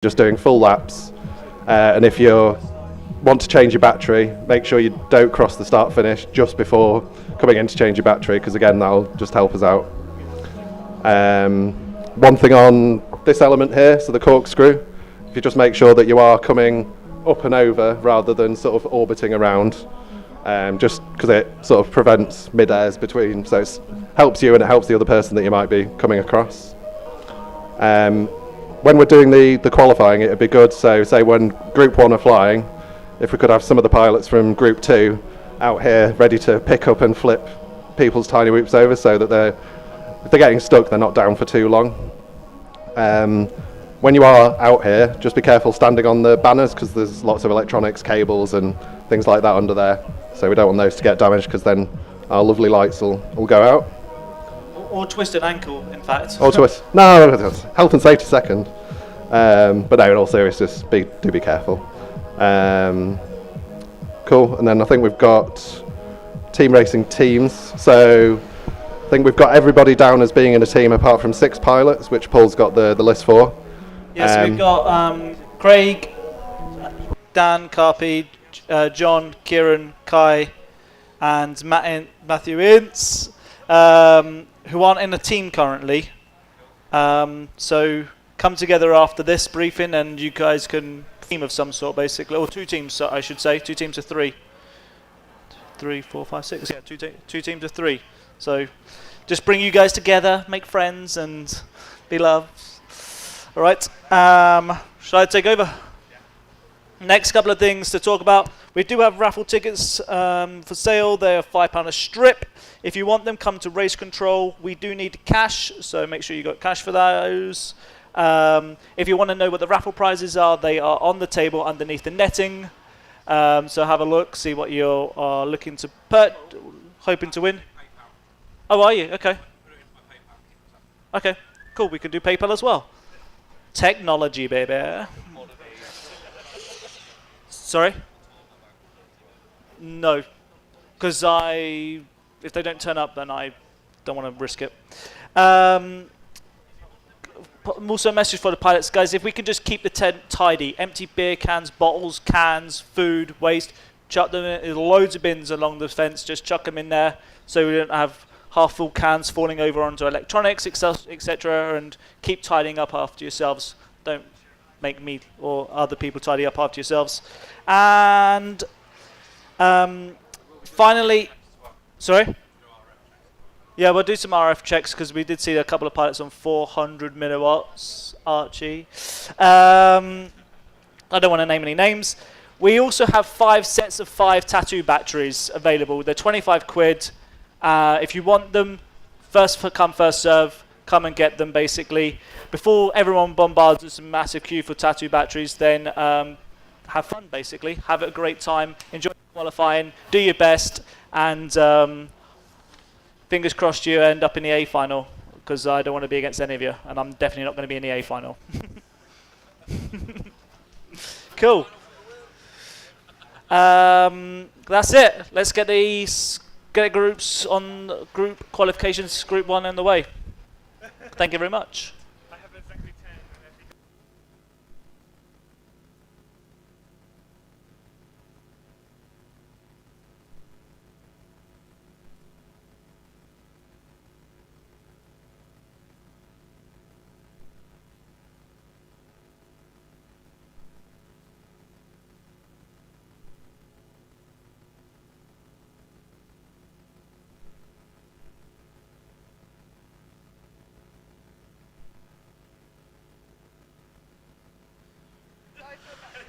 just doing full laps. And if you want to change your battery, make sure you don't cross the start finish just before coming in to change your battery, because again, that'll just help us out. One thing on this element here, so the corkscrew, if you just make sure that you are coming up and over rather than sort of orbiting around, just because it sort of prevents mid-airs between, so it helps you and it helps the other person that you might be coming across. When we're doing the qualifying, it'd be good, so say when Group 1 are flying, if we could have some of the pilots from Group 2 out here ready to pick up and flip people's tiny whoops over, so that if they're getting stuck, they're not down for too long. When you are out here, just be careful standing on the banners, because there's lots of electronics, cables and things like that under there, so we don't want those to get damaged, because then our lovely lights will go out. Or twist an ankle, in fact. Or twist. No, health and safety second. But no, in all seriousness, do be careful. Cool, and then I think we've got team racing teams. So I think we've got everybody down as being in a team apart from 6 pilots, which Paul's got the list for. Yes, we've got Craig, Dan, Carpy, John, Kieran, Kai, and Matthew Ince, who aren't in a team currently. So come together after this briefing and you guys can team of some sort, basically, or 2 teams, I should say. 2 teams of 3. 3, 4, 5, 6. Yeah, 2 teams of 3. So just bring you guys together, make friends, and be loved. All right. Shall I take over? Next couple of things to talk about. We do have raffle tickets for sale. They're £5 a strip. If you want them, come to Race Control. We do need cash, so make sure you got cash for those. If you want to know what the raffle prizes are, they are on the table underneath the netting. So have a look, see what you are looking to hoping to win. Oh, are you? Okay. Okay, cool. We can do PayPal as well. Technology, baby. Sorry? No, because if they don't turn up, then I don't want to risk it. Also a message for the pilots, guys, if we can just keep the tent tidy, empty beer cans, bottles, cans, food, waste, chuck them in, there's loads of bins along the fence, just chuck them in there so we don't have half full cans falling over onto electronics, etc., and keep tidying up after yourselves. Don't make me or other people tidy up after yourselves. And finally, sorry? Yeah, we'll do some RF checks because we did see a couple of pilots on 400 milliwatts, Archie. I don't want to name any names. We also have 5 sets of 5 tattoo batteries available. They're 25 quid. If you want them, first come, first serve. Come and get them, basically. Before everyone bombards us a massive queue for tattoo batteries, then have fun, basically. Have a great time. Enjoy qualifying. Do your best. And fingers crossed you end up in the A final, because I don't want to be against any of you. And I'm definitely not going to be in the A final. Cool. That's it. Let's get groups on group qualifications, Group 1 in the way. Thank you very much.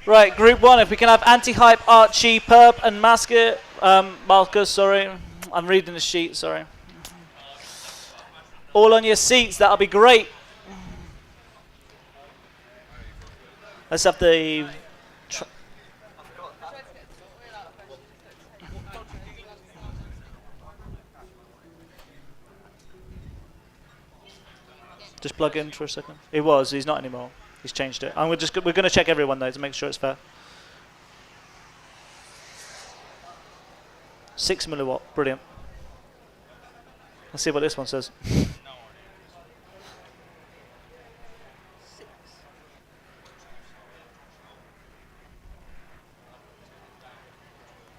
Right, Group 1, if we can have Anti-Hype, Archie, Perp, and Marcus, sorry. I'm reading the sheet, sorry. All on your seats, that'll be great. Let's have the... Just plug in for a second. He's not anymore. He's changed it. And we're going to check everyone though to make sure it's fair. 6 milliwatt, brilliant. Let's see what this one says.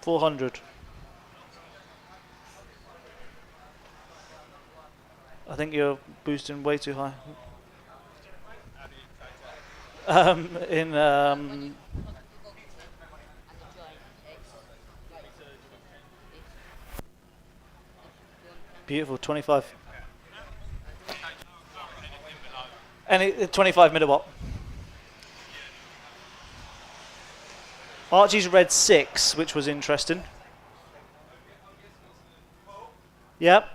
400. I think you're boosting way too high. Beautiful, 25. And 25 milliwatt. Archie's read 6, which was interesting. Yep.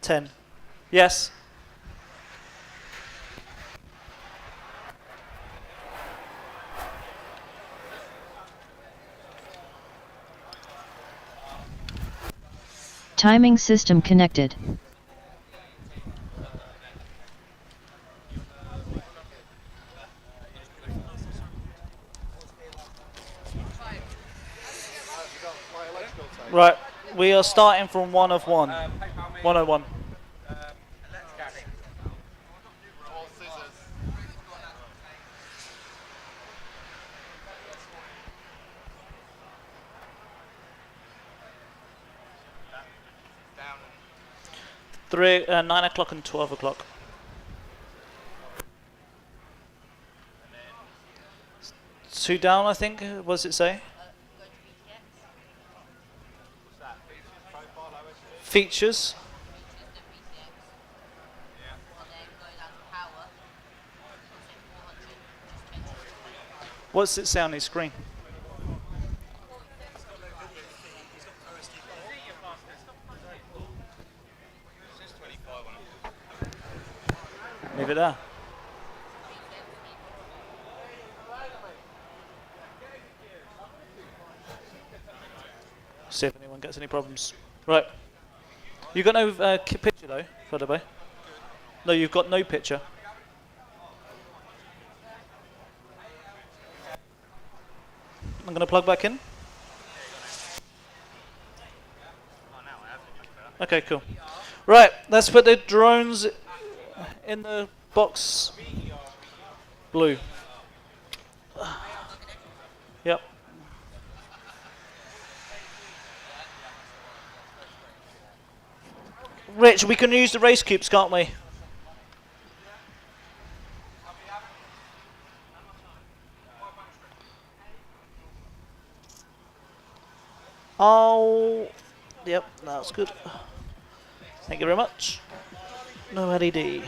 10. Yes. Timing system connected. Right, we are starting from 1 of 1. 101. Three, 9 o'clock and 12 o'clock. Two down, I think. What does it say? Features. What's it say on his screen? Leave it there. See if anyone gets any problems. Right. You got no picture though, by the way. No, you've got no picture. I'm going to plug back in. Okay, cool. Right, let's put the drones in the box. Blue. Yep. Rich, we can use the race cubes, can't we? Oh, yep, that's good. Thank you very much. No LED.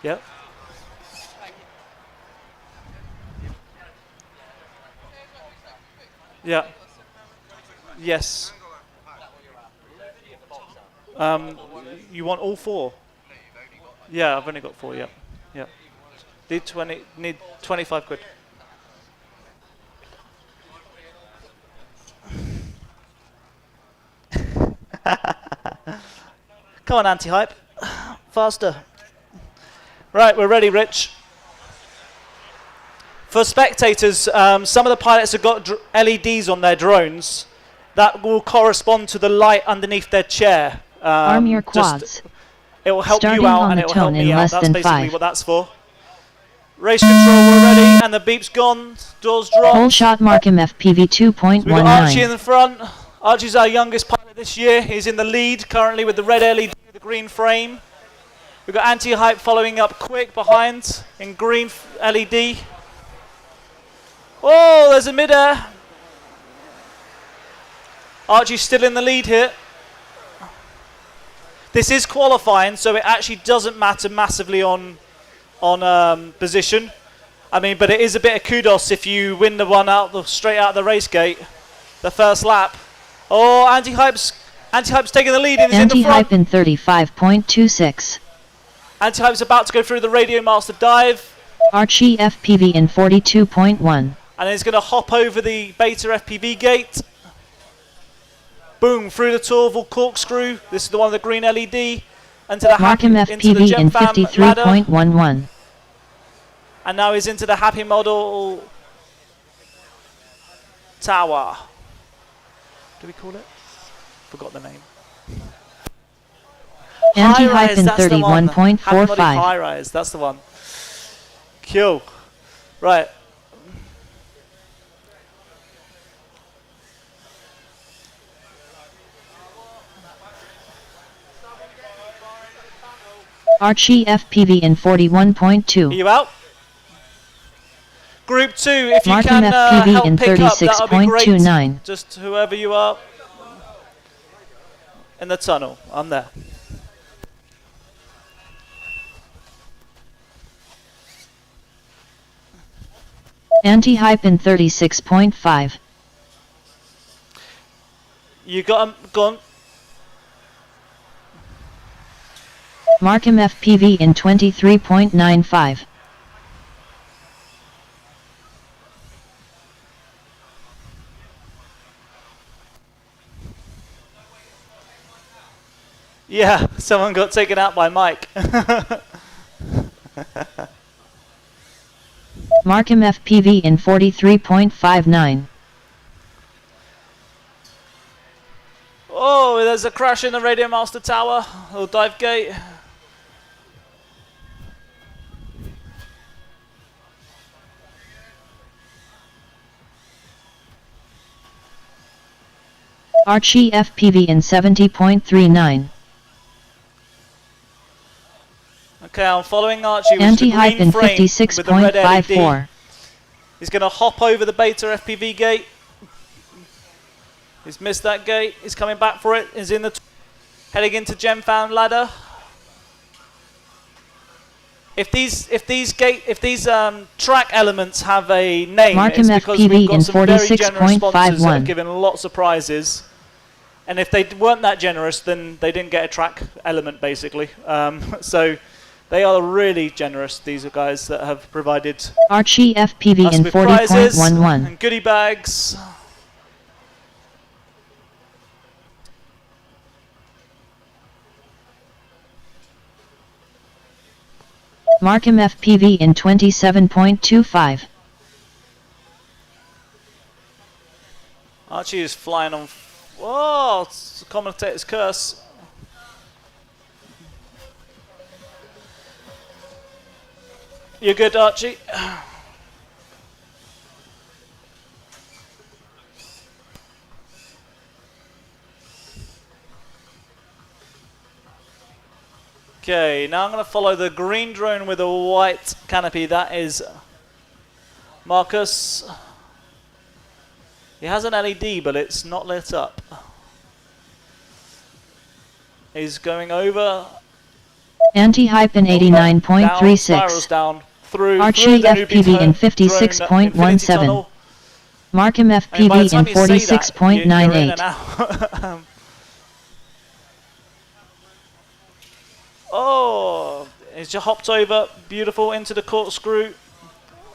Yep. Yeah. Yes. You want all 4? Yeah, I've only got 4. Yep. Yep. Need 25 quid. Come on, anti-hype. Faster. Right, we're ready, Rich. For spectators, some of the pilots have got LEDs on their drones that will correspond to the light underneath their chair. Arm your quads. It will help Starting you out on and the it will help tone in me out. less That's than basically 5. what that's for. Race control, we're ready, and the beep's gone. Doors dropped. Whole shot Markham FPV So we've got Archie in 2.19. the front. Archie's our youngest pilot this year. He's in the lead currently with the red LED, the green frame. We've got anti-hype following up quick behind in green LED. Oh, there's a mid-air. Archie's still in the lead here. This is qualifying, so it actually doesn't matter massively on position. I mean, but it is a bit of kudos if you win the one straight out of the race gate, the first lap. Oh, anti-hype's taking the lead and is in the front. Anti-hype in 35.26. Anti-hype's about to go through the Radio Master dive. Archie FPV in 42.1. And he's going to hop over the Beta FPV gate. Boom, through the Torval corkscrew. This is the one with the green LED. Into the Markham into the FPV in GemFam ladder. 53.11. And now he's into the Happy Model Tower. Do we call it? Forgot the name. Anti-hype High-rise, in that's the one. Happy Model 31.45. High-rise, that's the one. Cool. Right. Archie FPV in Are 41.2. you out? Group 2, if you Markham can FPV help in pick up, that would be great. 36.29. Just whoever you are in the tunnel. I'm there. Anti-hype in 36.5. You got him. Go on. Markham FPV in 23.95. Yeah, someone got taken out by Mike. Markham FPV in 43.59. Oh, there's a crash in the Radio Master Tower, or dive gate. Archie FPV in 70.39. Okay, I'm following Archie with the Anti-hype green in frame with the red LED. 56.54. He's going to hop over the beta FPV gate. He's missed that gate. He's coming back for it. He's in the heading into GemFound ladder. If these track elements have a name, Markham it's because FPV we've got in some very generous sponsors that 46.51. have given lots of prizes. And if they weren't that generous, then they didn't get a track element, basically. So they are really generous, these are guys that have provided Archie FPV us in with prizes 40.11. and goodie bags. Markham FPV in 27.25. Archie is flying on. Whoa, it's a commentator's curse. You're good, Archie. Okay, now I'm going to follow the green drone with a white canopy. That is Marcus. He has an LED, but it's not lit up. He's going over. Anti-hype in Down, 89.36. spirals down through Archie the newbie FPV in drone, Infinity 56.17. Tunnel. Markham I mean, by the FPV time in you say that, you're in and 46.98. out. Oh, he's just hopped over, beautiful, into the corkscrew.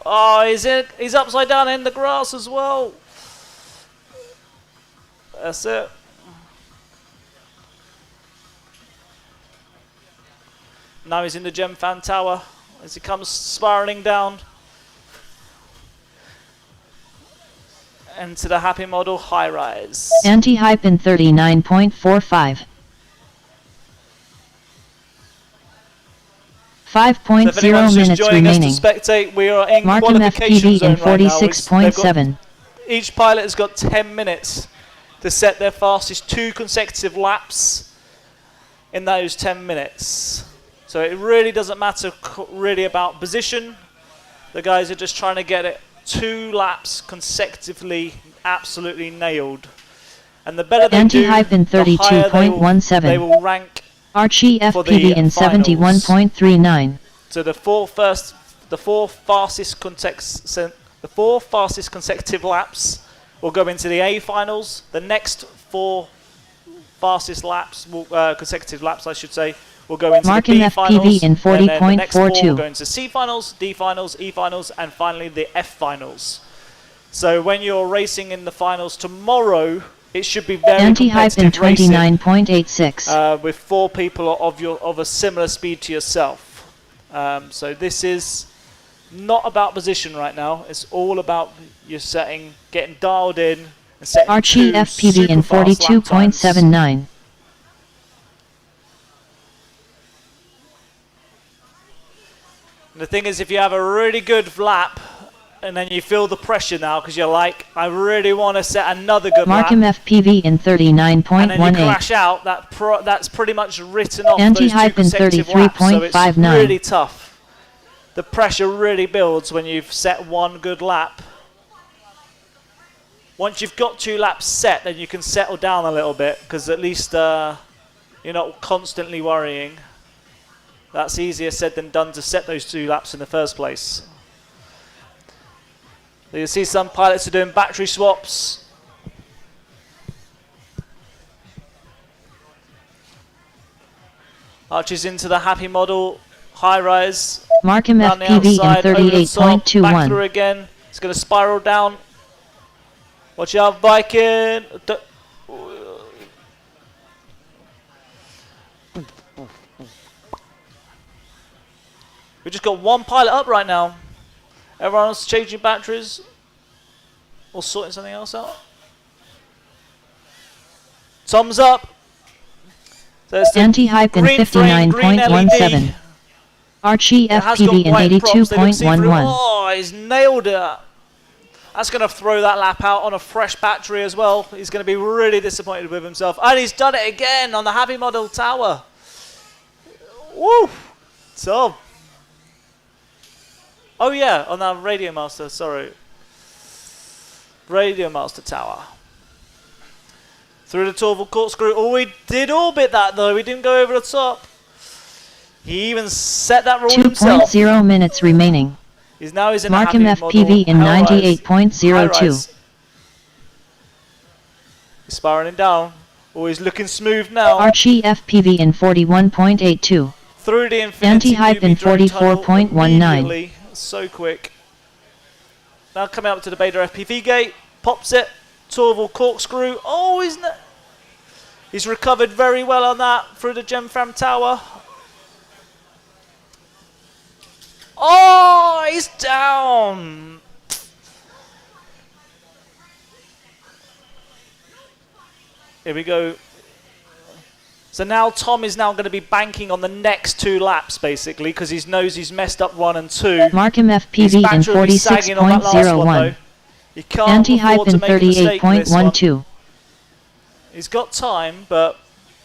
Oh, he's upside down in the grass as well. That's it. Now he's in the GemFan Tower as he comes spiraling down into the Happy Model high rise. Anti-hype in 39.45. So if 5.0 anyone's just minutes joining remaining. us to spectate, we are in Markham qualification FPV zone in right now. They've got- 46.7. Each pilot has got 10 minutes to set their fastest 2 consecutive laps in those 10 minutes. So it really doesn't matter really about position. The guys are just trying to get it 2 laps consecutively absolutely nailed. And the better they Anti-hype do, in the higher they will rank. Archie For the FPV in finals. 71.39. So the four fastest consecutive laps will go into the A finals. The next 4 fastest laps, consecutive laps, I should say, will go into Markham the B FPV finals. in And then the next 4 will 40.42. go into C finals, D finals, E finals, and finally the F finals. So when you're racing in the finals tomorrow, it should be very Anti-hype in competitive racing. 29.86. With 4 people of a similar speed to yourself. So this is not about position right now. It's all about your setting, getting dialed in, and setting Archie 2 FPV in super fast lap times. 42.79. And the thing is, if you have a really good lap and then you feel the pressure now because you're like, I really want to set another good Markham lap. FPV in And then you 39.18. crash out. That's pretty much written off Anti-hype in those two consecutive laps. So it's 33.59. really tough. The pressure really builds when you've set one good lap. Once you've got 2 laps set, then you can settle down a little bit because at least you're not constantly worrying. That's easier said than done to set those 2 laps in the first place. So you see some pilots are doing battery swaps. Arches into the happy model, high rise. Markham Round the FPV outside, in over the top, back through 38.21. again. It's going to spiral down. Watch out, Viking. We just got one pilot up right now. Everyone else changing batteries or sorting something else out. Thumbs up. There's the Anti-hype in green frame, green LED. 59.17. Archie It has FPV got in white props, they look see-through. 82.11. Oh, he's nailed it. That's going to throw that lap out on a fresh battery as well. He's going to be really disappointed with himself. And he's done it again on the Happy Model Tower. Woo! So. Oh yeah, on that Radio Master, sorry. Radio Master Tower. Through the Torval corkscrew. Oh, we did orbit that though. We didn't go over the top. He even set that rule himself. 2.0 minutes remaining. He's now in Markham a happy FPV in model, high rise. 98.02. He's spiraling down. Oh, he's looking smooth now. Archie FPV in 41.82. Through the Infinity Anti-hype in drone tunnel 44.19. immediately. So quick. Now coming up to the Beta FPV gate. Pops it. Torval corkscrew. Oh, he's recovered very well on that through the Gemfram Tower. Oh, he's down. Here we go. So now Tom is now going to be banking on the next 2 laps, basically, because he knows he's messed up 1 and 2. Markham His FPV in battery will be sagging on that last one, 46.01. though. He can't Anti-hype afford to in make a mistake with this one. 38.12. He's got time, but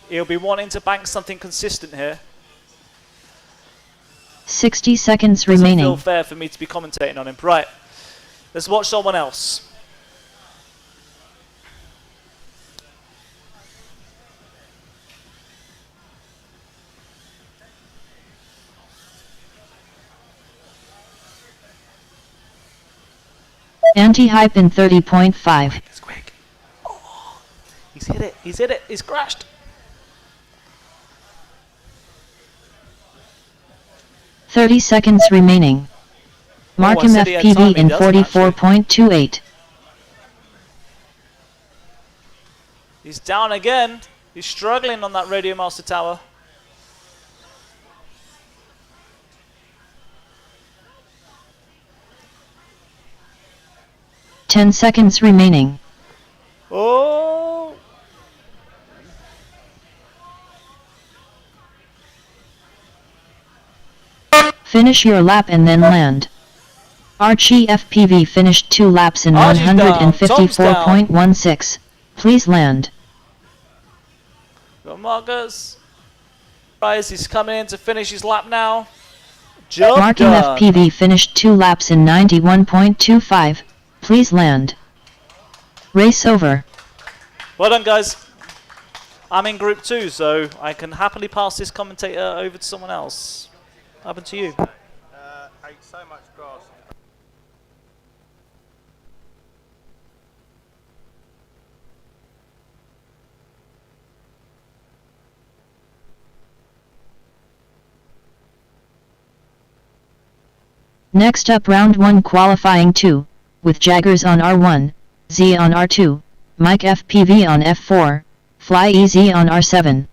he'll be wanting to bank something consistent here. 60 seconds Doesn't feel remaining. fair for me to be commentating on him. Right, let's watch someone else. Anti-hype in 30.5. It's quick. Oh, he's hit it. He's hit it. He's crashed. Thirty seconds remaining. Markham said he had FPV time, he in doesn't, 44.28. He's down again. He's struggling on that Radio Master Tower. Ten seconds remaining. Oh! Finish your lap and then land. Archie FPV finished 2 laps in Archie's down. Tom's 154.16. Please land. Got Marcus. Rise, he's coming in to finish his lap now. Job Markham done. FPV finished 2 laps in 91.25. Please land. Race over. Well done, guys. I'm in group 2, so I can happily pass this commentator over to someone else. What happened to you? Ate so much grass. Next up round 1 qualifying 2, with Jaggers on R1, Z on R2, Mike FPV on F4, Fly EZ on R7.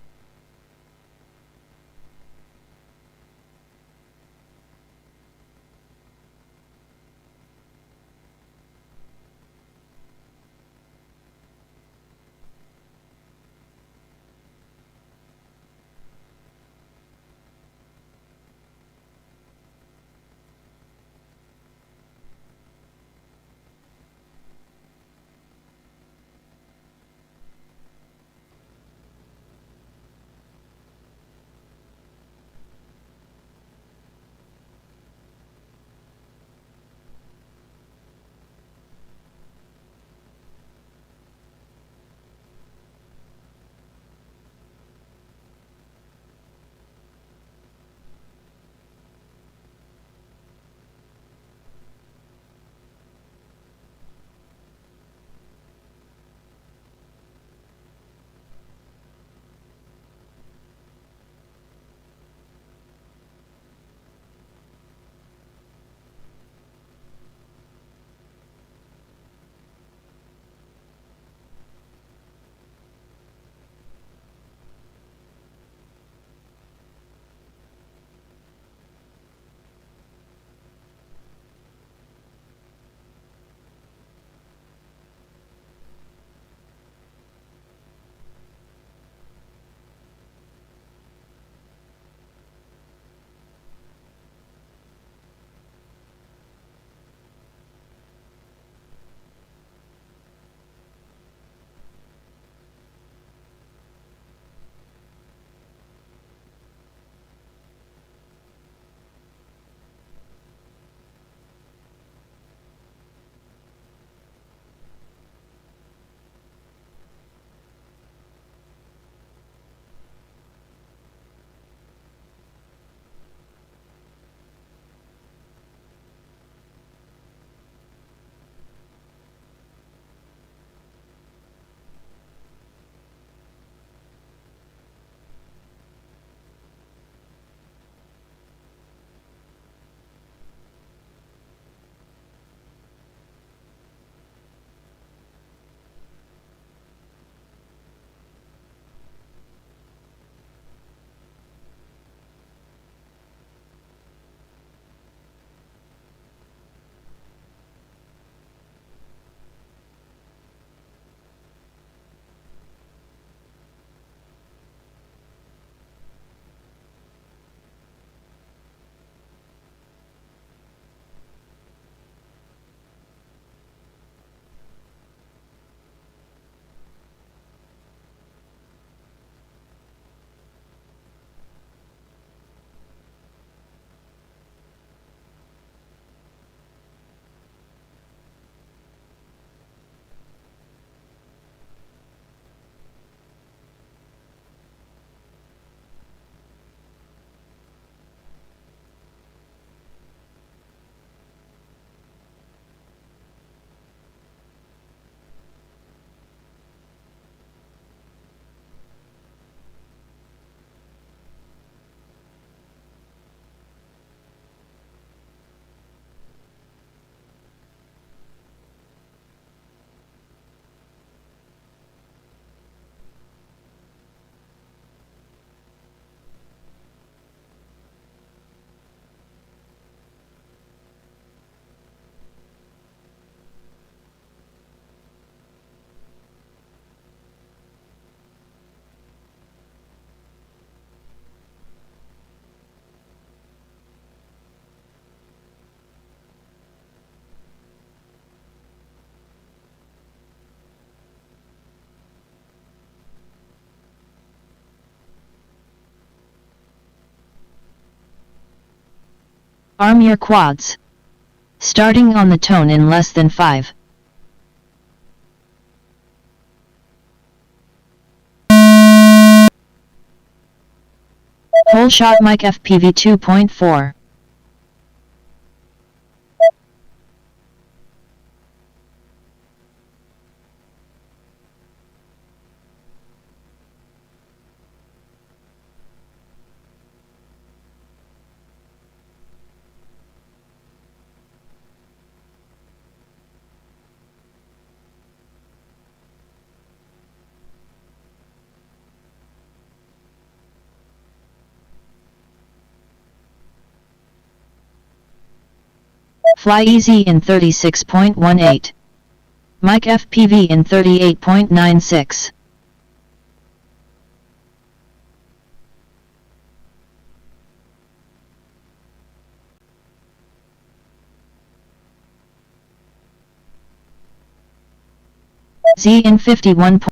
Arm your quads. Starting on the tone in less than 5. Whole shot mic FPV 2.4. Fly easy in 36.18. Mic FPV in 38.96. Z in 51.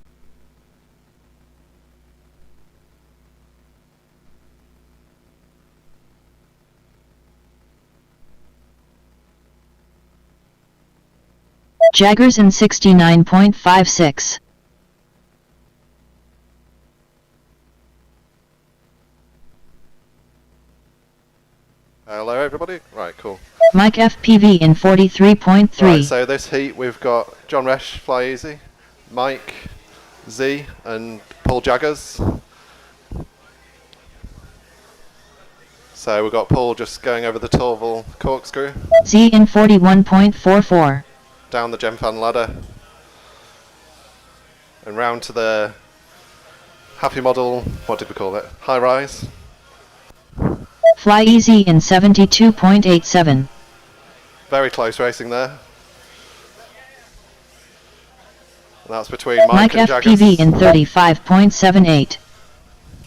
Jaggers in 69.56. Hello everybody. Right, cool. Mic FPV in 43.3. Right, so this heat we've got John Resch, Fly Easy, Mike, Z, and Paul Jaggers. So we've got Paul just going over the Torval corkscrew, Z in 41.44. down the Gemfan ladder, and round to the Happy Model, what did we call it? High rise. Fly easy in 72.87. Very close racing there. And that's between Mic Mike and Jaggers. FPV in 35.78.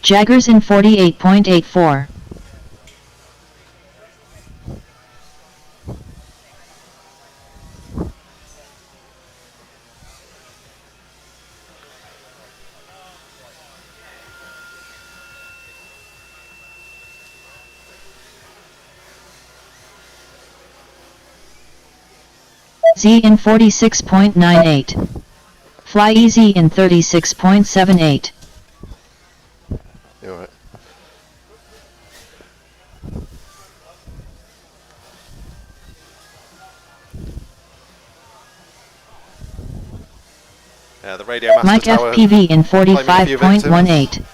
Jaggers in 48.84. Z in 46.98. Fly easy in 36.78. You're right. Yeah, the Radio Master Mic Tower. FPV in claiming a few victims. 45.18.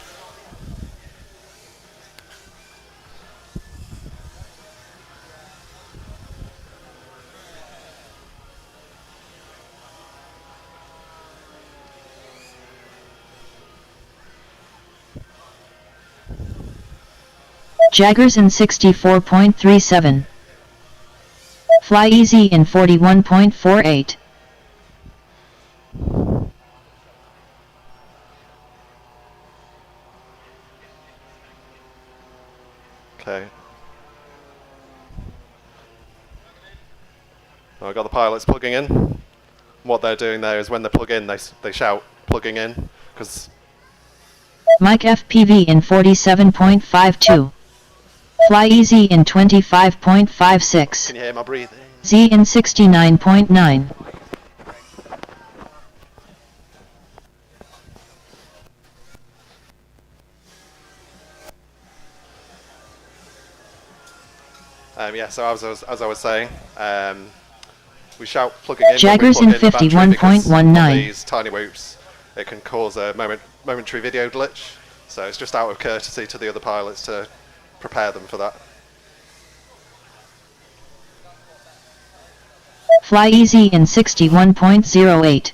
Jaggers in 64.37. Fly easy in 41.48. Okay. Well, I've got the pilots plugging in. What they're doing there is when they plug in, they shout plugging in, because Mic FPV in 47.52. Fly easy in 25.56. can you hear my breathing? Z in 69.9. Yeah, so as I was saying, we shout plugging in. Jaggers when we in plug the battery, because 51.19. of these tiny whoops, it can cause a momentary video glitch. So it's just out of courtesy to the other pilots to prepare them for that. Fly easy in 61.08.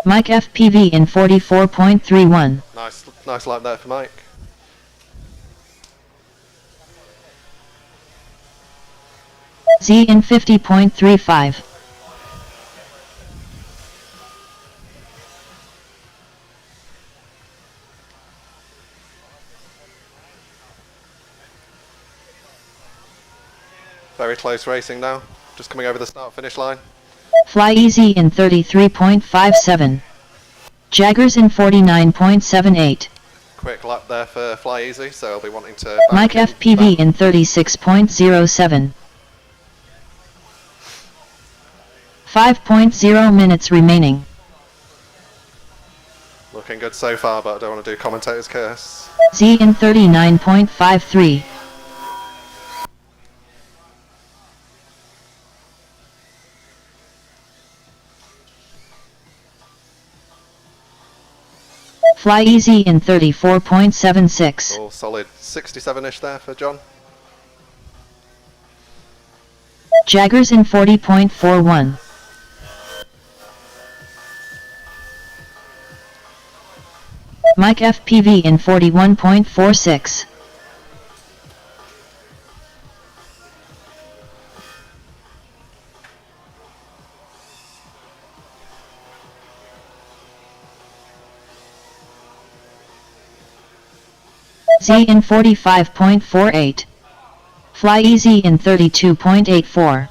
Mic FPV in 44.31. Nice light there for Mike. Z in 50.35. Very close racing now. Just coming over the start-finish line. Fly easy in 33.57. Jaggers in 49.78. quick lap there for Fly Easy, so I'll be wanting to... Mike FPV in 36.07. 5.0 minutes remaining. Looking good so far, but I don't want to do commentator's curse. Z in 39.53. Fly Easy in 34.76. All solid 67-ish there for John. Jaggers in 40.41. Mike FPV in 41.46. Z in 45.48. Fly Easy in 32.84.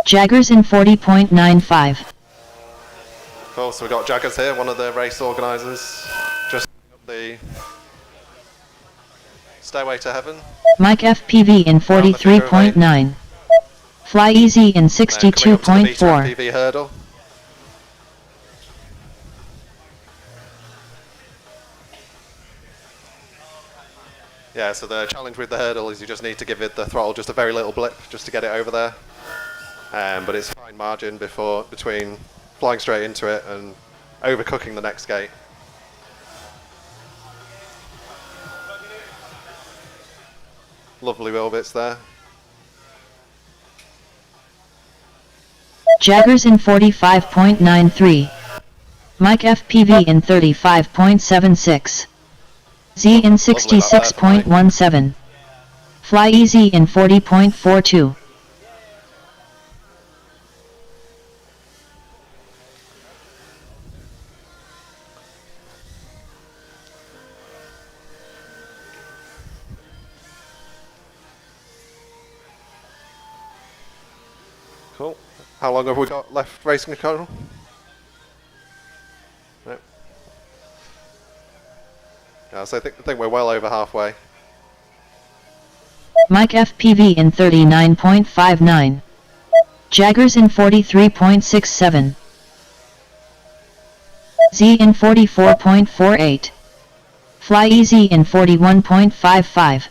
Jaggers in 40.95. Cool, so we've got Jaggers here, one of the race organisers. Just up the Stairway to Heaven. Mike FPV in 43.9. Fly Easy in Coming up to the Beta 62.4. FPV hurdle. Yeah, so the challenge with the hurdle is you just need to give it the throttle just a very little blip just to get it over there. But it's fine margin between flying straight into it and overcooking the next gate. Lovely wheel bits there. Jaggers in 45.93. Mike FPV in 35.76. Z in 66.17. Fly Easy in 40.42. Cool. How long have we got left racing, Colonel? No. Yeah, so I think we're well over halfway. Mike FPV in 39.59. Jaggers in 43.67. Z in 44.48. Fly Easy in 41.55.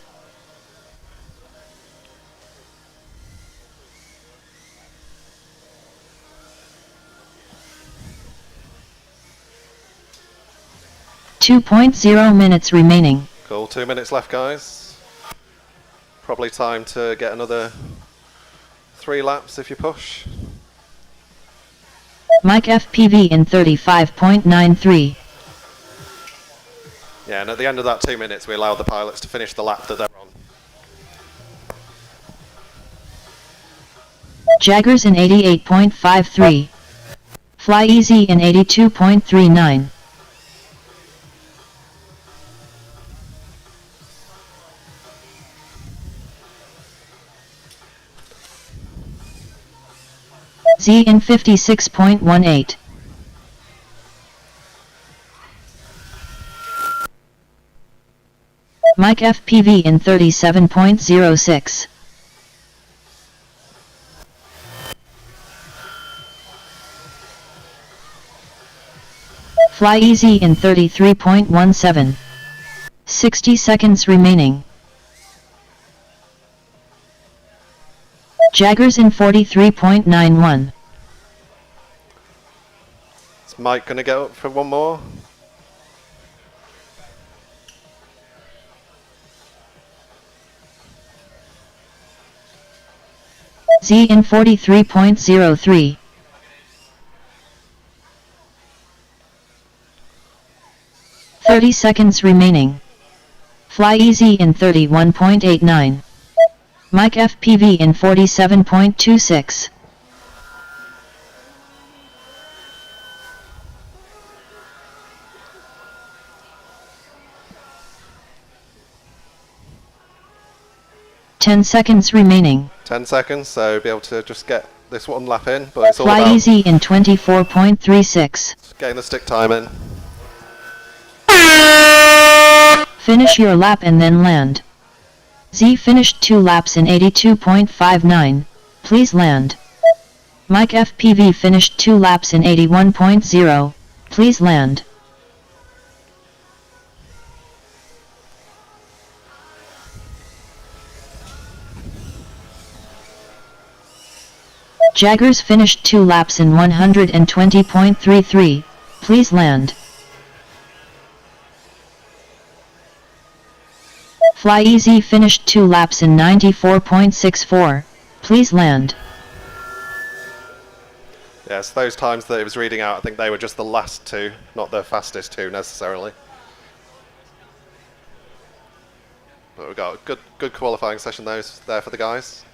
.0 minutes remaining. Cool, 2 minutes left, guys. Probably time to get another 3 laps if you push. Mike FPV in 35.93. Yeah, and at the end of that 2 minutes, we allow the pilots to finish the lap that they're on. Jaggers in 88.53. Fly Easy in 82.39. Z in 56.18. Mike FPV in 37.06. Fly Easy in 33.17. 60 seconds remaining. Jaggers in 43.91. Is Mike going to get up for one more? Z in 43.03. .30 seconds remaining. Fly Easy in 31.89. Mike FPV in 47.26. 10 seconds remaining. 10 seconds, so be able to just get this one lap in, but it's all Fly about easy in 24.36. getting the stick time in. Finish your lap and then land. Z finished 2 laps in 82.59. Please land. Mike FPV finished 2 laps in 81.0. Please land. Jaggers finished 2 laps in 120.33. Please land. Fly Easy finished 2 laps in 94.64. Please land. Yes, those times that it was reading out, I think they were just the last 2, not the fastest 2 necessarily. But we've got a good qualifying session there for the guys.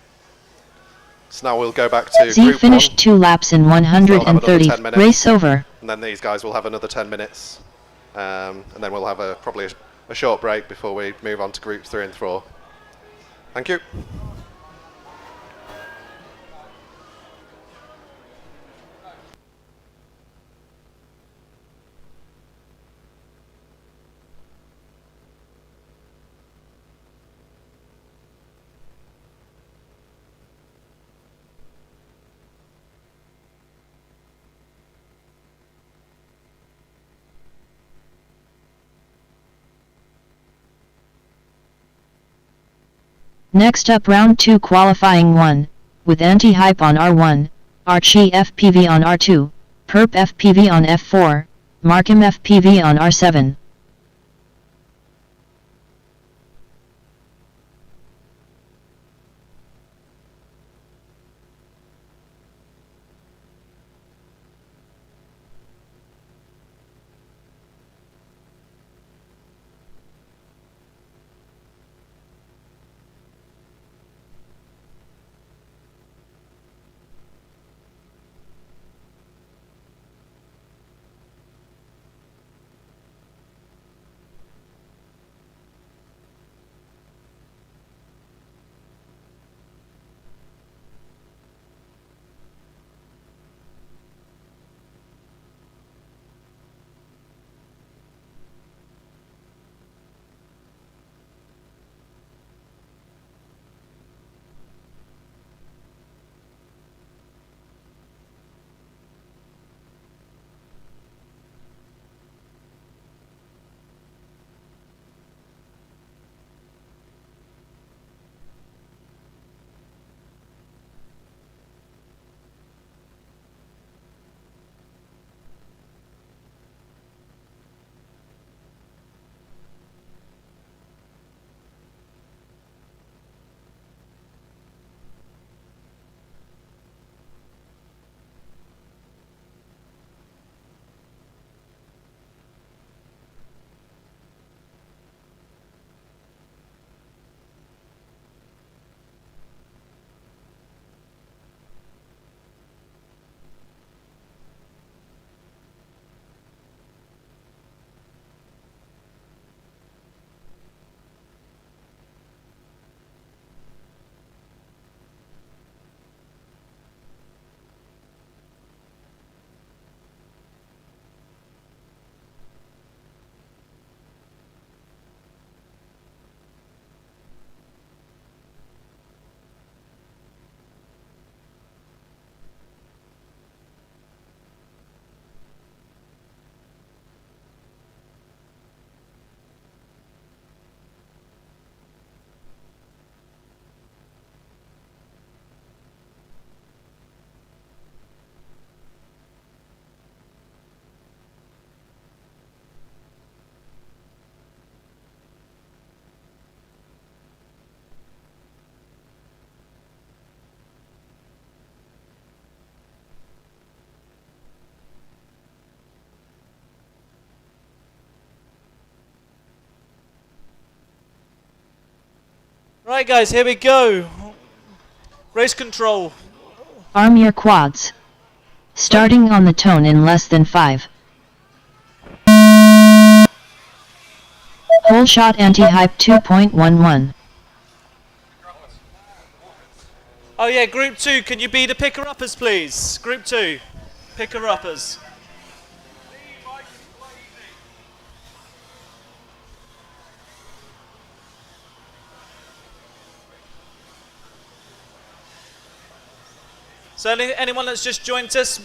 So now we'll go back to Z Group 1. finished 2 laps in 130. 10 minutes. Race over. And then these guys will have another 10 minutes. And then we'll have probably a short break before we move on to Groups 3 and 4. Thank you. Next up round 2 qualifying 1, with anti-hype on R1, Archie FPV on R2, Perp FPV on F4, Markham FPV on R7. Right guys, here we go. Race control. Arm your quads. Starting on the tone in less than 5. Whole shot anti-hype 2.11. Oh yeah, Group 2, can you be the picker-uppers, please? Group 2, picker-uppers. So anyone that's just joined us,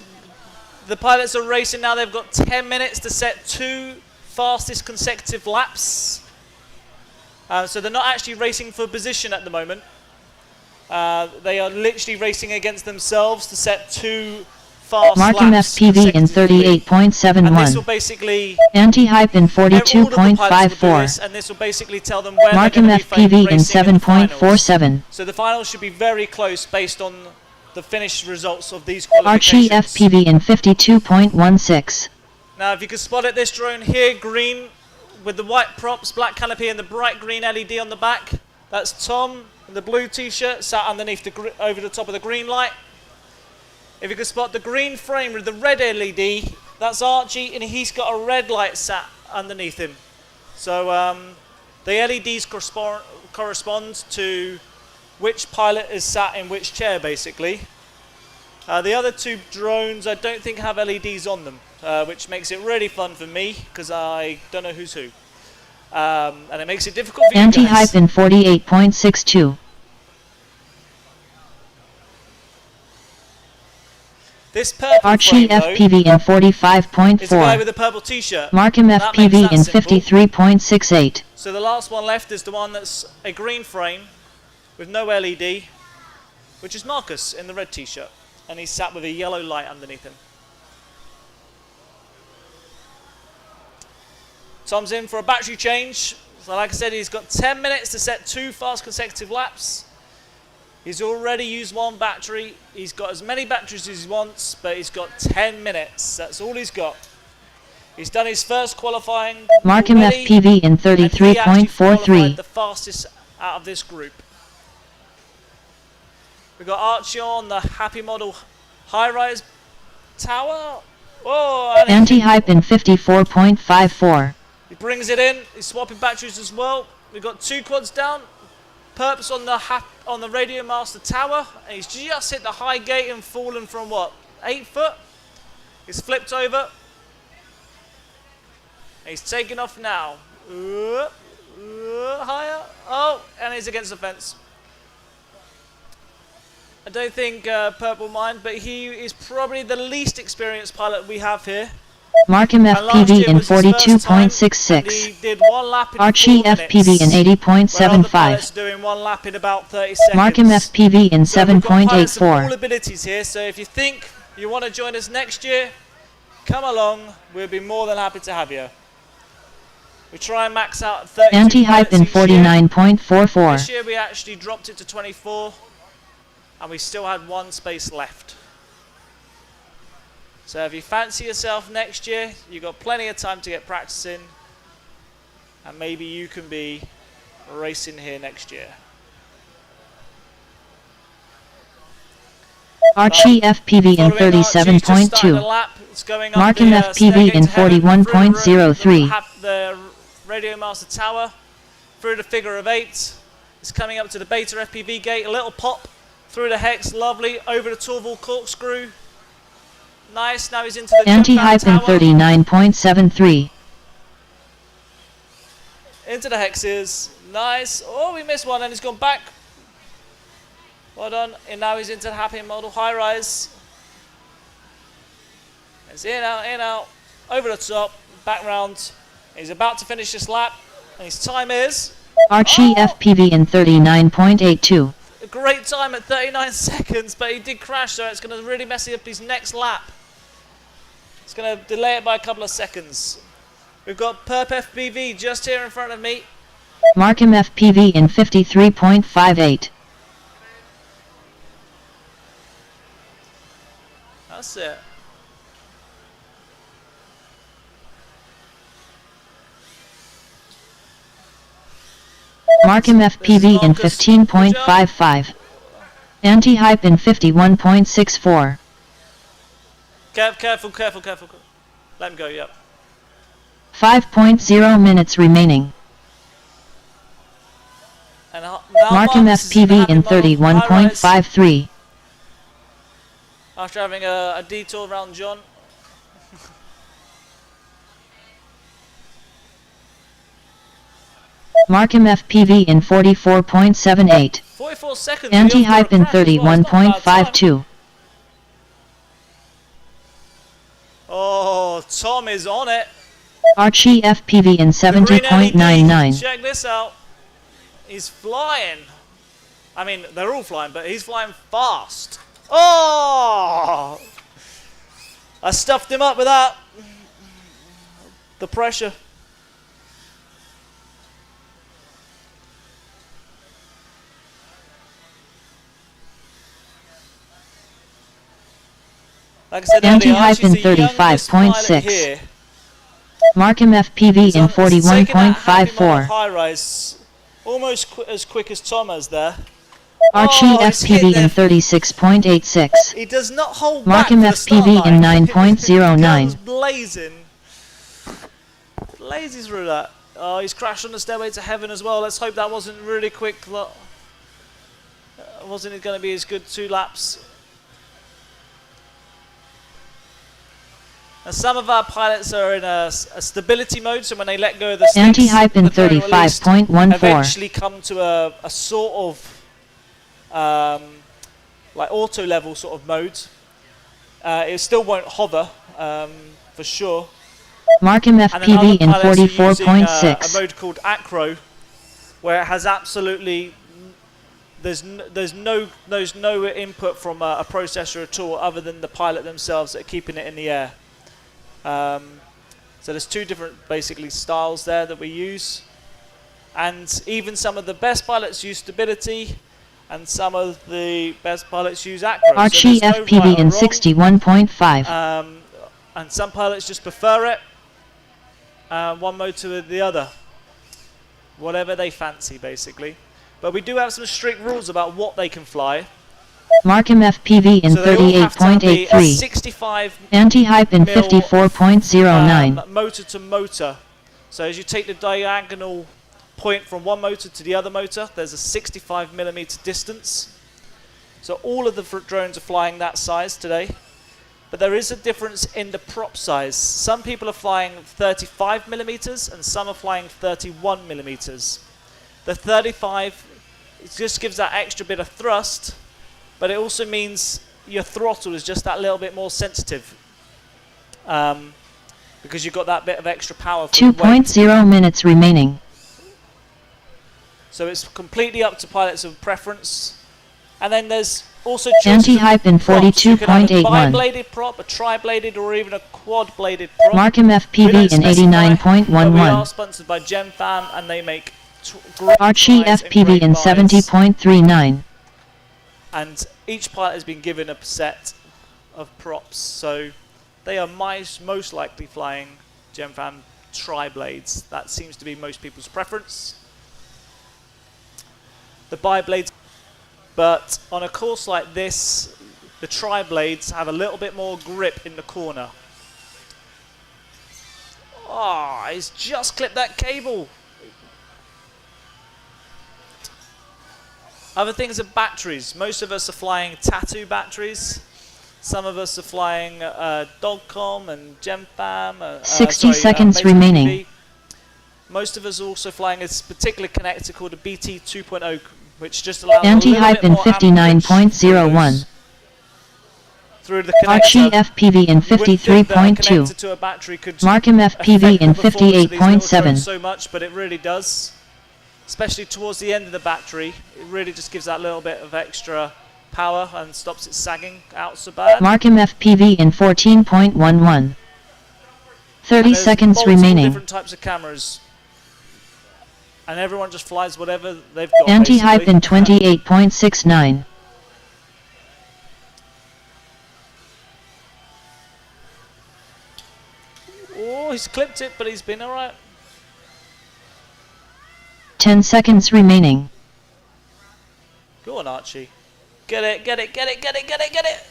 the pilots are racing now. They've got 10 minutes to set 2 fastest consecutive laps. So they're not actually racing for position at the moment. They are literally racing against themselves to set 2 fast Markham laps. FPV in consecutively. And this will 38.71. basically Anti-hype in all of the pilots will do 42.54. this, and this will basically tell them where Markham they're going to be FPV in racing in the finals. 7.47. So the finals should be very close based on the finished results of these Archie qualifications. FPV in 52.16. Now, if you can spot it, this drone here, green with the white props, black canopy, and the bright green LED on the back. That's Tom in the blue t-shirt, sat underneath over the top of the green light. If you can spot the green frame with the red LED, that's Archie, and he's got a red light sat underneath him. So the LEDs correspond to which pilot is sat in which chair, basically. The other 2 drones I don't think have LEDs on them, which makes it really fun for me, because I don't know who's who. And it makes it difficult for you guys. Anti-hype in 48.62. This purple Archie frame, though, FPV in is the guy with 45.4. the purple t-shirt. Markham That makes FPV that in simple. 53.68. So the last one left is the one that's a green frame with no LED, which is Marcus in the red t-shirt, and he's sat with a yellow light underneath him. Tom's in for a battery change. So like I said, he's got 10 minutes to set 2 fast consecutive laps. He's already used 1 battery. He's got as many batteries as he wants, but he's got 10 minutes. That's all he's got. He's done his first qualifying Markham already, FPV in and he actually qualified 33.43. the fastest out of this group. We've got Archie on the Happy Model high-rise tower. Oh, and Anti-hype in 54.54. he brings it in. He's swapping batteries as well. We've got 2 quads down. Purpose on the Radio Master tower. And he's just hit the high gate and fallen from what? 8 foot? He's flipped over. And he's taking off now. Higher. Oh, and he's against the fence. I don't think Purple mind, but he is probably the least experienced pilot we have here. Markham And last FPV year in was his first time, and 42.66. he did 1 lap in Archie 4 FPV in minutes, where other pilots 80.75. doing 1 lap in about 30 seconds. Markham FPV in So we've got pilots of all 7.84. abilities here, so if you think you want to join us next year, come along. We'll be more than happy to have you. We try and max out at 32 Anti-hype in pilots each year. 49.44. This year we actually dropped it to 24, and we still had 1 space left. So if you fancy yourself next year, you've got plenty of time to get practicing, and maybe you can be racing here next year. Archie FPV in Following Archie, just started a 37.2. lap. It's going up Markham the, FPV stairgate in to heaven, through 41.03. the Radio Master Tower, through the Figure of 8. It's coming up to the Beta FPV gate. A little pop through the Hex, lovely. Over the Torval corkscrew. Nice. Now he's into the Anti-hype in jump tower. 39.73. Into the Hexes. Nice. Oh, we missed one and he's gone back. Well done. And now he's into the Happy Model high rise. It's in, out. Over the top. Back round. He's about to finish this lap. And his time is... Archie FPV in 39.82. a great time at 39 seconds, but he did crash, so it's going to really mess up his next lap. It's going to delay it by a couple of seconds. We've got Perp FPV just here in front of me. Markham FPV in 53.58. That's it. Markham FPV in 15.55. Anti-hype in 51.64. Careful. Let him go, yep. 5.0 minutes remaining. And now Markham Marcus is FPV in happy mode on high rise 31.53. after having a detour around John. Markham FPV in 44.78. 44 seconds. Anti-hype in It's not a bad time. 31.52. Oh, Tom is on it. Archie FPV in The green LED. 70.99. Check this out. He's flying. I mean, they're all flying, but he's flying fast. Oh! I stuffed him up with that. The pressure. Like I said earlier, Anti-hype in Archie's the youngest pilot 35.6. here. Markham FPV in Taking that happy moment 41.54. high rise, almost as quick as Tom is there. Archie Oh, he's hit FPV there. in 36.86. He does not hold Markham back for the FPV start in line. 9.09. He blazing. Blazes through that. Oh, he's crashed on the stairway to heaven as well. Let's hope that wasn't really quick. Wasn't it going to be as good 2 laps? And some of our pilots are in a stability mode, so when they let go of the sticks, Anti-hype in the throttle release, 35.14. eventually come to a sort of like auto level sort of mode. It still won't hover for sure. Markham And then other FPV in pilots are using, a 44.6. mode called acro, where it has absolutely there's no input from a processor at all, other than the pilot themselves that are keeping it in the air. So there's 2 different basically styles there that we use, and even some of the best pilots use stability, and some of the best pilots use acro. Archie so there's no FPV right or in wrong. 60.15. And some pilots just prefer it, one mode to the other, whatever they fancy basically. But we do have some strict rules about what they can fly. Markham FPV in So they all have to be a 38.83. 65 Anti-hype in mil, 54.09. motor to motor. So as you take the diagonal point from one motor to the other motor, there's a 65mm distance. So all of the drones are flying that size today. But there is a difference in the prop size. Some people are flying 35mm and some are flying 31mm. The 35 it just gives that extra bit of thrust, but it also means your throttle is just that little bit more sensitive, because you've got that bit of extra power for the weight. 2.0 minutes remaining. So it's completely up to pilots of preference. And then there's also choices Anti-hype in of props. You can have a 42.81. bi-bladed prop, a tri-bladed, or even a quad-bladed prop. Markham We FPV don't in specify, but we are 89.11. sponsored by GemFam, and they make great Archie buys and FPV great in buys. 70.39. And each pilot has been given a set of props, so they are most likely flying GemFam tri-blades. That seems to be most people's preference. The bi-blades, but on a course like this, the tri-blades have a little bit more grip in the corner. Oh, he's just clipped that cable. Other things are batteries. Most of us are flying Tattoo batteries. Some of us are flying Dogcom and GemFam. 60 seconds Beta remaining. TV. Most of us are also flying a particular connector called a BT 2.0, which just allows Anti-hype in 59.01. through the Archie connector. FPV in You wouldn't think that a 53.2. connector to a battery could Markham FPV affect in the performance of these little drones 58.7. so much, but it really does. Especially towards the end of the battery, it really just gives that little bit of extra power and stops it sagging out so bad. Markham FPV in 14.11. 30 And there's seconds multiple remaining. different types of cameras, and everyone just flies whatever they've got. Anti-hype in basically. 28.69. Oh, he's clipped it, but he's been alright. 10 seconds remaining. Go on, Archie. Get it, get it, get it, get it, get it, get it!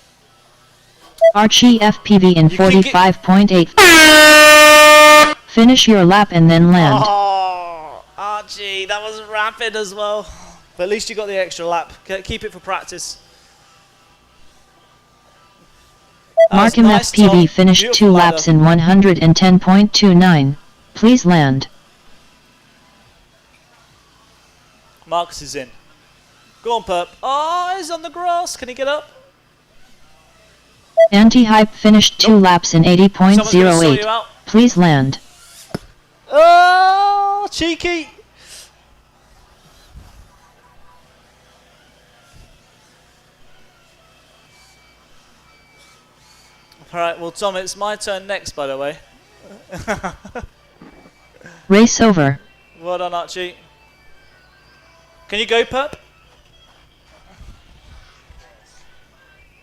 Archie FPV in You can get- 45.8. Finish your lap and then land. Oh, Archie, that was rapid as well. But at least you got the extra lap. Keep it for practice. That was Markham nice, FPV Tom. finished Beautiful 2 ladder. laps in 110.29. Please land. Marcus is in. Go on, Perp. Oh, he's on the grass. Can he get up? Anti-hype finished 2 laps in Someone's going to sort you 80.08. out. Please land. Oh, cheeky. Alright, well, Tom, it's my turn next, by the way. Race over. Well done, Archie. Can you go, Perp?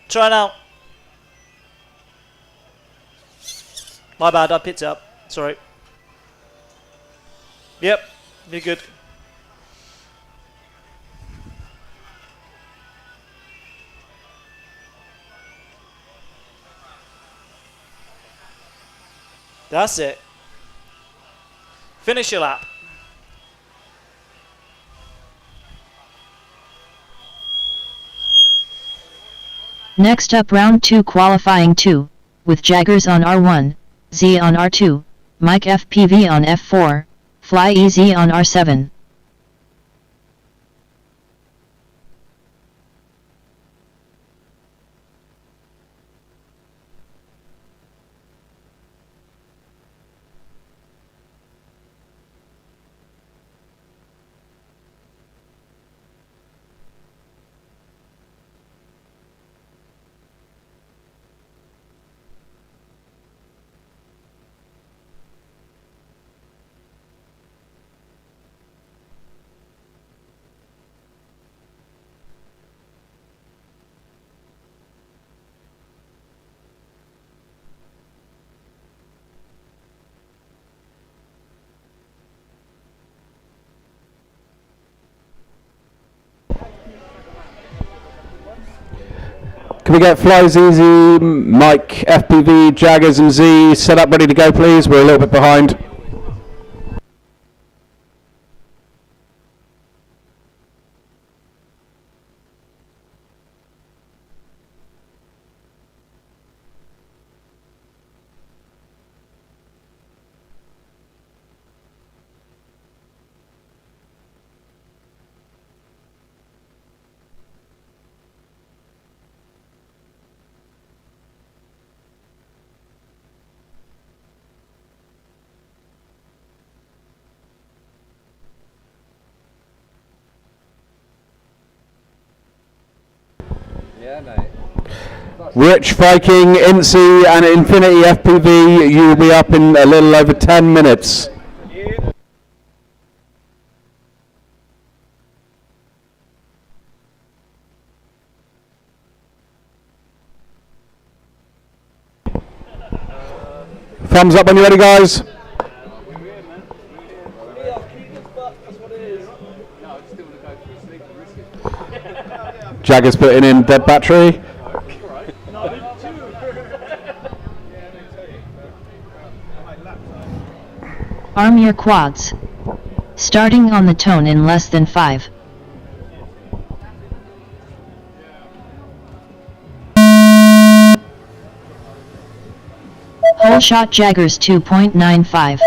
Try now. My bad, I picked it up. Sorry. Yep, you're good. That's it. Finish your lap. Next up round 2 qualifying 2, with Jaggers on R1, Z on R2, Mike FPV on F4, Fly EZ on R7. Can we get Fly ZZ, Mike, FPV, Jaggers and Z set up ready to go please? We're a little bit behind. Rich, Viking, Incy and Infinity FPV, you will be up in a little over 10 minutes. Thumbs up when you're ready, guys. Jagger's putting in dead battery. Arm your quads. Starting on the tone in less than 5. Whole shot Jaggers 2.95.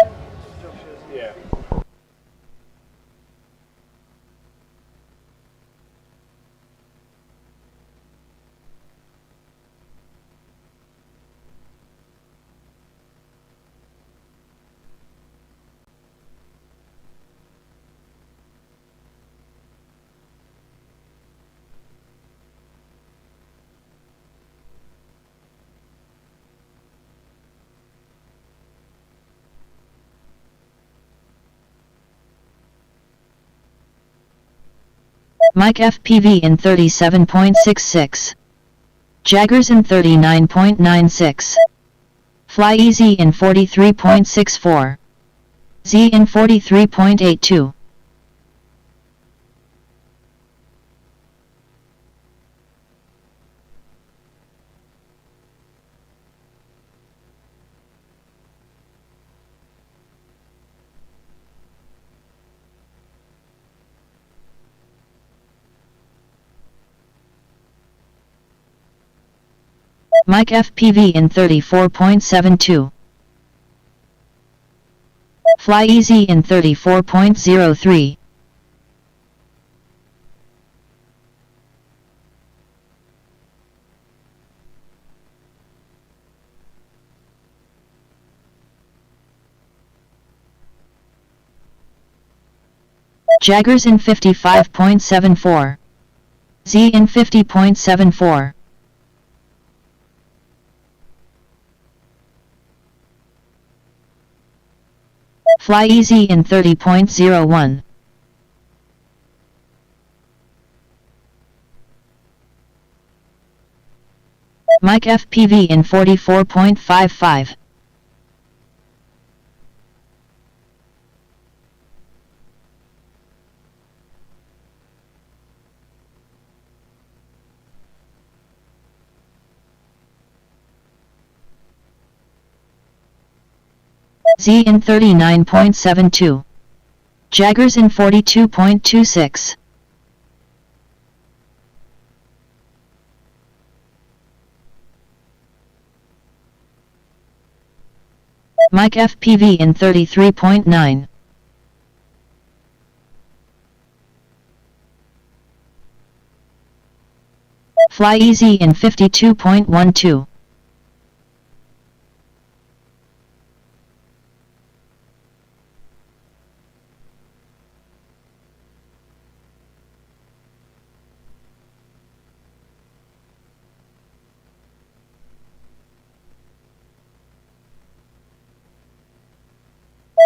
Mike FPV in 37.66. Jaggers in 39.96. Fly Easy in 43.64. Z in 43.82. Mike FPV in 34.72. Fly Easy in 34.03. Jaggers in 55.74. Z in 50.74. Fly Easy in 30.01. Mike FPV in 44.55. Z in 39.72. Jaggers in 42.26. Mike FPV in 33.9. Fly Easy in 52.12.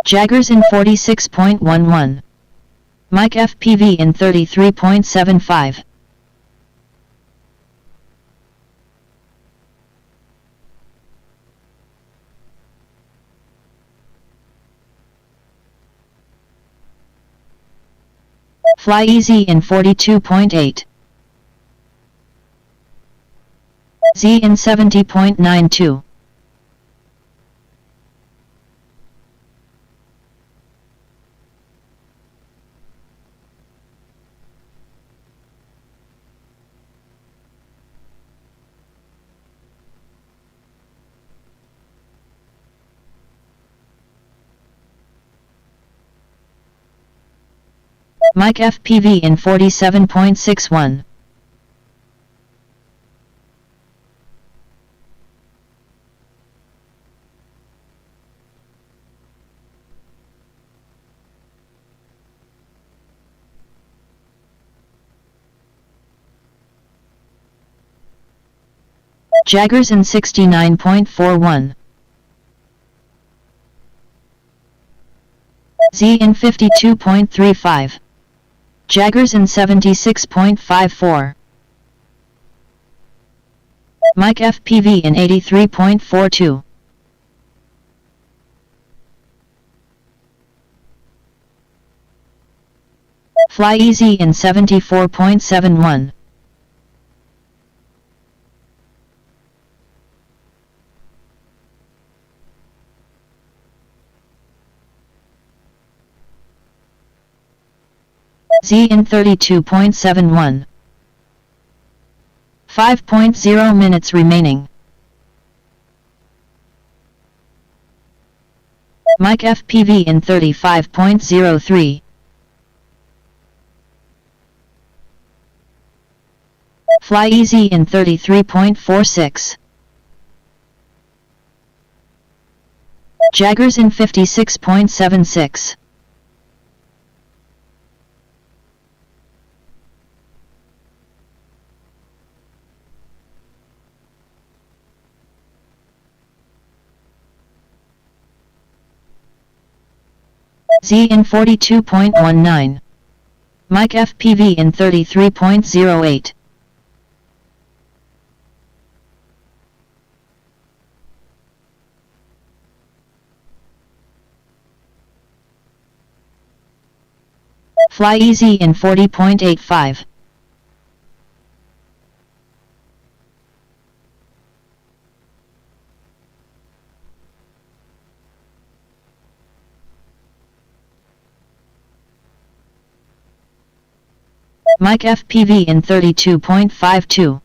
Jaggers in 46.11. Mike FPV in 33.75. Fly Easy in 42.8. Z in 70.92. Mike FPV in 47.61. Jaggers in 69.41. Z in 52.35. Jaggers in 76.54. Mike FPV in 83.42. Fly Easy in 74.71. Z in 32.71. 5.0 minutes remaining. Mike FPV in 35.03. Fly Easy in 33.46. Jaggers in 56.76. Z in 42.19. Mike FPV in 33.08. Fly Easy in 40.85. Mike FPV in 32.52.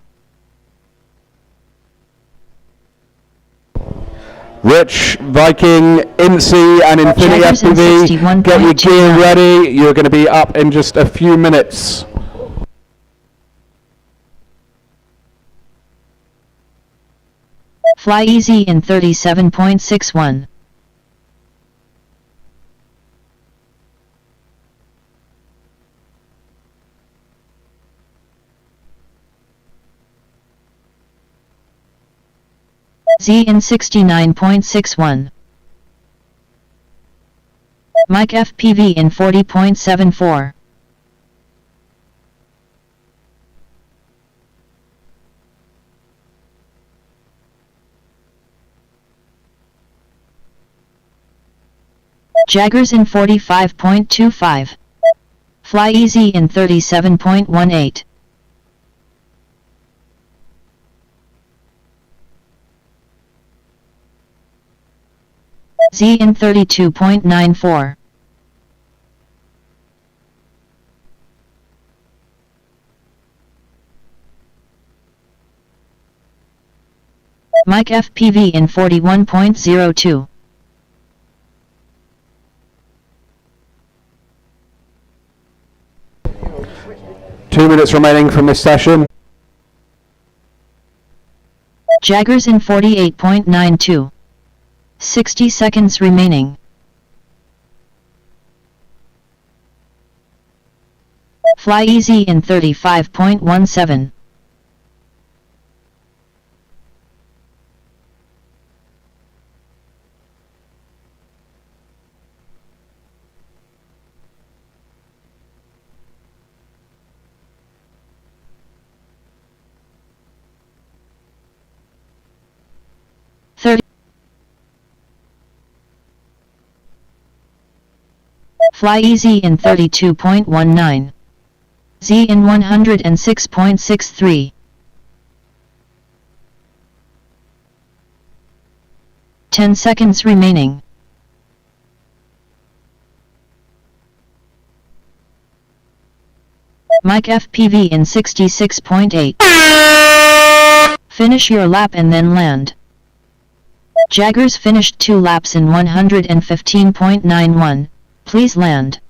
Rich, Viking, Incy and Infinity Jaggers in FPV, get your gear 61.29. ready. You're going to be up in just a few minutes. Fly easy in 37.61. Z in 69.61. Mike FPV in 40.74. Jaggers in 45.25. Fly easy in 37.18. Z in 32.94. Mike FPV in 41.02. Two minutes remaining from this session. Jaggers in 48.92. 60 seconds remaining. Fly easy in 35.17. Fly easy in 32.19. Z in 106.63. 10 seconds remaining. Mike FPV in 66.8. Finish your lap and then land. Jaggers finished 2 laps in 115.91. Please land.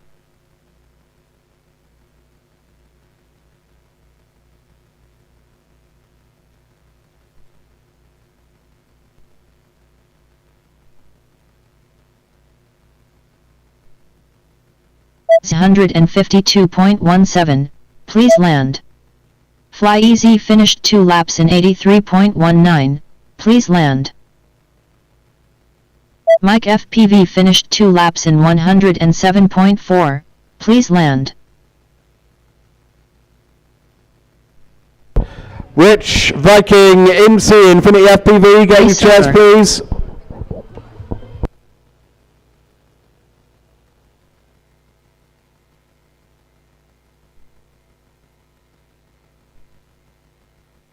It's 152.17. Please land. Fly easy finished 2 laps in 83.19. Please land. Mike FPV finished 2 laps in 107.4. Please land. Rich, Viking, Incy, Infinity FPV, get your Race chairs over. please.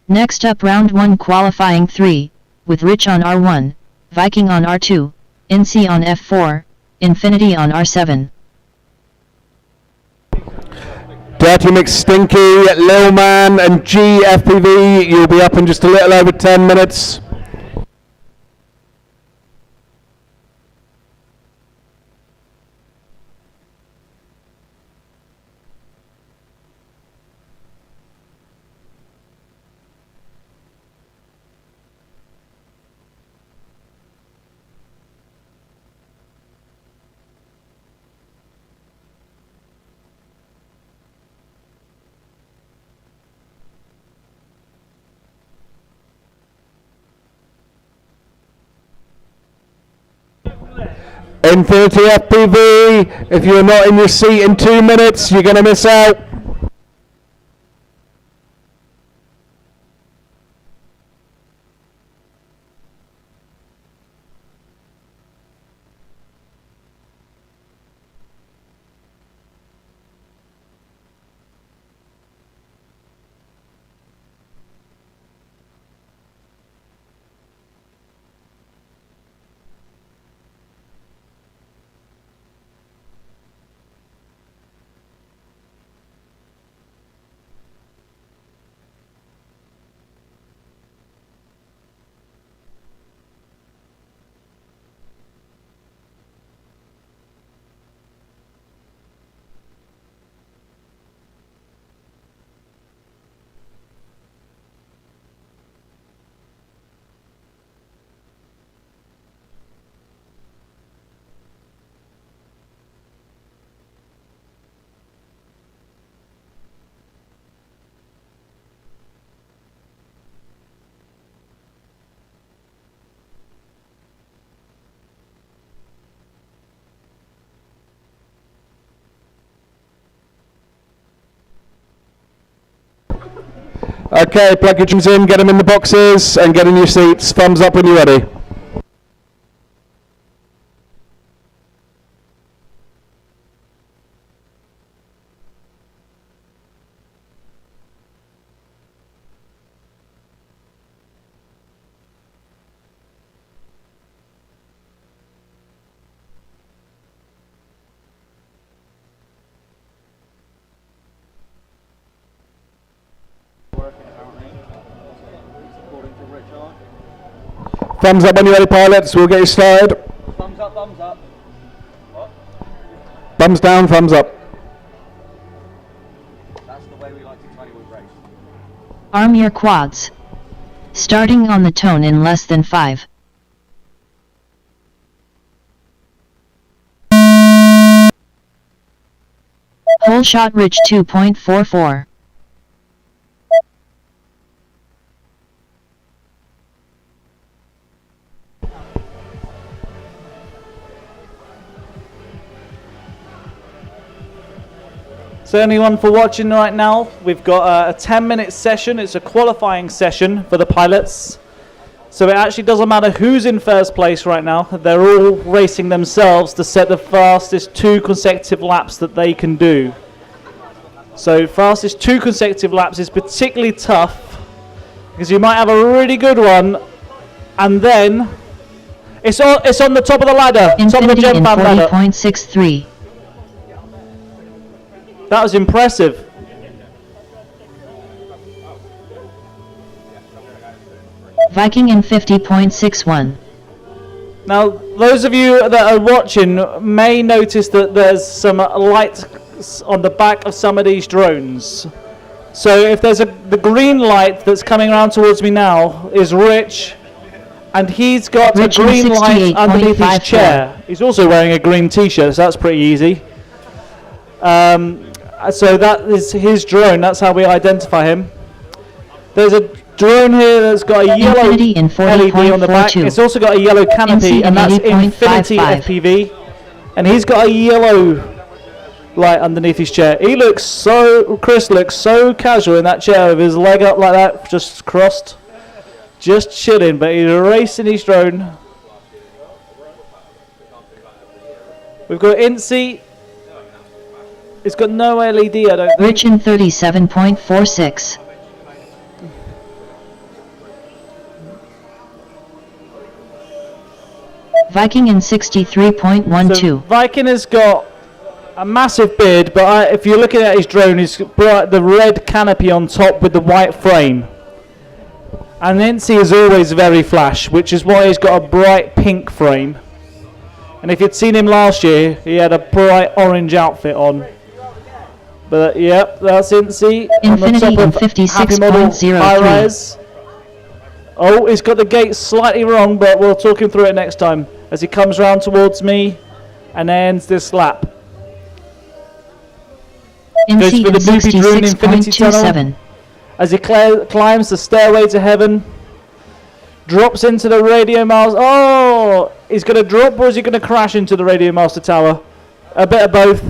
Next up round 1 qualifying 3, with Rich on R1, Viking on R2, Incy on F4, Infinity on R7. Dirty McStinky, Lil Man and G FPV, you'll be up in just a little over 10 minutes. Infinity FPV, if you're not in your seat in 2 minutes, you're going to miss out. Okay, plug your gyms in, get them in the boxes, and get in your seats. Thumbs up when you're ready. Thumbs up when you're ready, pilots. We'll get you started. Thumbs up, thumbs up. Thumbs down, thumbs up. That's the way we like to 20-wood race. Arm your quads. Starting on the tone in less than 5. Whole shot Rich 2.44. So anyone for watching right now, we've got a 10-minute session. It's a qualifying session for the pilots. So it actually doesn't matter who's in first place right now. They're all racing themselves to set the fastest 2 consecutive laps that they can do. So fastest 2 consecutive laps is particularly tough because you might have a really good one and then it's on the top of the ladder. Top of the Infinity Gem in Fan ladder. 40.63. That was impressive. Viking in 50.61. Now, those of you that are watching may notice that there's some light on the back of some of these drones. So if there's the green light that's coming around towards me now is Rich, and he's got Rich a in green light underneath his 68.54. chair. He's also wearing a green t-shirt, so that's pretty easy. So that is his drone, that's how we identify him. There's a drone here that's got a yellow Infinity in LED on the back. 40.42. It's also got a yellow canopy, MC and that's in 80.55. Infinity FPV. And he's got a yellow light underneath his chair. Chris looks so casual in that chair with his leg up like that, just crossed. Just chilling, but he's racing his drone. We've got Incy. It's got no LED, I don't think. Rich in 37.46. Viking in 63.12. So Viking has got a massive beard, but if you're looking at his drone, he's got the red canopy on top with the white frame. And Incy is always very flash, which is why he's got a bright pink frame. And if you'd seen him last year, he had a bright orange outfit on. But yep, that's Incy on the Infinity top in of Happy Model 56.03. high-rise. Oh, he's got the gate slightly wrong, but we'll talk him through it next time as he comes round towards me and ends this lap. Goes Incy for in the Doopy Drone Infinity Tunnel 66.27. as he climbs the stairway to heaven. Drops into the Radio Master. Oh, he's going to drop, or is he going to crash into the Radio Master Tower? A bit of both.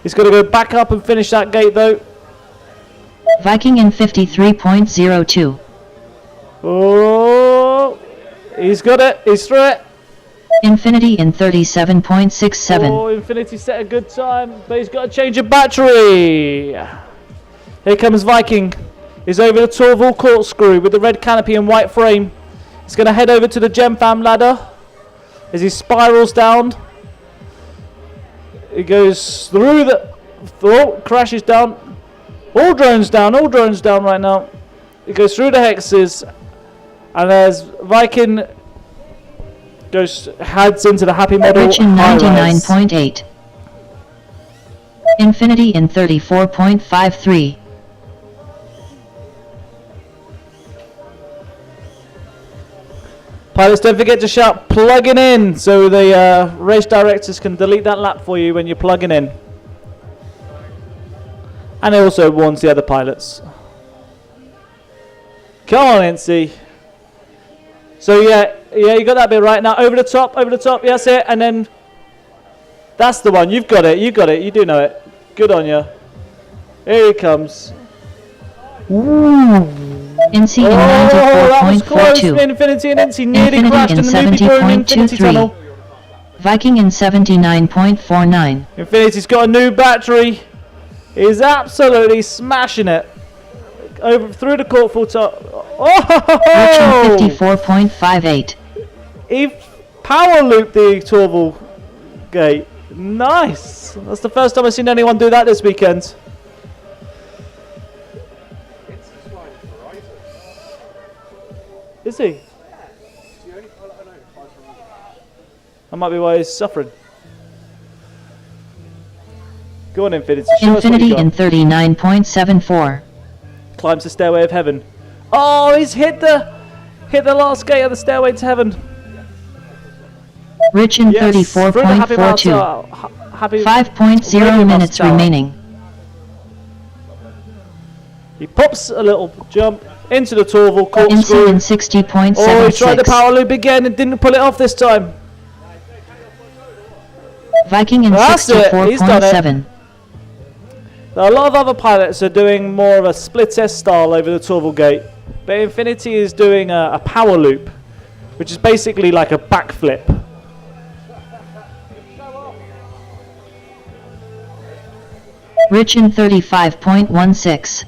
He's got to go back up and finish that gate, though. Viking in 53.02. Oh, he's got it. He's through it. Infinity in 37.67. Oh, Infinity set a good time, but he's got to change a battery. Here comes Viking. He's over the Torval corkscrew with the red canopy and white frame. He's going to head over to the Gem Fam ladder as he spirals down. He goes through the... Oh, crashes down. All drones down right now. He goes through the hexes, and as Viking heads into the Happy Model Rich in high-rise. 99.8. Infinity in 34.53. Pilots, don't forget to shout plugging in so the race directors can delete that lap for you when you're plugging in. And it also warns the other pilots. Come on, Incy. So yeah, you got that bit right. Now over the top, that's it. And then that's the one. You've got it, you do know it. Good on you. Here he comes. Incy in that was close. 94.42. Infinity and Incy nearly Infinity crashed in in the newbie drone Infinity 70.23. tunnel. Viking in 79.49. Infinity's got a new battery. He's absolutely smashing it. Over through the court full top. Oh! Rich in 54.58. He power looped the Torval gate. Nice. That's the first time I've seen anyone do that this weekend. Is he? That might be why he's suffering. Go on, Infinity. Show us what you Infinity in got. 39.74. Climbs the stairway of heaven. Oh, he's hit the last gate of the stairway to heaven. Rich in Yes, through the happy 34.42. mountain. Happy 5.0 Radio minutes Tower. remaining. He pops a little jump into the Torval Incy in corkscrew. 60.76. Oh, he tried the power loop again and didn't pull it off this time. Viking in That's it, he's done it. 64.7. Now, a lot of other pilots are doing more of a split S style over the Torval gate, but Infinity is doing a power loop, which is basically like a backflip. Rich in 35.16.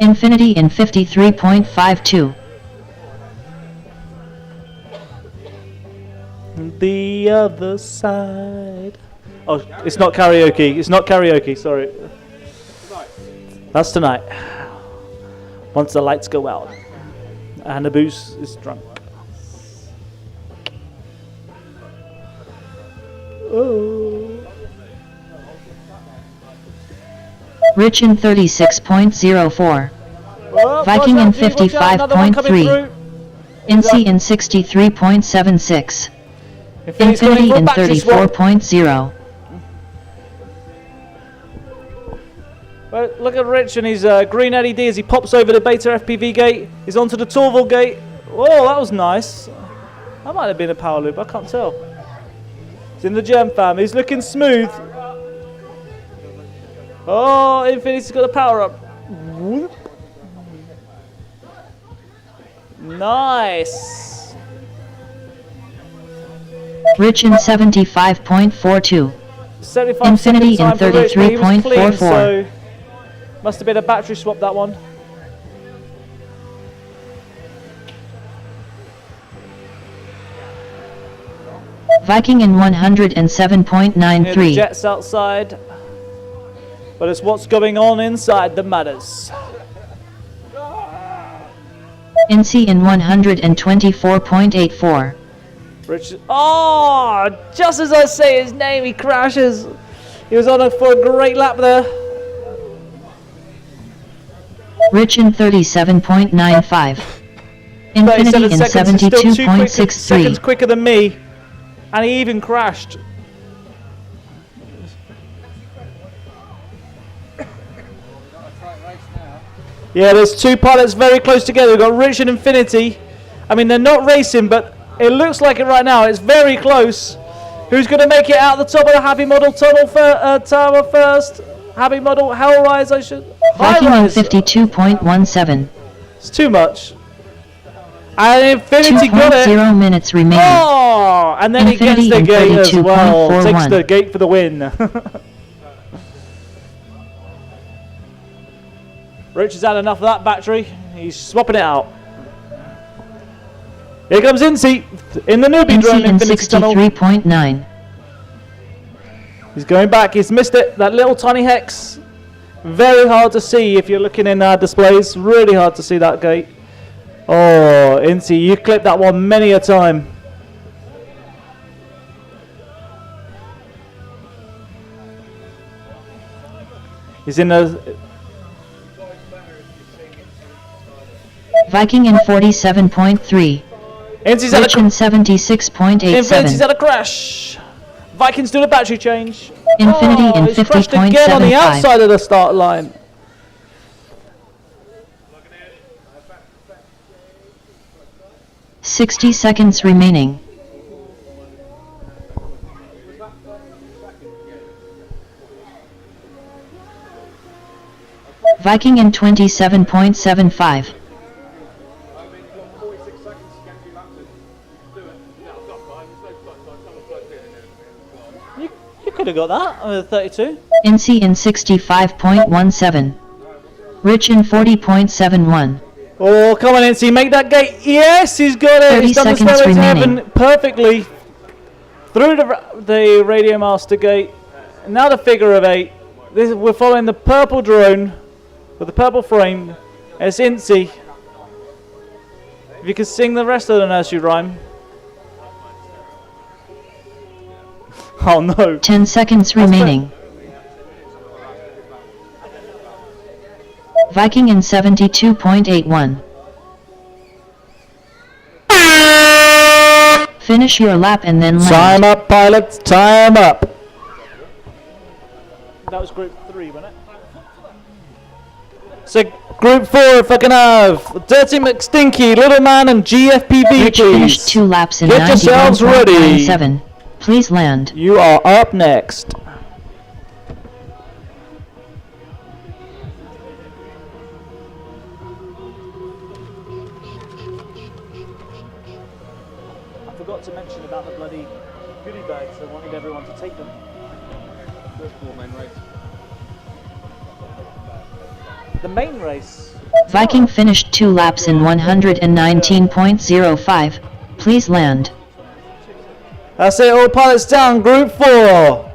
Infinity in 53.52. The other side. Oh, it's not karaoke. It's not karaoke, sorry. That's tonight. Once the lights go out. And the booze is drunk. Oh. Rich in 36.04. Oh, Viking in watch out, G, watch out, another one coming 55.3. through. Incy in 63.76. Infinity's going Infinity for a in battery swap. 34.0. Well, look at Rich and his green LED as he pops over the Beta FPV gate. He's onto the Torval gate. Whoa, that was nice. That might have been a power loop, I can't tell. He's in the Gem fam, he's looking smooth. Oh, Infinity's got the power up. Whoop. Nice. Rich in 75.42. 75 Infinity second time in for Rich, but he was clean, 33.44. so must have been a battery swap, that one. Viking in Hear the 107.93. jets outside, but it's what's going on inside that matters. Incy in 124.84. Rich, oh, just as I say his name, he crashes. He was on for a great lap there. Rich in 37.95. 37 Infinity in seconds, is still 2 seconds 72.63. quicker than me, and he even crashed. Yeah, there's two pilots very close together. We've got Rich and Infinity. I mean, they're not racing, but it looks like it right now. It's very close. Who's going to make it out the top of the Happy Model tunnel tower first? Happy Model Hellrise, I should. Viking in High-rise. 52.17. It's too much. And Infinity got it. 2.0 minutes remaining. Oh, and then Infinity he gets the in gate as well. Takes 32.41. the gate for the win. Rich has had enough of that battery. He's swapping it out. Here comes Incy in the newbie drone Incy in Infinity tunnel. 63.9. He's going back. He's missed it. That little tiny hex. Very hard to see if you're looking in displays. Really hard to see that gate. Oh, Incy, you clipped that one many a time. He's in the... Viking in 47.3. Incy's had Rich a... in Infinity's 76.87. had a crash. Vikings doing a battery change. Infinity in he's crashed again on the 50.75. outside of the start line. Sixty seconds remaining. Viking in 27.75. You could have got that with 32. Incy in 65.17. Rich in 40.71. Oh, come on, NC, make that gate. Yes, he's got it. 30 He's done the seconds Stairway to remaining. Heaven perfectly. Through the Radio Master gate. And now the figure of 8. We're following the purple drone with the purple frame. It's Incy. If you could sing the rest of the nursery rhyme. Oh no. 10 seconds remaining. Viking in 72.81. Finish your lap and then Time land. up, pilots. Time up. That was group 3, wasn't it? So group 4, if I can have Dirty McStinky, Little Man, and GFPV, Rich please. finished 2 laps in Get yourselves ready. 91.97. Please land. You are up next. I forgot to mention about the bloody goodie bags. I wanted everyone to take them. The main race. Viking finished 2 laps in 119.05. Please land. That's it, all pilots down, group 4.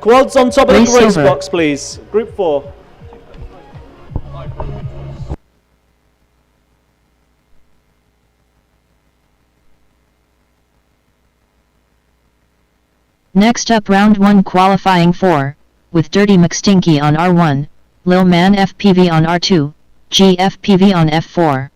Quads on top of Race the race over. box, please. Group 4. Next up round 1 qualifying 4, with Dirty McStinky on R1, Lil Man FPV on R2, GFPV on F4.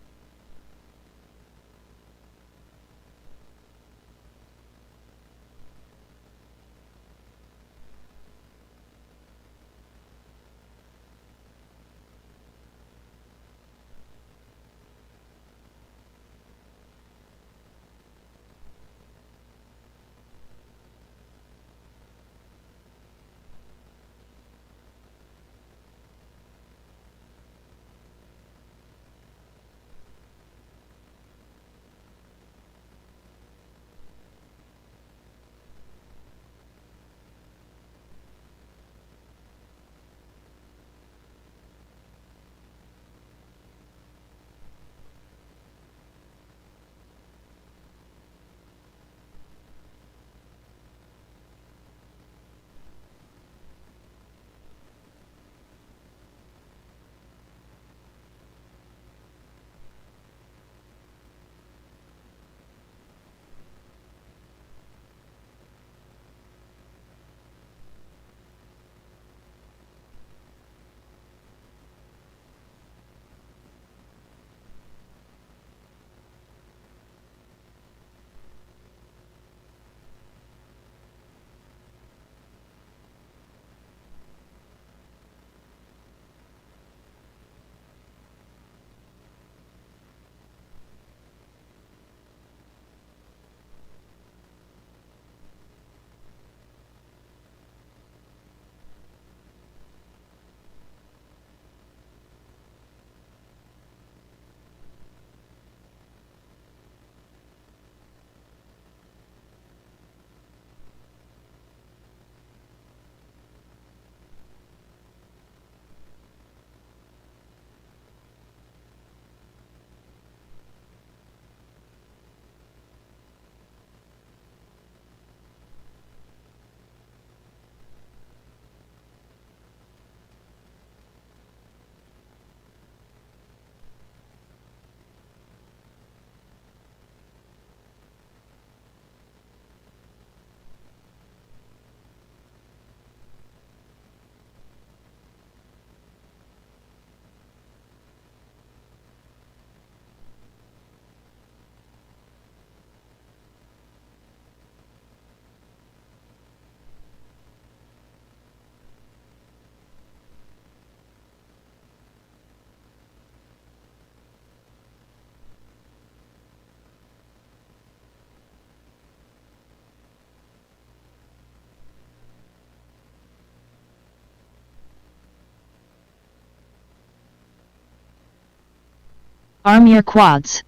Arm your quads.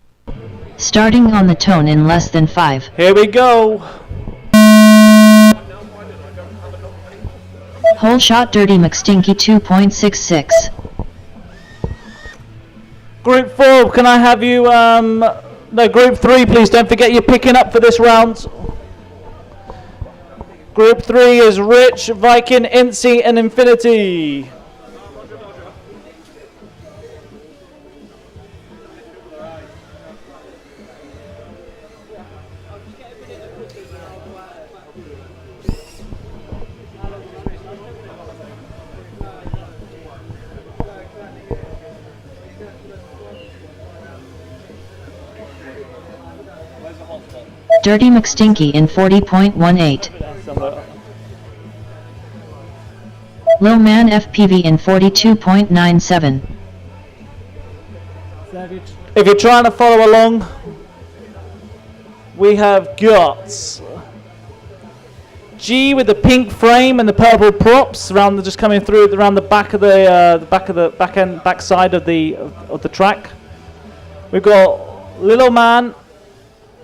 Starting on the tone in less than 5. Here we go. Hole shot Dirty McStinky 2.66. Group 4, can I have you, no, Group 3, please don't forget you're picking up for this round. Group 3 is Rich, Viking, Incy, and Infinity. Dirty McStinky in 40.18. Low Man FPV in 42.97. If you're trying to follow along, we have got G with the pink frame and the purple props around just coming through around the back of the back side of the track. We've got Little Man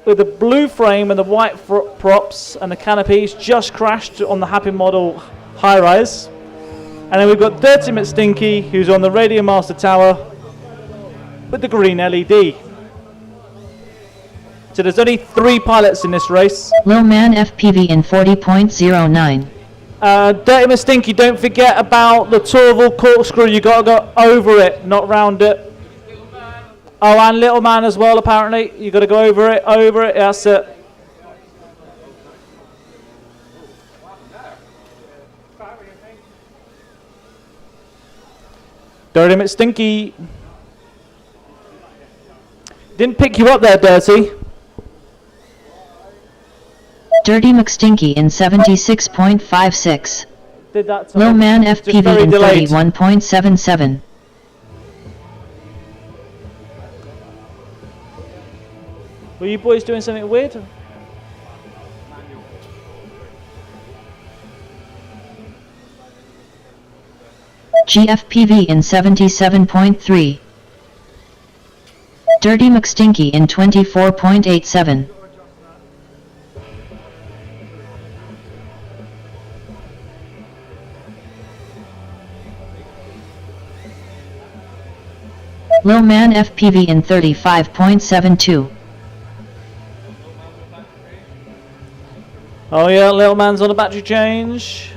with the blue frame and the white props and the canopies just crashed on the Happy Model high rise. And then we've got Dirty McStinky who's on the Radio Master Tower with the green LED. So there's only 3 pilots in this race. Low Man FPV in 40.09. Dirty McStinky, don't forget about the Torval corkscrew. You got to go over it, not round it. Oh, and Little Man as well, apparently. You got to go over it, that's it. Dirty McStinky. Didn't pick you up there, Dirty. Dirty McStinky in 76.56. Did that to Low me. Man Just FPV very in delayed. 31.77. Were you boys doing something weird? GFPV in 77.3. Dirty McStinky in 24.87. Low Man FPV in 35.72. Oh yeah, Little Man's on a battery change.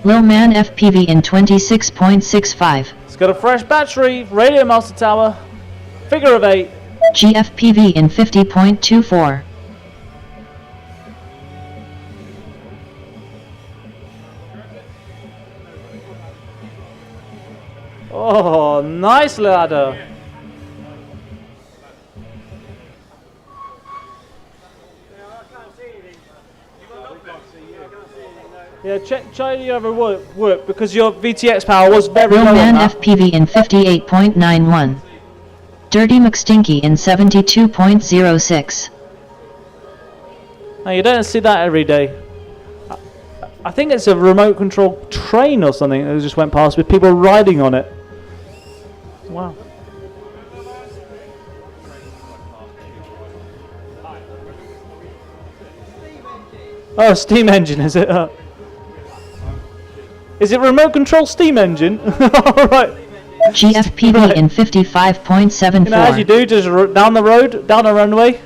Low Man FPV in 26.65. It's got a fresh battery, Radio Master Tower, figure of 8. GFPV in 50.24. Oh, nice ladder. Yeah, try your other work because your VTX power was very Low low on Man that. FPV in 58.91. Dirty McStinky in 72.06. Now, you don't see that every day. I think it's a remote control train or something that just went past with people riding on it. Wow. Oh, steam engine, is it? Is it remote control steam engine? Alright. GFPV Right. in 55.74. You know, as you do, just down the road, down a runway.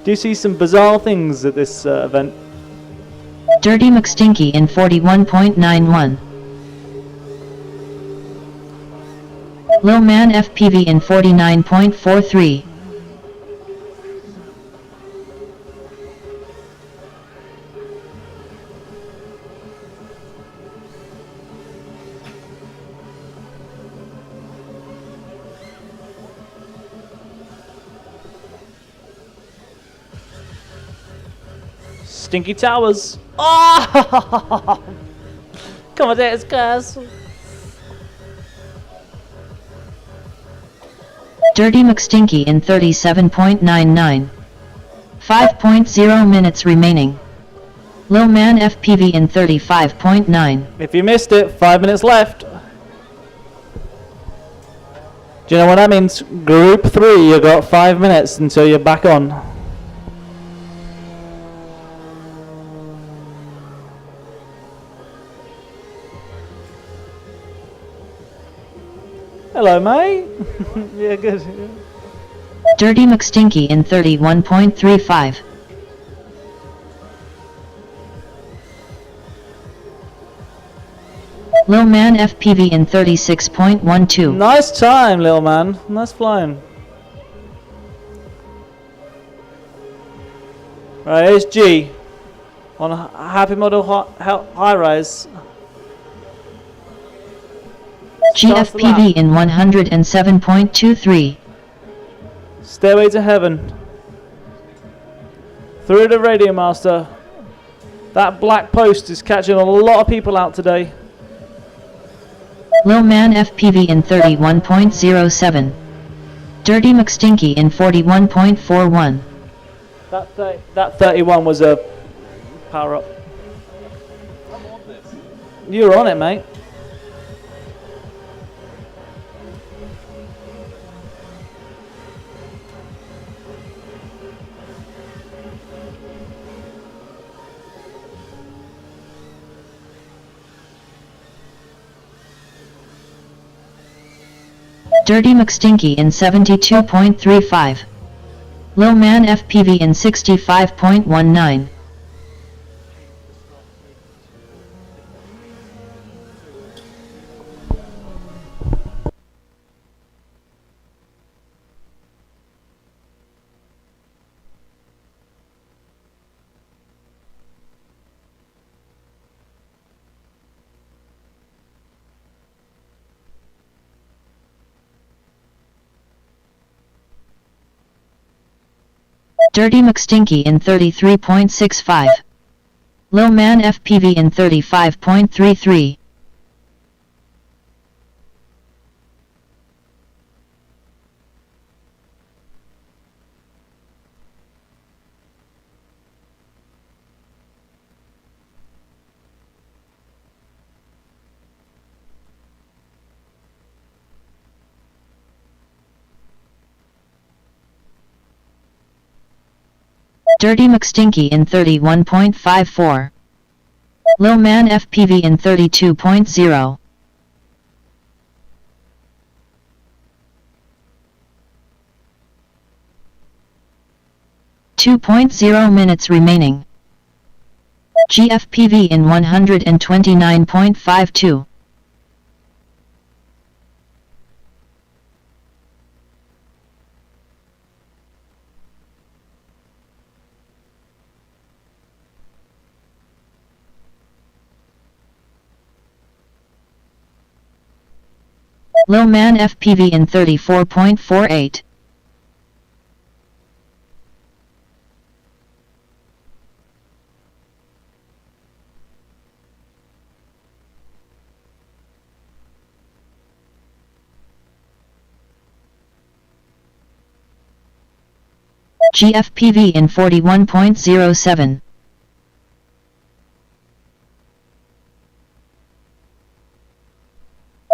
Do you see some bizarre things at this event? Dirty McStinky in 41.91. Low Man FPV in 49.43. Stinky Towers. Oh! Come on, there's guys. Dirty McStinky in 37.99. 5.0 minutes remaining. Low Man FPV in 35.9. If you missed it, 5 minutes left. Do you know what that means? Group 3, you got 5 minutes until you're back on. Hello, mate. Yeah, good. Dirty McStinky in 31.35. Low Man FPV in 36.12. Nice time, little man. Nice flying. Right, here's G on a Happy Model high rise. GFPV in 107.23. Stairway to Heaven. Through the Radio Master. That black post is catching a lot of people out today. Low Man FPV in 31.07. Dirty McStinky in 41.41. That 31 was a power up. You were on it, mate. Dirty McStinky in 72.35. Low Man FPV in 65.19. Dirty McStinky in 33.65. Low Man FPV in 35.33. Dirty McStinky in 31.54. Low Man FPV in 32.0. .0 minutes remaining. GFPV in 129.52. Low Man FPV in 34.48. GFPV in 41.07.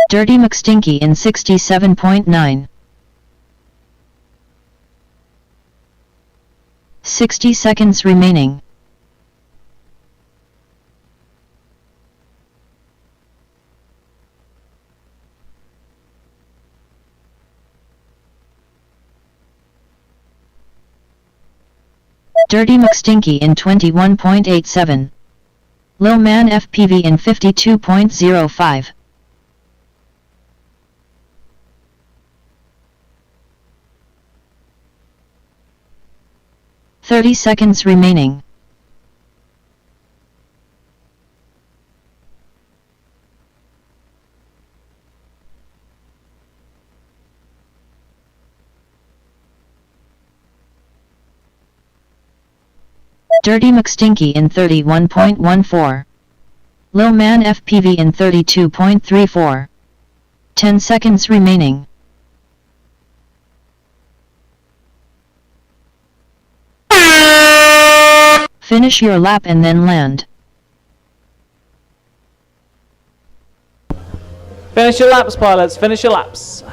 Dirty McStinky in 67.9. 60 seconds remaining. Dirty McStinky in 21.87. Low Man FPV in 52.05. 30 seconds remaining. Dirty McStinky in 31.14. Low Man FPV in 32.34. 10 seconds remaining. Finish your lap and then land. Finish your laps, pilots. Finish your laps.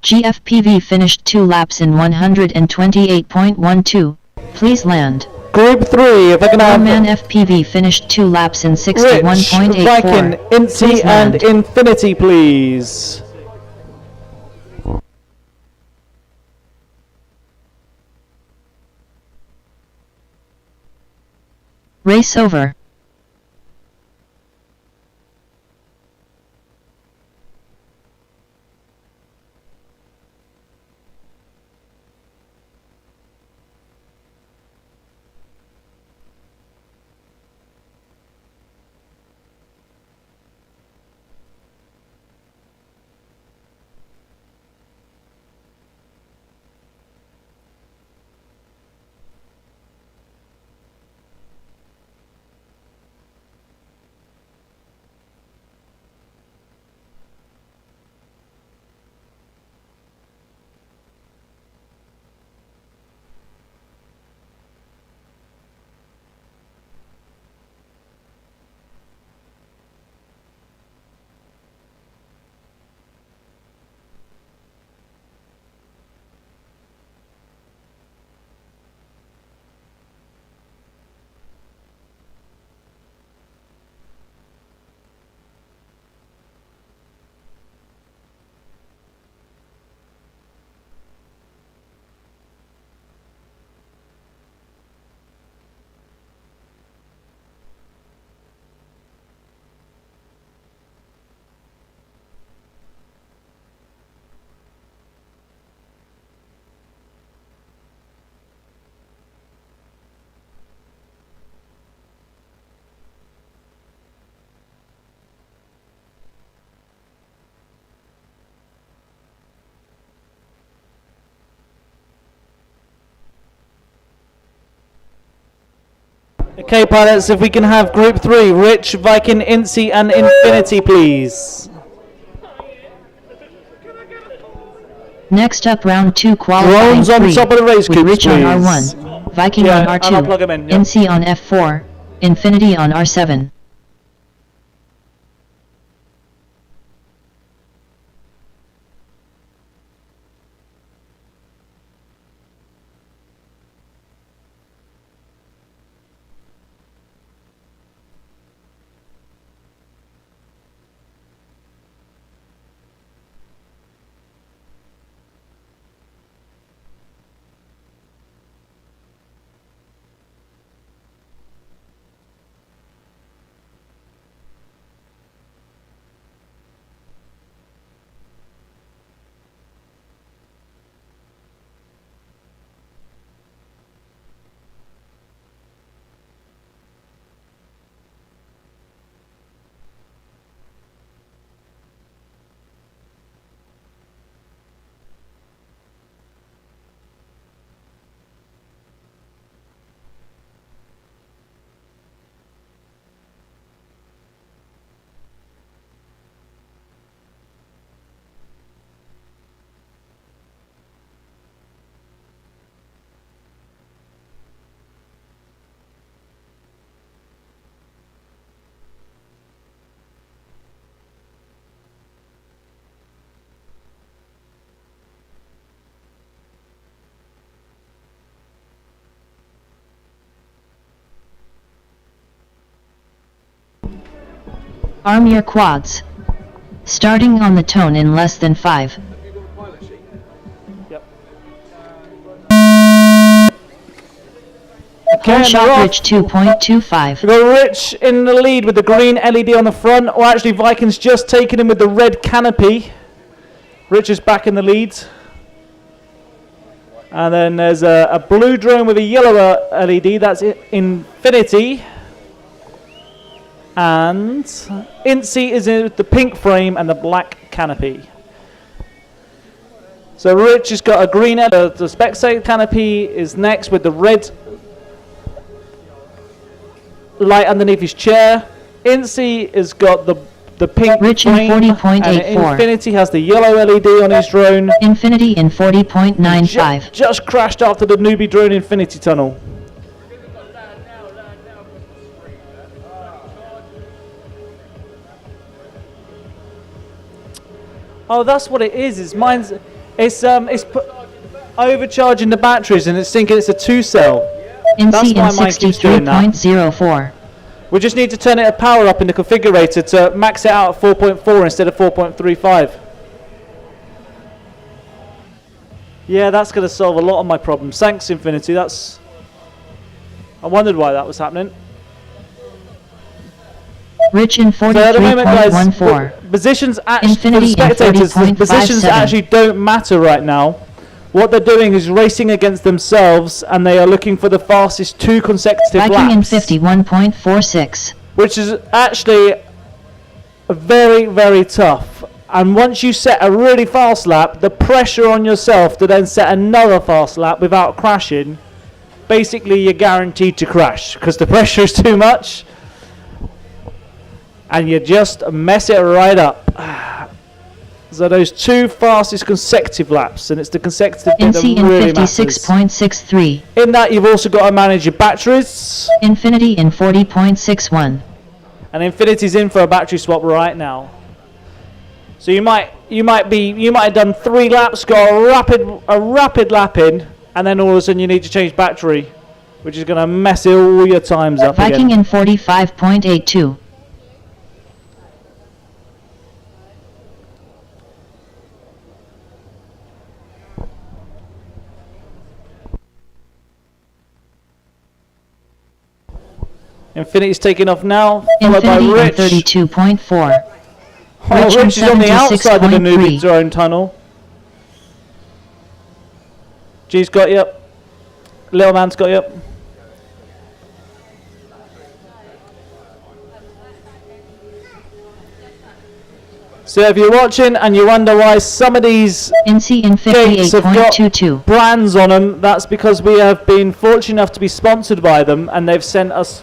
GFPV finished 2 laps in 128.12. Please land. Group 3, if I can have Man FPV finished 2 laps in Rich, 61.84. Viking, Incy, Please and land. Infinity, please. Race over. Okay, pilots, if we can have Group 3, Rich, Viking, Incy, and Infinity, please. Next up, round 2 qualifying Drones on 3, top of the race with groups, Rich on please. R1, Viking Yeah, on and I'll plug 'em R2, in, yeah. NC on F4, Infinity on R7. Arm your quads. Starting on the tone in less than 5. Okay, Full and shot they're off. Rich 2.25. We've got Rich in the lead with the green LED on the front, or actually Viking's just taken him with the red canopy. Rich is back in the lead. And then there's a blue drone with a yellow LED, that's Infinity. And Incy is in the pink frame and the black canopy. So Rich has got a green LED, the Spectator canopy is next with the red light underneath his chair. Incy has got the pink Rich in frame, 40.84. and Infinity has the yellow LED on his drone. Infinity in 40.95. Just crashed after the newbie drone Infinity tunnel. Oh, that's what it is. It's overcharging the batteries, and it's thinking it's a 2-cell. That's NC why in mine keeps doing that. 63.04. We just need to turn it a power up in the configurator to max it out at 4.4 instead of 4.35. Yeah, that's going to solve a lot of my problems. Thanks, Infinity. I wondered why that was happening. Rich in So at the moment, guys, 43.14. positions actually, for the Infinity in spectators, the positions 30.57. actually don't matter right now. What they're doing is racing against themselves, and they are looking for the fastest 2 consecutive Viking in laps, 51.46. which is actually very, very tough. And once you set a really fast lap, the pressure on yourself to then set another fast lap without crashing, basically you're guaranteed to crash because the pressure is too much, and you just mess it right up. So those 2 fastest consecutive laps, and it's the consecutive bit that NC in really matters. 56.63. In that, you've also got to manage your batteries, Infinity in 40.61. and Infinity's in for a battery swap right now. So you might have done 3 laps, got a rapid lap in, and then all of a sudden you need to change battery, which is going to mess all your times up Viking again. in 45.82. Infinity's taking off now, followed by Infinity in Rich. 32.4. Oh, Rich in Rich is on the outside of the 76.3. newbie drone tunnel. G's got you. Little man's got you. So if you're watching and you wonder why some of these NC in gates have got 58.22. brands on them, that's because we have been fortunate enough to be sponsored by them, and they've sent us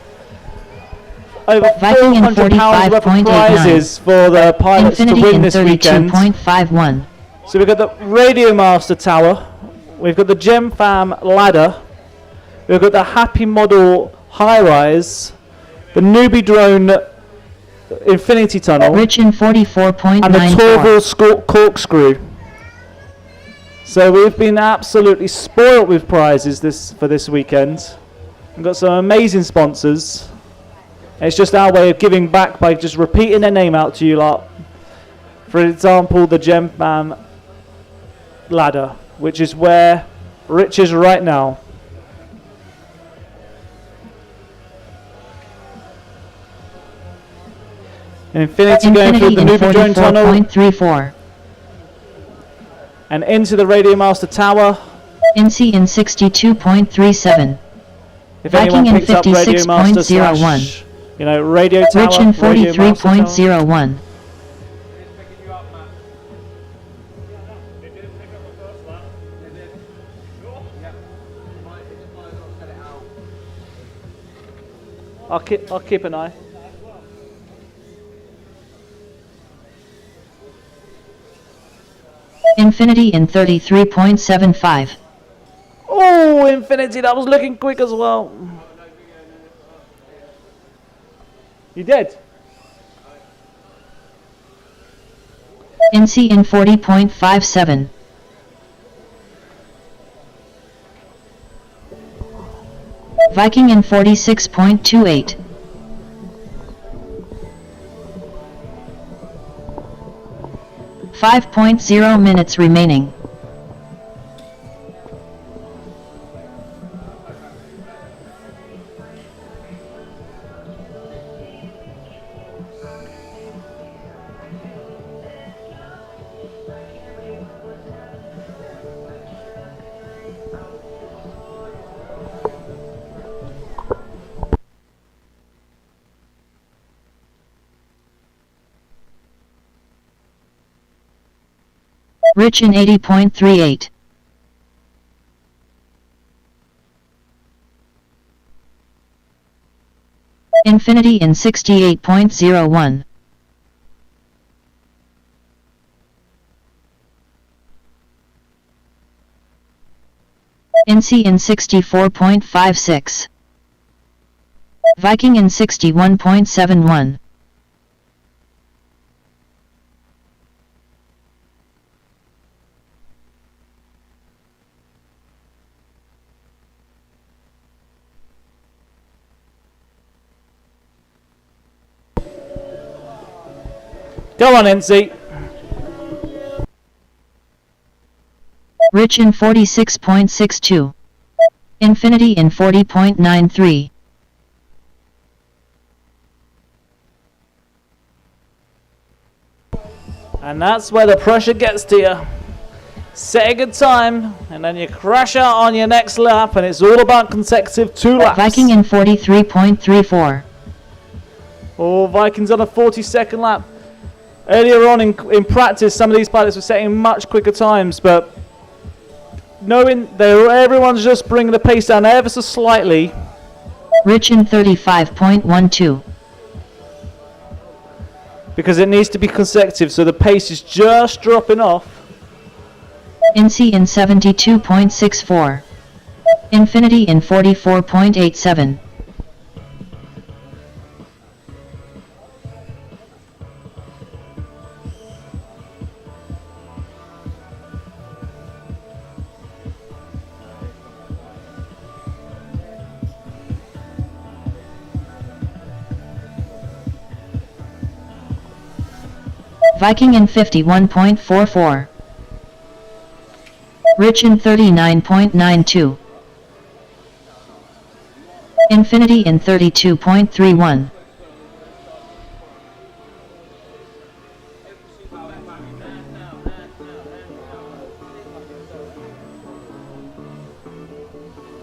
over Viking in £400 worth of 45.89. prizes for the pilots Infinity to win in this weekend. 32.51. So we've got the Radio Master Tower, we've got the GemFam ladder, we've got the Happy Model High Rise, the Newbie Drone Infinity Tunnel, Rich in and the 44.94. Torval Corkscrew. So we've been absolutely spoilt with prizes for this weekend. We've got some amazing sponsors. It's just our way of giving back by just repeating their name out to you lot. For example, the GemFam ladder, which is where Rich is right now. Infinity going through Infinity the in Newbie Drone Tunnel 44.34. and into the Radio Master Tower. NC in 62.37. If Viking anyone in picks up Radio Master 56.01. / Radio Tower, Rich in Radio Master Tower. 43.01. I'll keep an eye. Infinity in 33.75. Oh, Infinity, that was looking quick as well. You did? NC in 40.57. Viking in 46.28. 5.0 minutes remaining. Rich in 80.38. Infinity in 68.01. NC in 64.56. Viking in 61.71. Go on, NC. Rich in 46.62. Infinity in 40.93. And that's where the pressure gets to you. Set a good time, and then you crash out on your next lap, and it's all about consecutive 2 laps. Viking in 43.34. Oh, Vikings on a 42nd lap. Earlier on in practice, some of these pilots were setting much quicker times, but knowing everyone's just bringing the pace down ever so slightly. Rich in 35.12. Because it needs to be consecutive, so the pace is just dropping off. INSEE in 72.64. Infinity in 44.87. Viking in 51.44. Rich in 39.92. Infinity in 32.31.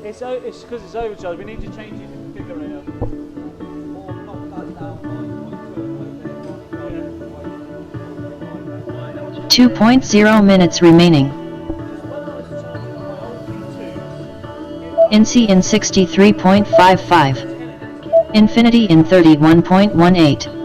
It's because it's overcharged. We need to change the configurator. 2.0 minutes remaining. INSEE in 63.55. Infinity in 31.18.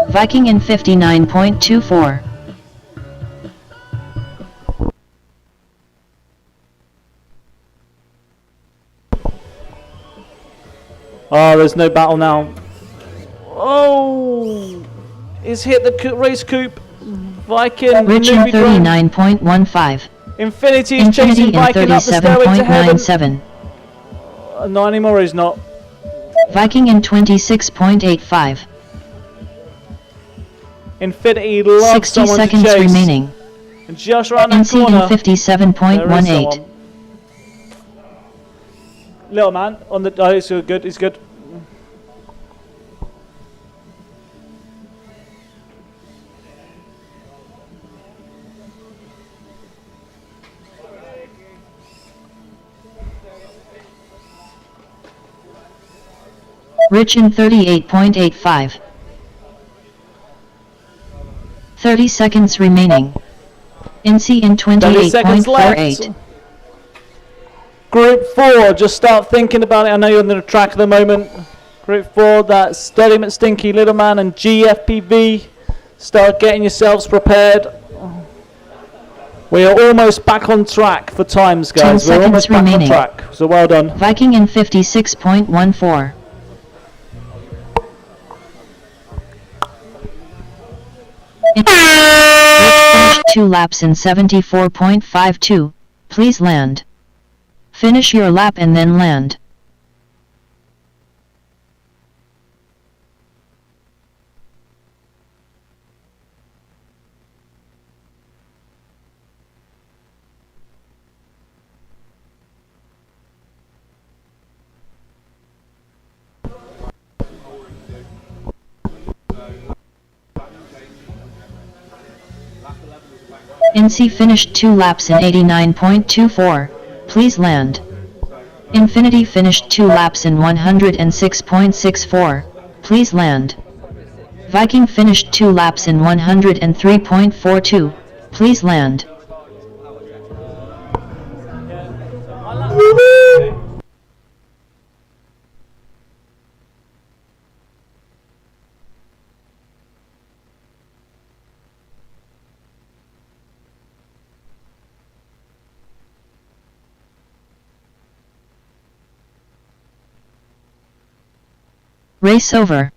Viking in 59.24. Oh, there's no battle now. Oh, it's hit the race coupe. Viking, Rich in newbie drone. 39.15. Infinity is Infinity chasing in Viking up the stairway to heaven. 37.97. Not anymore, he's not. Viking in 26.85. Infinity loves 60 someone seconds to chase. remaining. And just around that INSEE corner, in 57.18. there is someone. Little man on the. Oh, he's good. He's good. Rich in 38.85. 30 seconds remaining. INSEE in 30 seconds left. 28.48. Group 4, just start thinking about it. I know you're on the track at the moment. Group 4, that's Steady McStinky, Little Man, and GFPV. Start getting yourselves prepared. We are almost back on track for times, guys. 10 We're almost seconds back remaining. on track. So well done. Viking in 56.14. Rich finished 2 laps in 74.52. Please land. Finish your lap and then land. INSEE finished 2 laps in 89.24. Please land. Infinity finished 2 laps in 106.64. Please land. Viking finished 2 laps in 103.42. Please land. Race over.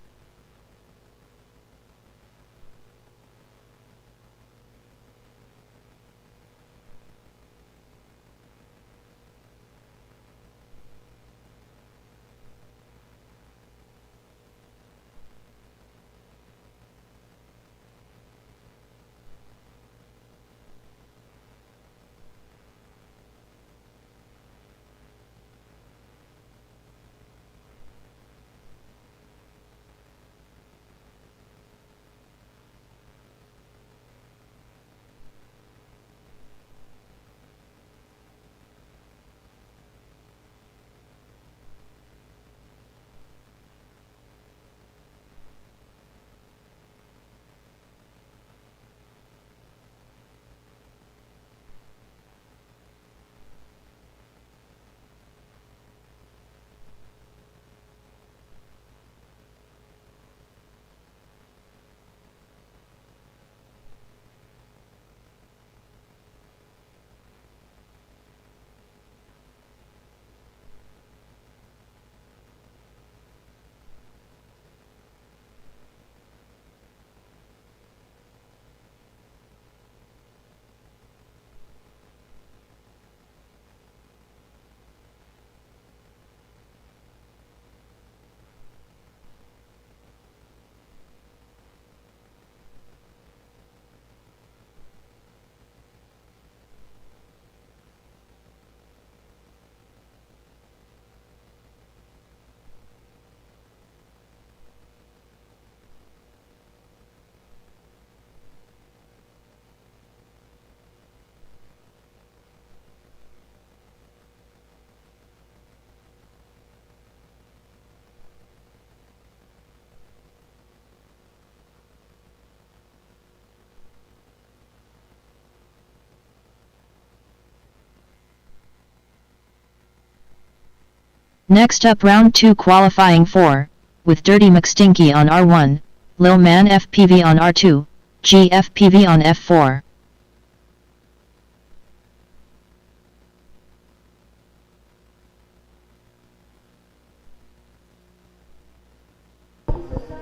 Next up round 2 qualifying 4, with Dirty McStinky on R1, Lil Man FPV on R2, GFPV on F4.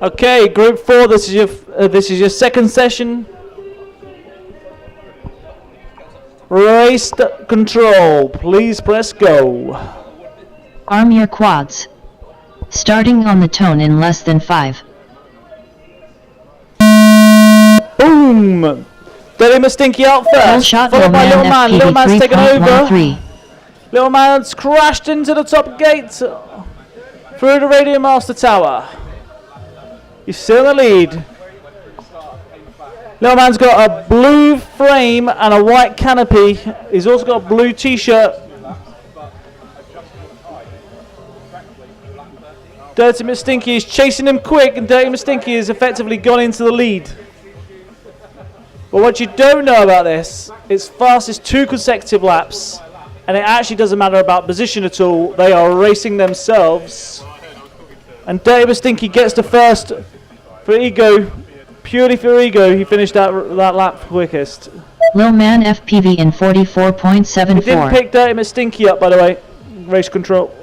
Okay, Group 4. This is your second session. Race control. Please press go. Arm your quads. Starting on the tone in less than 5. Boom! Dirty McStinky out Full first, shot followed Lil by Little Man Man. Little FPV Man's taken over. 3.13. Little Man's crashed into the top gate through the Radio Master Tower. He's still in the lead. Little Man's got a blue frame and a white canopy. He's also got a blue t-shirt. Dirty McStinky is chasing him quick, and Dirty McStinky has effectively gone into the lead. But what you don't know about this, it's fastest 2 consecutive laps, and it actually doesn't matter about position at all. They are racing themselves. And Dirty McStinky gets the first for ego, purely for ego. He finished that lap quickest. Lil Man FPV in He didn't 44.74. pick Dirty McStinky up, by the way. Race control.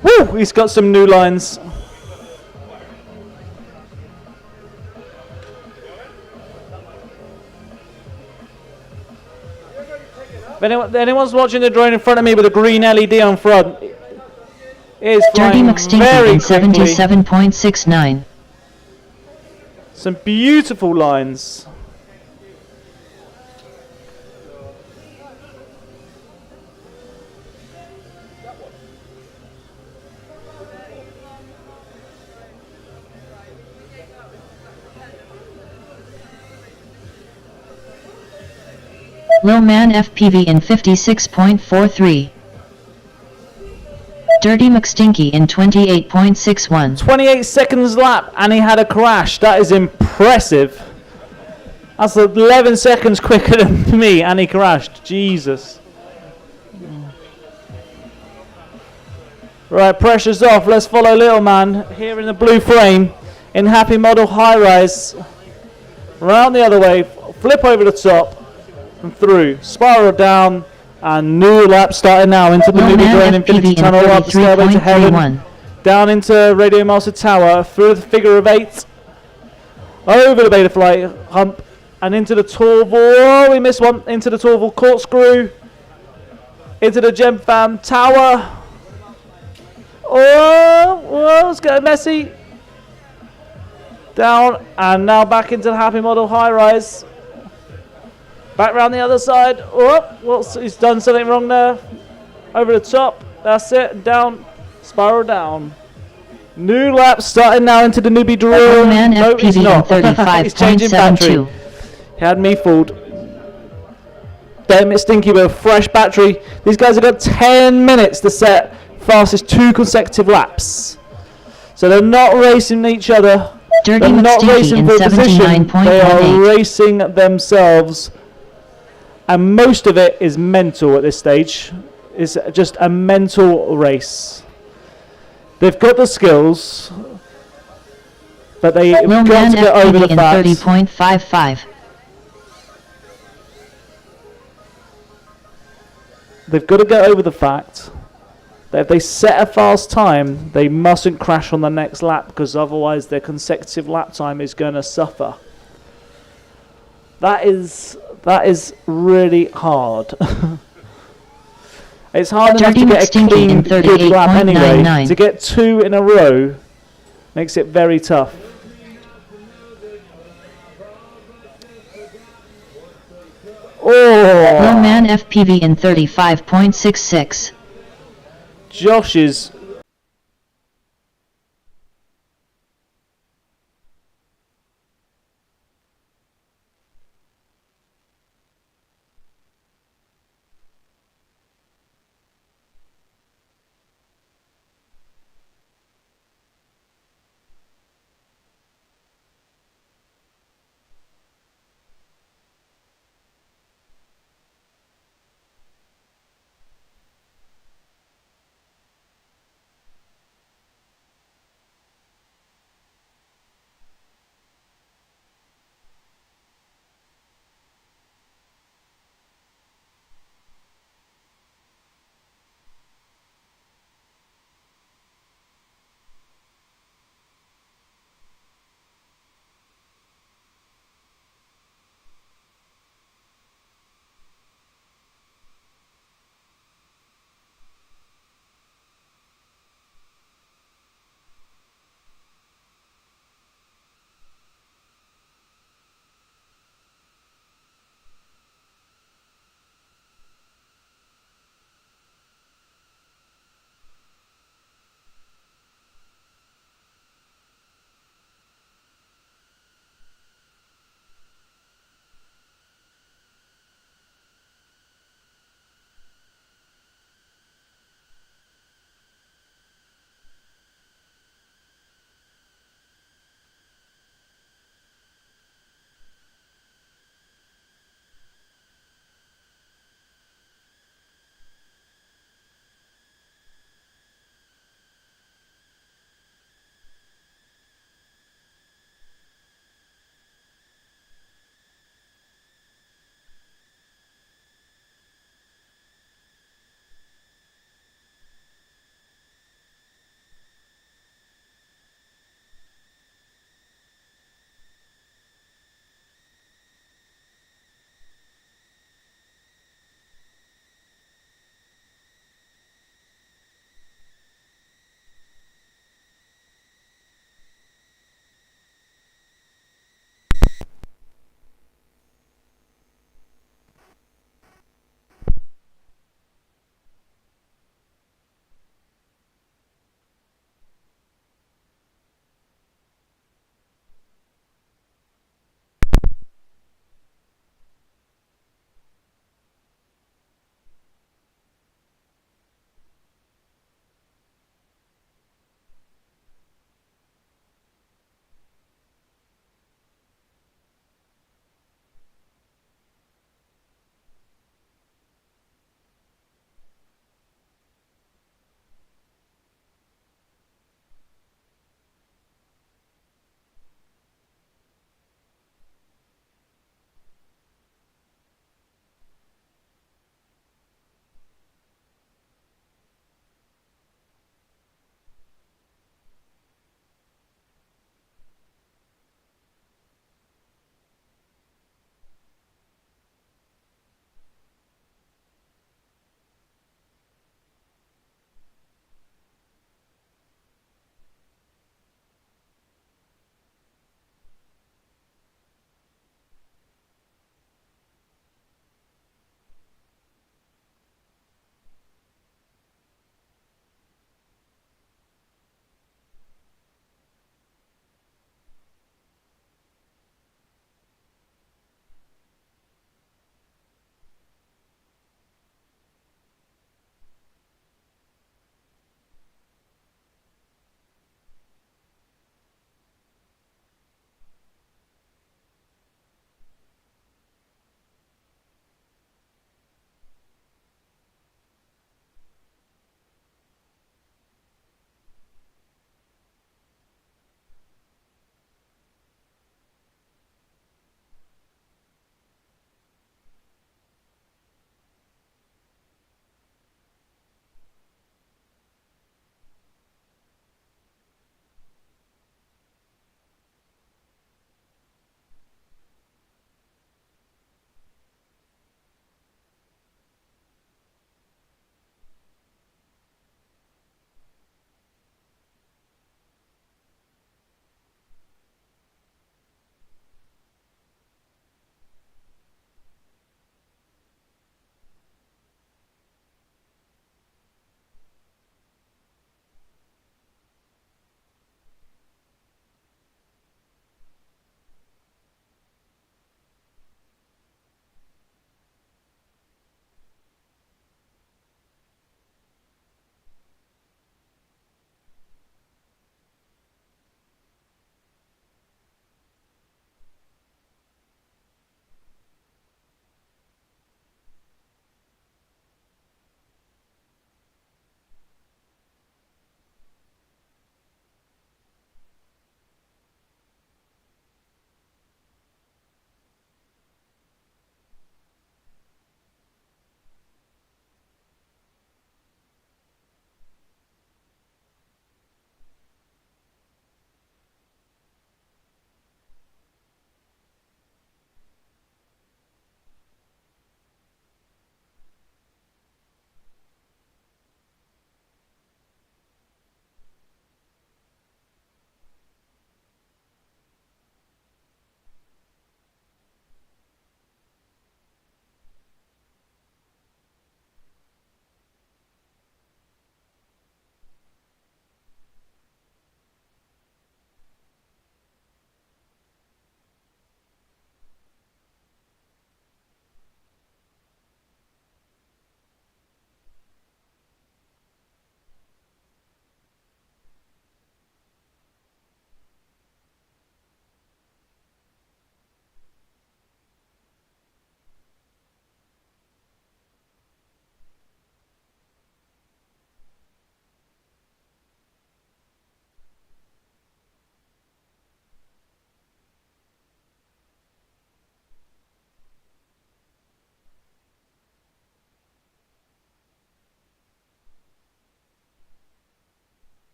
Woo! He's got some new lines. If anyone's watching the drone in front of me with a green LED on front, it is Dirty flying McStinky very in quickly. 77.69. Some beautiful lines. Lil Man FPV in 56.43. Dirty McStinky in 28.61. 28 seconds lap and he had a crash. That is impressive. That's 11 seconds quicker than me and he crashed. Jesus. Right, pressure's off. Let's follow Little Man here in the blue frame in Happy Model High Rise. Round the other way, flip over the top and through. Spiral down and new lap starting now into the Lil newly Man grown FPV Infinity in Tunnel up the stairway to heaven. 33.31. Down into Radio Master Tower, through the figure of 8, over the Betaflight hump, and into the Torval. Oh, we missed one. Into the Torval corkscrew, into the Gem Fam Tower. Oh, it's getting messy. Down, and now back into the Happy Model High Rise. Back round the other side. Oh, he's done something wrong there. Over the top. That's it. Down. Spiral down. New lap starting now into the newbie draw. Lil Man No, he's FPV not. in He's changing battery. 35.72. He had me fooled. Damn it, Stinky with a fresh battery. These guys have got 10 minutes to set fastest 2 consecutive laps. So they're not racing each other. Dirty They're not McStinky racing in for position. They are 79.18. racing themselves. And most of it is mental at this stage. It's just a mental race. They've got the skills, but they've Lil got Man to get over the FPV in facts. 30.55. They've got to get over the fact that if they set a fast time, they mustn't crash on the next lap, because otherwise their consecutive lap time is going to suffer. That is really hard. It's hard enough Dirty to get a McStinky clean, in good lap anyway. 38.99. To get 2 in a row makes it very tough. Lil Oh, Man FPV in 35.66. Josh is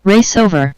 Race over.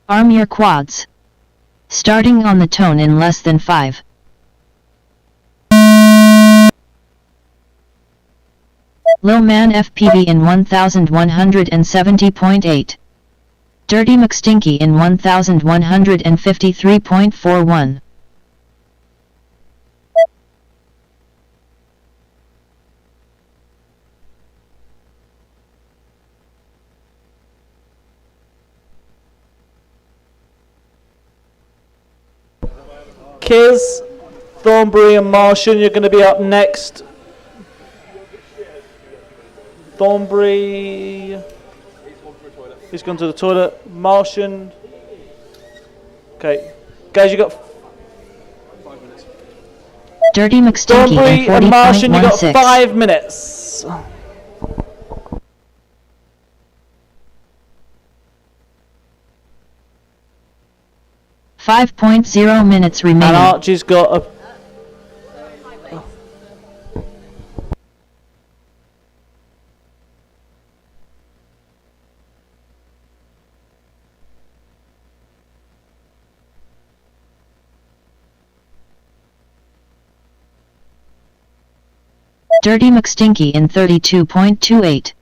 Arm your quads. Starting on the tone in less than 5. Low Man FPV in 1170.8. Dirty McStinky in 1153.41. Kiz, Thornbury and Martian, you're going to be up next. Thornbury, he's gone to the toilet. Martian, okay. Guys, you got Dirty McStinky Thornbury in and Martian, you got 40.16. 5 minutes. .0 remaining. And Archie's got a Dirty McStinky in 32.28.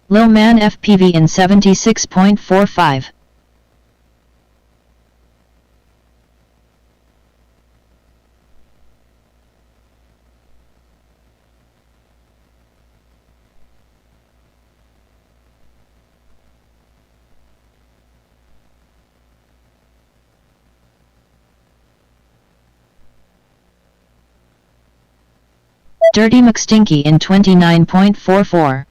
Low Man FPV in 76.45. Dirty McStinky in 29.44.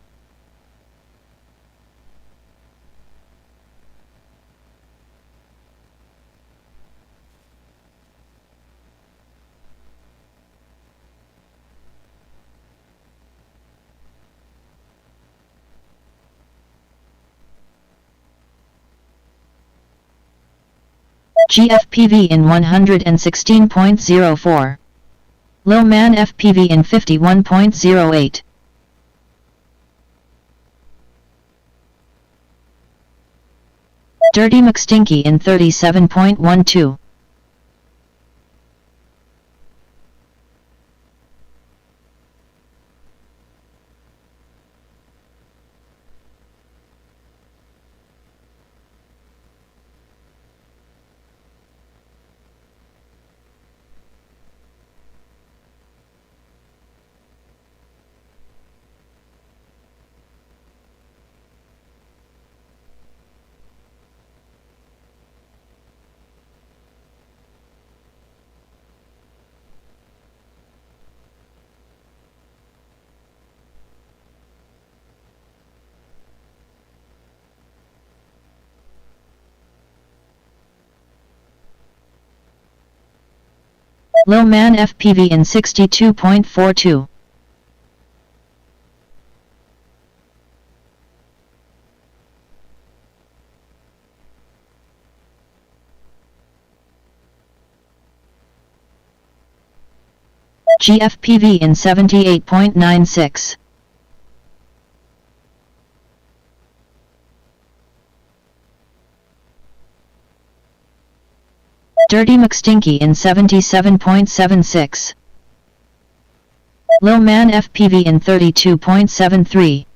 GFPV in 116.04. Low Man FPV in 51.08. Dirty McStinky in 37.12. Low man FPV in 62.42. GFPV in 78.96. Dirty McStinky in 77.76. Low man FPV in 32.73.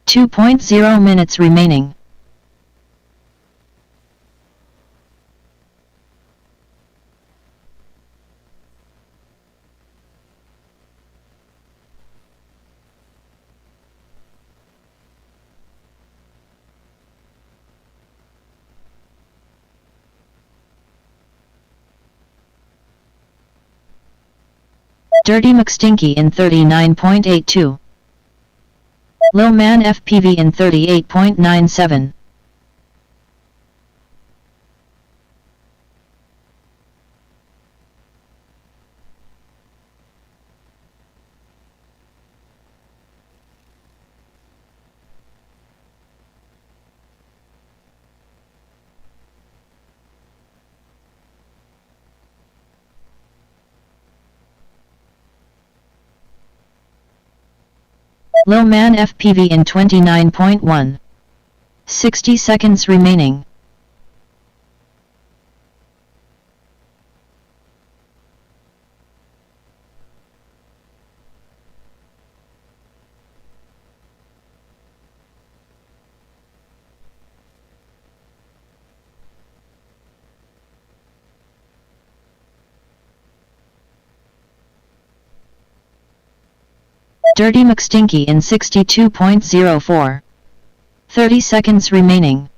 .0 minutes remaining. Dirty McStinky in 39.82. Low man FPV in 38.97. Low man FPV in 29.1. 60 seconds remaining. Dirty McStinky in 62.04. 30 seconds remaining.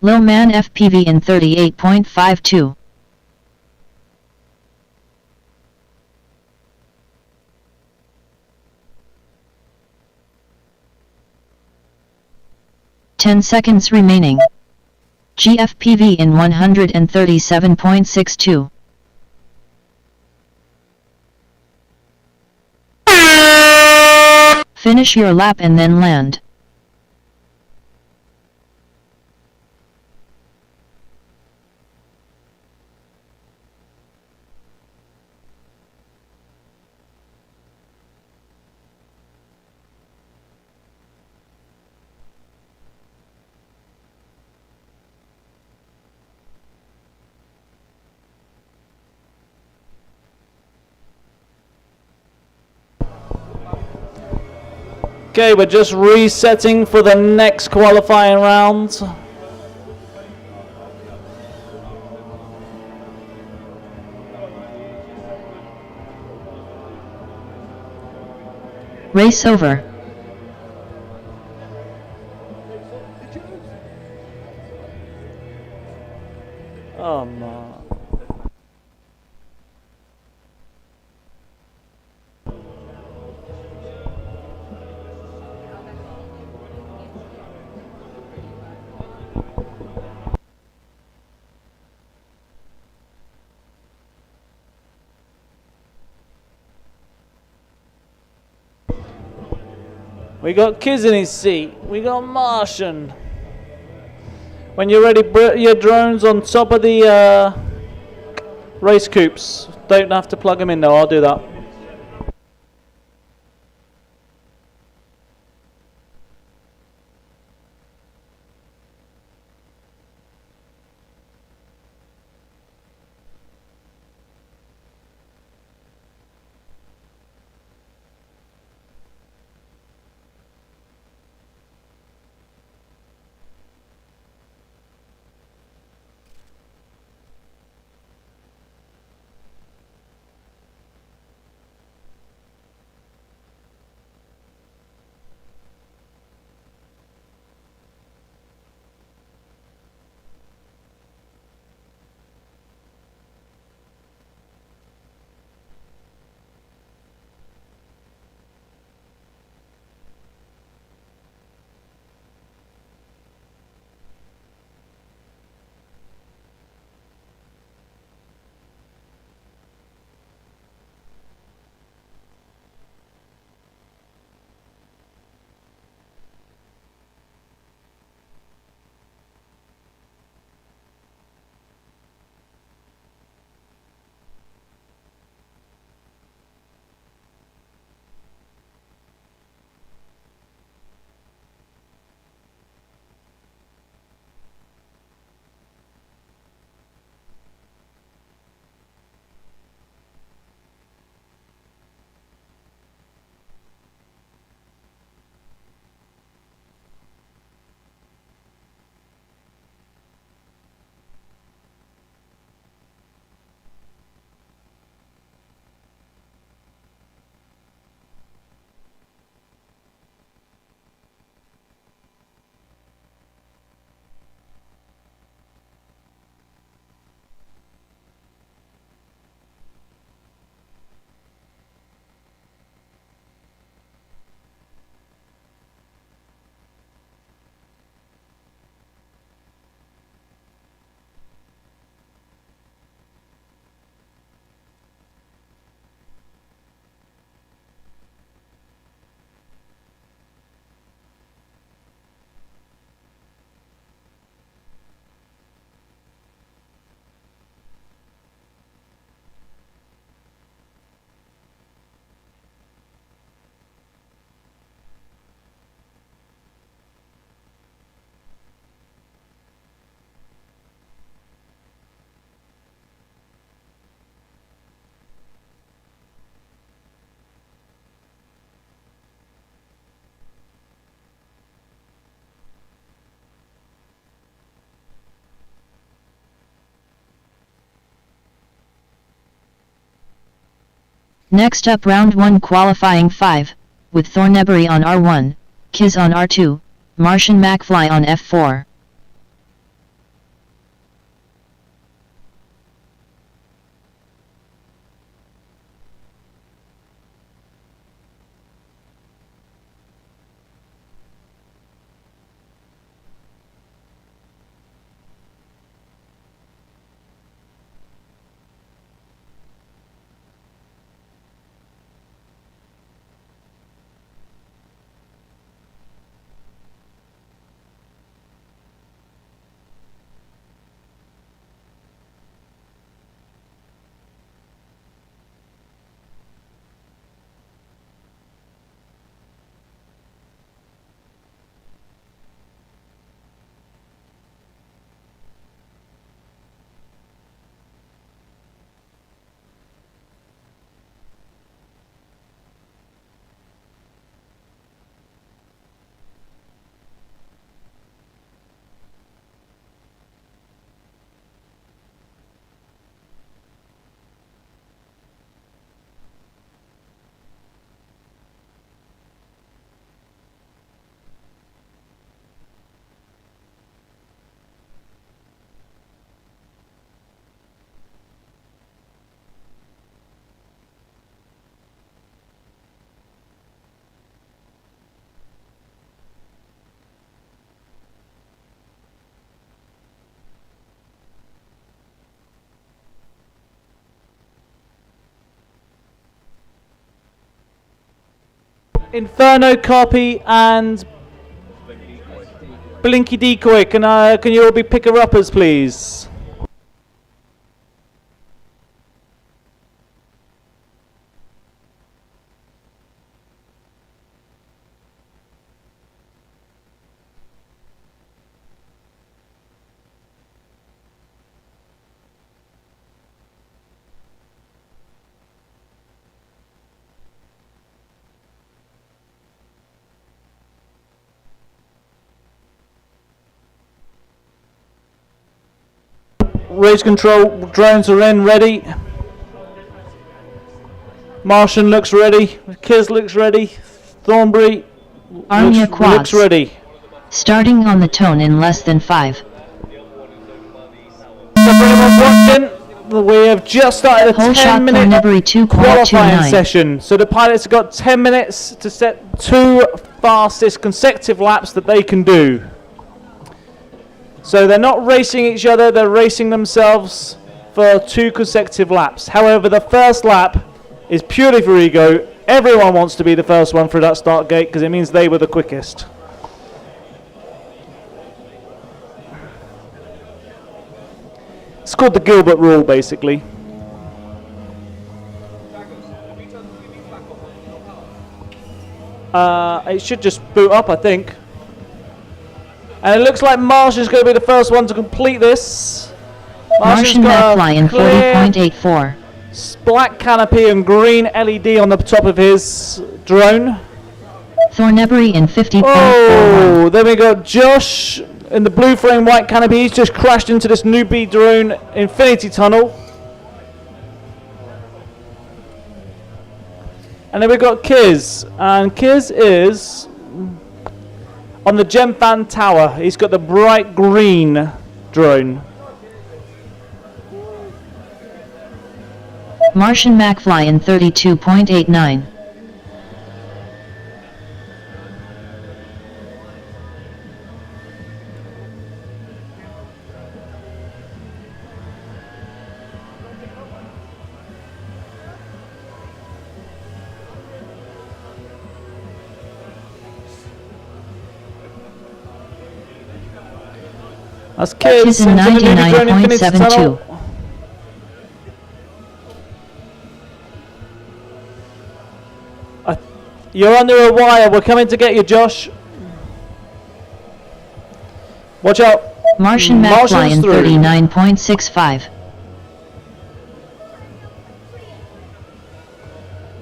Low man FPV in 38.52. Ten seconds remaining. GFPV in 137.62. Finish your lap and then land. Okay, we're just resetting for the next qualifying round. Race over. Oh no. We got Kiz in his seat. We got Martian. When you're ready, put your drones on top of the race coops. Don't have to plug them in though, I'll do that. Next up round 1 qualifying 5, with Thornberry on R1, Kiz on R2, Martian McFly on F4. Inferno, Copy, and Blinky Decoy. Can you all be picker-uppers, please? Race control drones are in, ready. Martian looks ready. Kiz looks ready. Thornberry Arm your looks quads. ready. Starting on the tone in less than 5. So for anyone watching, we have just started a Whole shot 10-minute Thornberry 2 qualifying 2.29. session. So the pilots have got 10 minutes to set 2 fastest consecutive laps that they can do. So they're not racing each other, they're racing themselves for 2 consecutive laps. However, the first lap is purely for ego. Everyone wants to be the first one through that start gate because it means they were the quickest. It's called the Gilbert rule, basically. It should just boot up, I think. And it looks like Martian's going to be the first one to complete this. Martian McFly in 40.84. Black canopy and green LED on the top of his drone. Thornberry in 50.41. Oh, then we got Josh in the blue frame, white canopy. He's just crashed into this newbie drone infinity tunnel. And then we've got Kiz. And Kiz is on the Gemfan Tower. He's got the bright green drone. Martian McFly in 32.89. That's Kiz Kiz in into the newbie drone infinity 99.72. tunnel. You're under a wire. We're coming to get you, Josh. Watch out. Martian McFly Martian's in through. 39.65.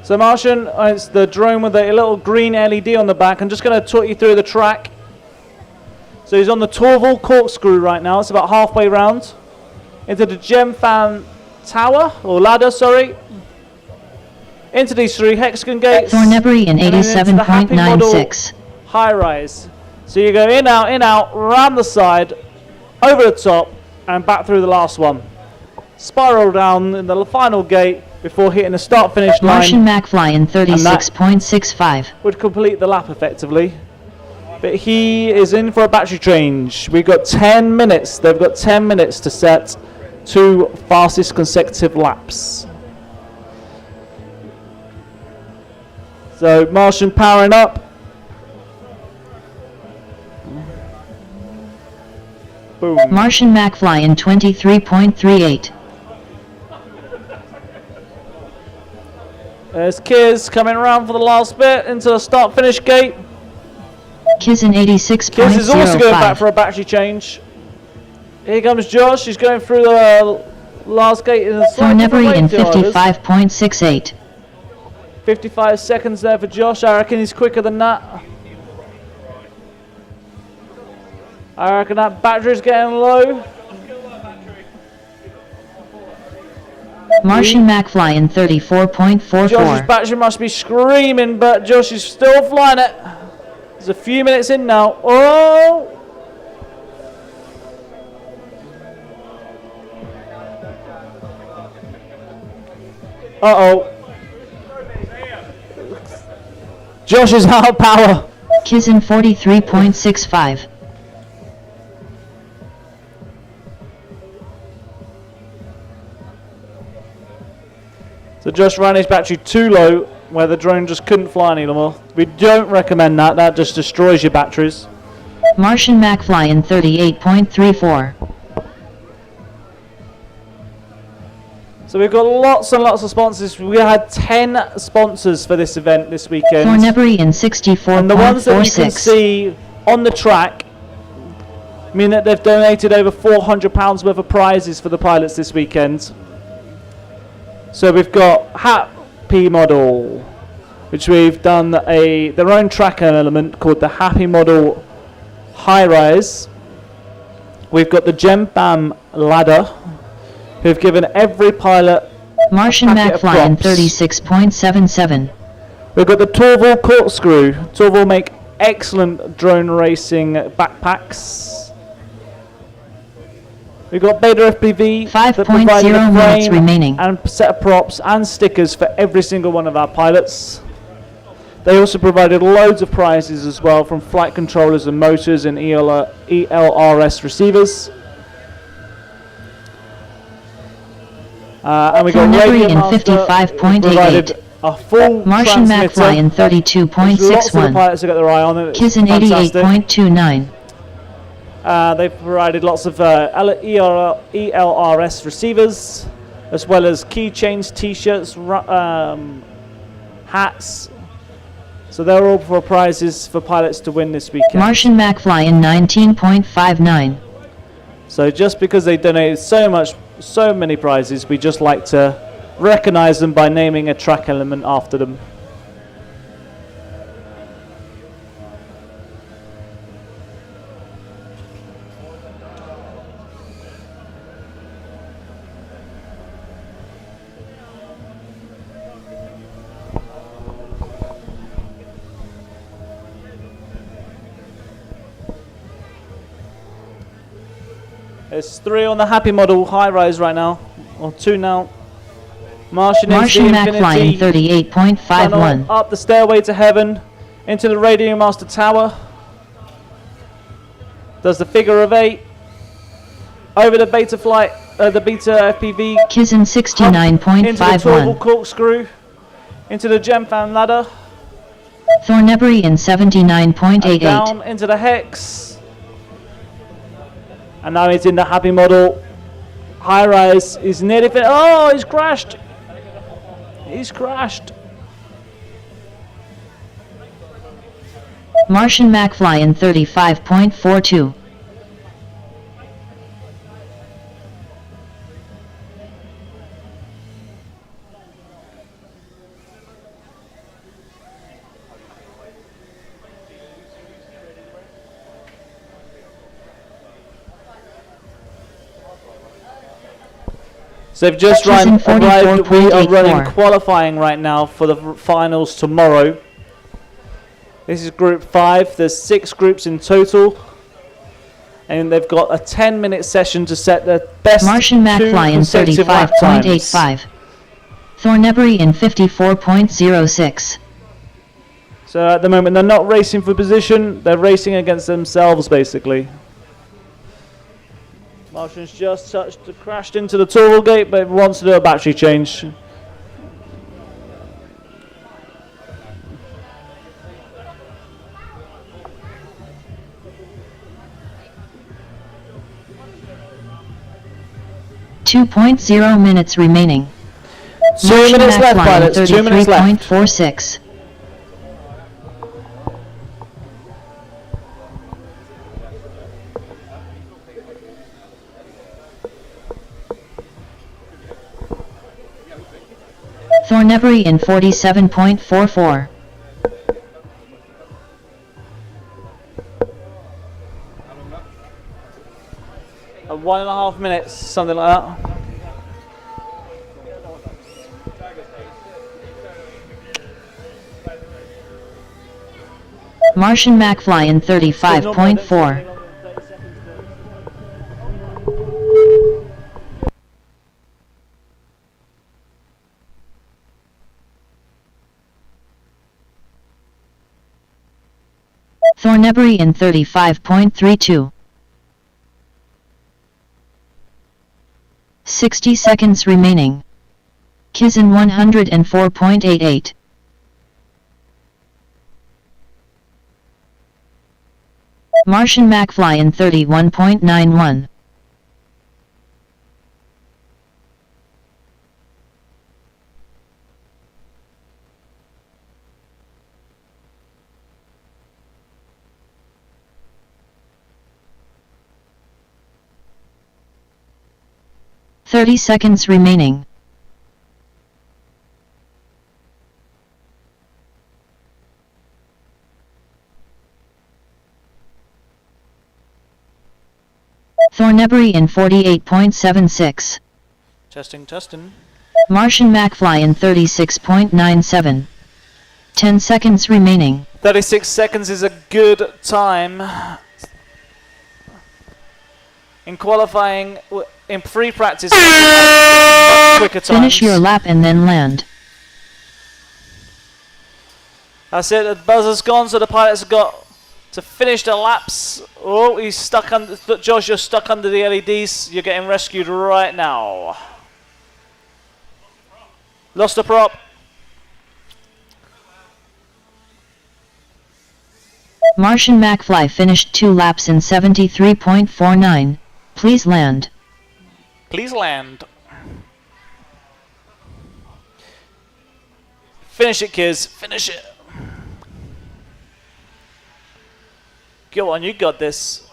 So Martian, it's the drone with a little green LED on the back. I'm just going to talk you through the track. So he's on the Torval corkscrew right now. It's about halfway round into the Gemfan Tower, or ladder, sorry. into these 3 hexagon gates. Thornebury in and then into the Happy Model 87.96. high rise. So you go in, out, round the side, over the top, and back through the last one. Spiral down in the final gate before hitting the start-finish Martian line. McFly in 36.65. Would complete the lap effectively. But he is in for a battery change. We've got 10 minutes. They've got 10 minutes to set 2 fastest consecutive laps. So Martian powering up. Boom. Martian McFly in 23.38. There's Kiz coming around for the last bit into the start-finish gate. Kiz in Kiz is also going back 86.05. for a battery change. Here comes Josh. He's going through the last gate in a slightly different Thornebury way in to others. 55.68. 55 seconds there for Josh. I reckon he's quicker than that. I reckon that battery's getting low. Martian McFly in Josh's 34.44. battery must be screaming, but Josh is still flying it. There's a few minutes in now. Oh! Uh-oh. Josh is out of power. Kiz in 43.65. So Josh ran his battery too low, where the drone just couldn't fly anymore. We don't recommend that. That just destroys your batteries. Martian McFly in 38.34. So we've got lots and lots of sponsors. We had 10 sponsors for this event this weekend. Thornebury in And the ones that you can 64.46. see on the track mean that they've donated over £400 worth of prizes for the pilots this weekend. So we've got Happy Model, which we've done their own tracker element called the Happy Model High Rise. We've got the GemBam ladder, who've given every pilot Martian packet of McFly in props. 36.77. We've got the Torval Corkscrew. Torval make excellent drone racing backpacks. We've got Beta FPV that 5.0 provided a minutes frame remaining. and set of props and stickers for every single one of our pilots. They also provided loads of prizes as well, from flight controllers and motors and ELRS receivers. And we got Thornebury Radio in Master, who 55.88. provided a full Martian transmitter. McFly in There's lots of the 32.61. pilots who got their eye on it. It's Kiz in fantastic. 88.29. They've provided lots of ELRS receivers, as well as keychains, t-shirts, hats. So they're all for prizes for pilots to win this weekend. Martian McFly in 19.59. So just because they donated so many prizes, we just like to recognize them by naming a track element after them. There's 3 on the Happy Model high rise right now, or 2 now. Martian Martian into the McFly in Infinity 38.51. tunnel, up the stairway to heaven, into the Radio Master Tower. Does the figure of 8 over the Beta flight, the Beta FPV. Kiz in Into the Torval 69.51. Corkscrew, into the GemFan ladder, Thornebury in and 79.88. down into the Hex. And now he's in the Happy Model high rise. He's nearly finished. Oh, he's crashed. He's crashed. Martian McFly in 35.42. So they've just Season arrived. We are 44.84. running qualifying right now for the finals tomorrow. This is Group 5. There's 6 groups in total. And they've got a 10-minute session to set the best Martian 2 McFly in consecutive lap times. 35.85. Thornbury in 54.06. So at the moment they're not racing for position, they're racing against themselves basically. Martian's just crashed into the toggle gate, but wants to do a battery change. .0 minutes remaining. 2 Martian minutes left, McFly pilots. 2 minutes left. 33.46. Thornbury in 47.44. A 1.5 minutes, something like that. Martian McFly in 35.4. Thornbury in 35.32. 60 seconds remaining. Kizin 104.88. Martian McFly in 31.91. .30 seconds remaining. Thornbury in 48.76. Testing. Martian McFly in 36.97. 10 seconds remaining. 36 seconds is a good time. In qualifying, in free practice, much quicker times. Finish your lap and then land. That's it, the buzzer's gone, so the pilots have got to finish the laps. Oh, he's stuck under, Josh, you're stuck under the LEDs. You're getting rescued right now. Lost a prop. Martian McFly finished 2 laps in 73.49. Please land. Please land. Finish it, kids. Finish it. Go on, you got this.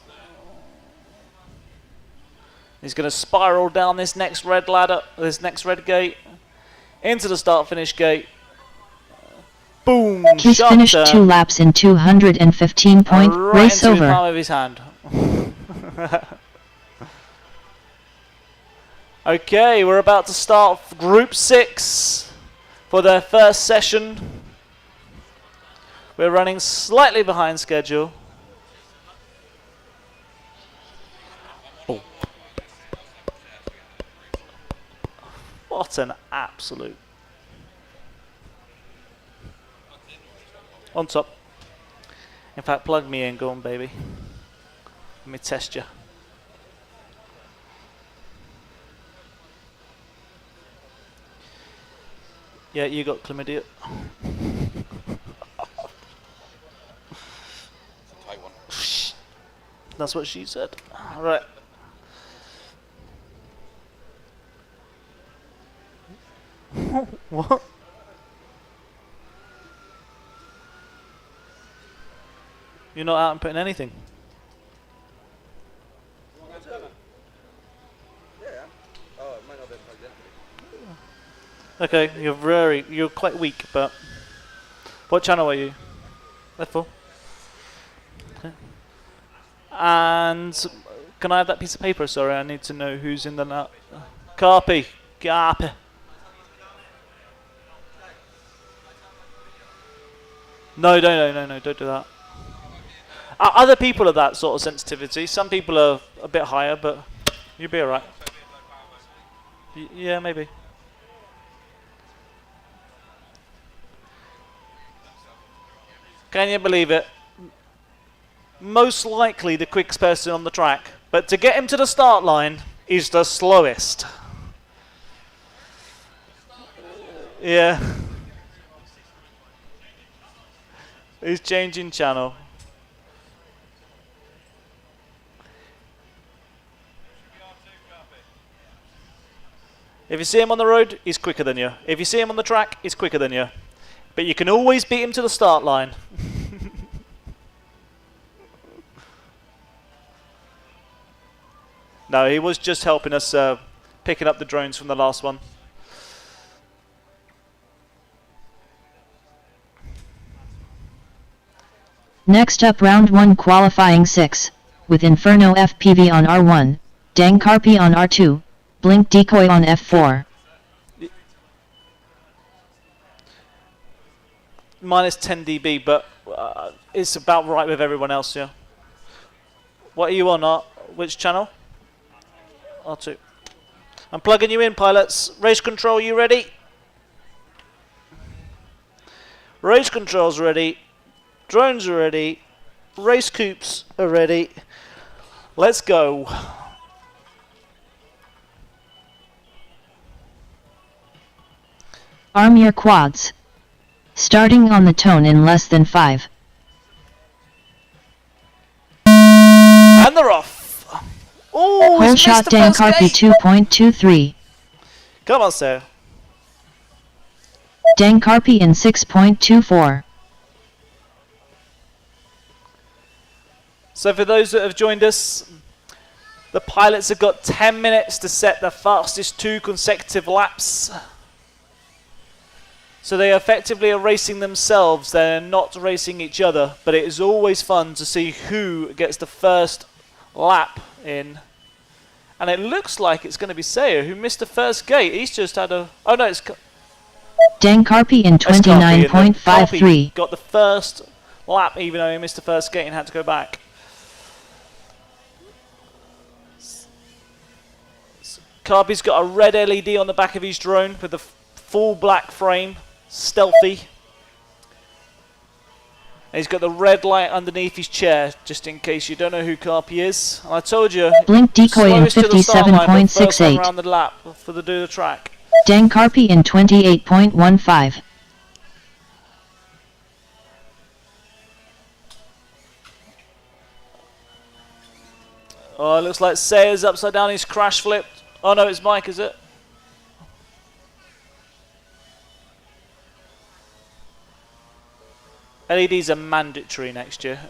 He's going to spiral down this next red ladder, this next red gate, into the start-finish gate. Boom! He's Sharp finished turn. 2 laps in 215 point. Right Race into the over. palm of his hand. Okay, we're about to start Group 6 for their first session. We're running slightly behind schedule. Oh. What an absolute. On top. In fact, plug me in, go on, baby. Let me test you. Yeah, you got chlamydia. That's what she said. Right. What? You're not out and putting anything. Okay, you're quite weak, but what channel are you? Left 4. Okay. And can I have that piece of paper? Sorry, I need to know who's in the nut. Carpy, Copy. No, don't do that. Other people are that sort of sensitivity. Some people are a bit higher, but you'll be alright. Yeah, maybe. Can you believe it? Most likely the quickest person on the track, but to get him to the start line is the slowest. Yeah. He's changing channel. If you see him on the road, he's quicker than you. If you see him on the track, he's quicker than you. But you can always beat him to the start line. No, he was just helping us picking up the drones from the last one. Next up, round 1 qualifying 6, with Inferno FPV on R1, Dankarpi on R2, Blink Decoy on F4. Minus 10 dB, but it's about right with everyone else, yeah. What are you on? Which channel? R2. I'm plugging you in, pilots. Race control, you ready? Race control's ready. Drones are ready. Race coops are ready. Let's go. Arm your quads. Starting on the tone in less than 5. And they're off. Oh, Whole shot Dankarpi 2.23. Come on, sir. Dankarpi in 6.24. So for those that have joined us, the pilots have got 10 minutes to set the fastest 2 consecutive laps. So they effectively are racing themselves, they're not racing each other, but it is always fun to see who gets the first lap in. And it looks like it's going to be Sayer who missed the first gate. He's just had a... Oh no, it's... Dankarpi in 29.53. Got the first lap even though he missed the first gate and had to go back. Carpi's got a red LED on the back of his drone with the full black frame, stealthy. And he's got the red light underneath his chair, just in case you don't know who Carpi is. And I told you, Blink Decoy in slowest to the start line, but first one 57.68. around the lap for the do the track. Dankarpi in 28.15. Oh, it looks like Sayer's upside down. He's crash flipped. Oh no, it's Mike, is it? LEDs are mandatory next year.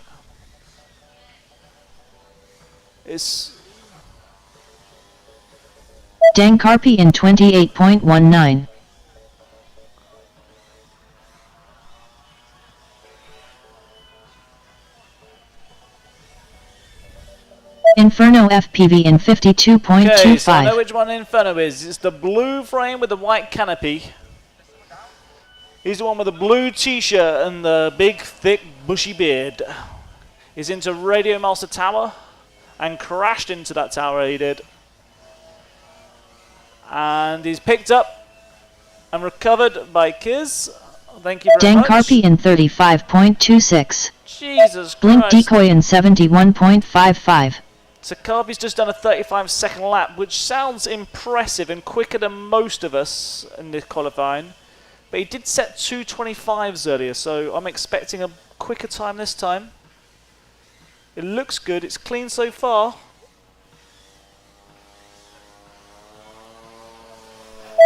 It's Dankarpi in 28.19. Inferno FPV in 52.25. okay, so I know which one Inferno is. It's the blue frame with the white canopy. He's the one with the blue t-shirt and the big, thick, bushy beard. He's into Radio Master Tower and crashed into that tower, he did. And he's picked up and recovered by Kiz. Thank you very much. Dankarpi in 35.26. Jesus Blink Christ. Decoy in 71.55. So Carpi's just done a 35-second lap, which sounds impressive and quicker than most of us in this qualifying. But he did set 2:25s earlier, so I'm expecting a quicker time this time. It looks good, it's clean so far.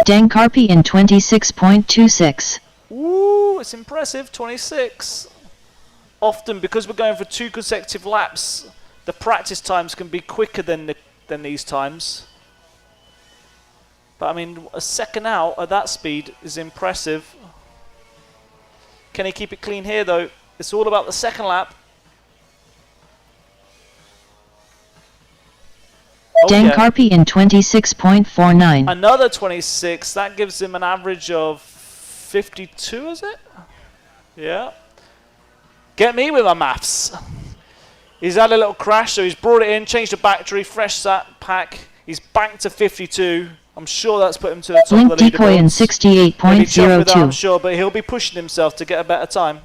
Dankarpi in 26.26. Ooh, it's impressive, 26. Often, because we're going for 2 consecutive laps, the practice times can be quicker than these times. But I mean, a second out at that speed is impressive. Can he keep it clean here though? It's all about the second lap. Dan yeah. Carpi in 26.49. Another 26. That gives him an average of 52, is it? Yeah. Get me with my maths. He's had a little crash, so he's brought it in, changed the battery, fresh sat pack. He's banked to 52. I'm sure that's put him to the top Blink of the Decoy in leaderboards. He'll be chuffed with that, I'm 68.02. sure, but he'll be pushing himself to get a better time.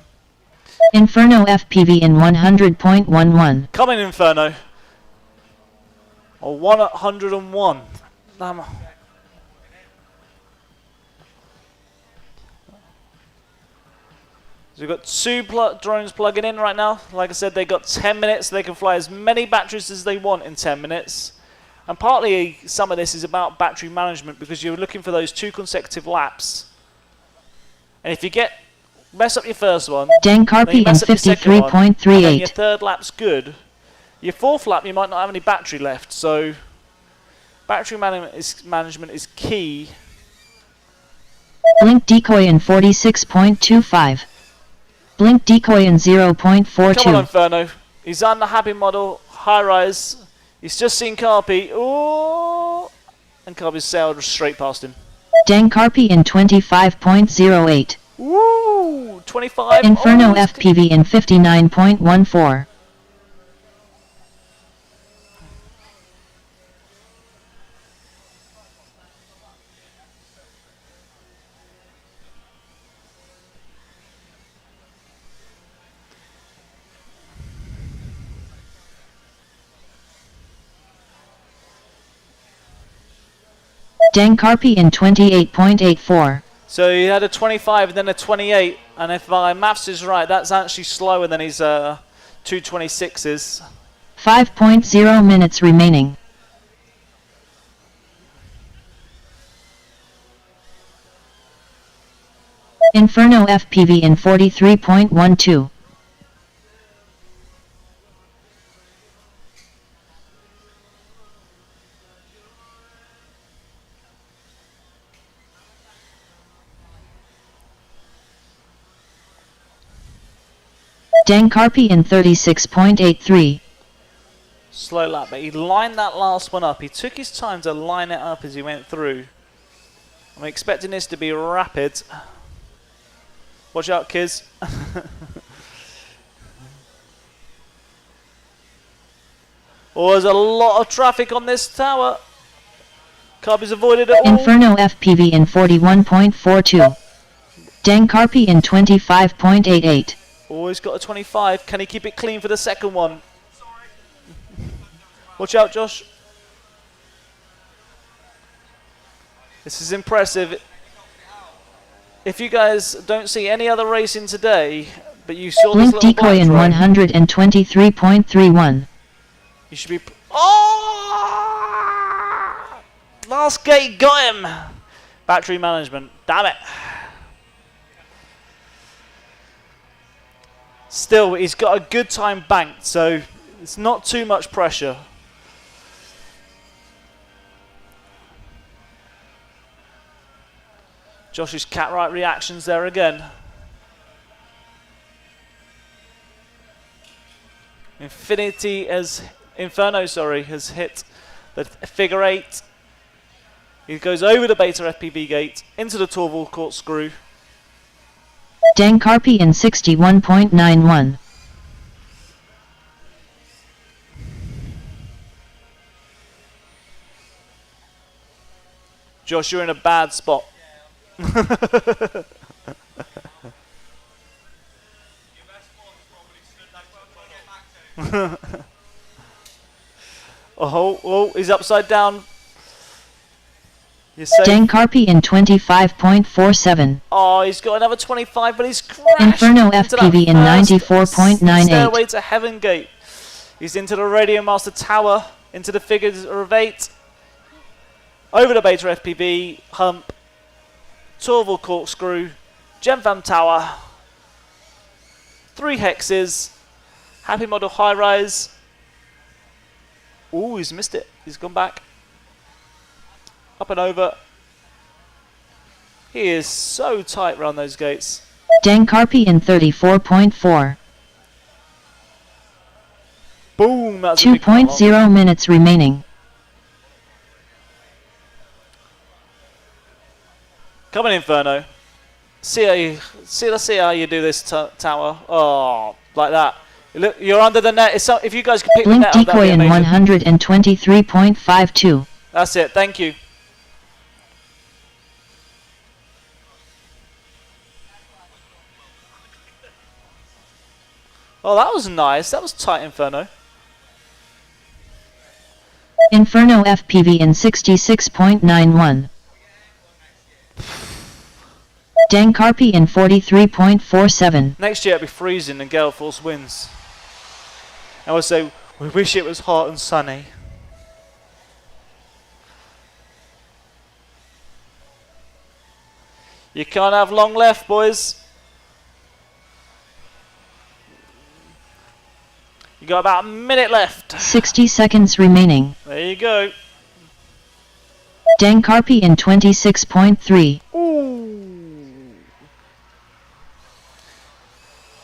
Inferno FPV in 100.11. Come in, Inferno. Or 101. Damn. So we've got two drones plugging in right now. Like I said, they got 10 minutes. They can fly as many batteries as they want in 10 minutes. And partly some of this is about battery management because you're looking for those 2 consecutive laps. And if you mess up your first one, Dan then you Carpi in mess up your second one, and then your 53.38. third lap's good. Your fourth lap, you might not have any battery left. So battery management is key. Blink Decoy in 46.25. Blink Decoy in Come on, 0.42. Inferno. He's on the Happy Model, high rise. He's just seen Carpi. Ooh! And Carpi's sailed straight past him. Dan Carpi in 25.08. Woo! 25. Inferno Oh, FPV in 59.14. Dan Carpi in 28.84. So he had a 25 and then a 28. And if my maths is right, that's actually slower than his 226s. 5.0 minutes remaining. Inferno FPV in 43.12. Dan Carpi in 36.83. Slow lap, but he lined that last one up. He took his time to line it up as he went through. I'm expecting this to be rapid. Watch out, kids. Oh, there's a lot of traffic on this tower. Carpi's avoided it all. Inferno FPV in 41.42. Dan Carpi in 25.88. Oh, he's got a 25. Can he keep it clean for the second one? Watch out, Josh. This is impressive. If you guys don't see any other racing today, but you saw this Blink little Decoy in black drone, 123.31. you should be... Oh! Last gate got him! Battery management. Damn it. Still, he's got a good time banked, so it's not too much pressure. Josh's cat-right reactions there again. Inferno has hit the figure 8. He goes over the beta FPV gate into the Torval corkscrew. Dan Carpi in 61.91. Josh, you're in a bad spot. Oh, he's upside down. You're safe. Dan Carpi in 25.47. Oh, he's got another 25, but he's crashed Inferno into FPV in that first 94.98. Stairway to Heaven gate. He's into the Radio Master Tower, into the figures of 8. Over the Beta FPV, hump, Torval corkscrew, Gemfam Tower, 3 hexes, Happy Model high rise. Ooh, he's missed it. He's gone back. Up and over. He is so tight around those gates. Dan Carpi in 34.4. Boom! That's a big cut off. 2.0 minutes remaining. Come on, Inferno. Let's see how you do this tower. Oh, like that. Look, you're under the net. If you guys can pick Blink the net up, that'd decoy be in amazing. 123.52. That's it. Thank you. Oh, that was nice. That was tight, Inferno. Inferno FPV in 66.91. Dankarpi in 43.47. Next year it'll be freezing and Gale Force wins. And we'll say, we wish it was hot and sunny. You can't have long left, boys. You got about a minute left. 60 seconds remaining. There you go. Dankarpi in 26.3.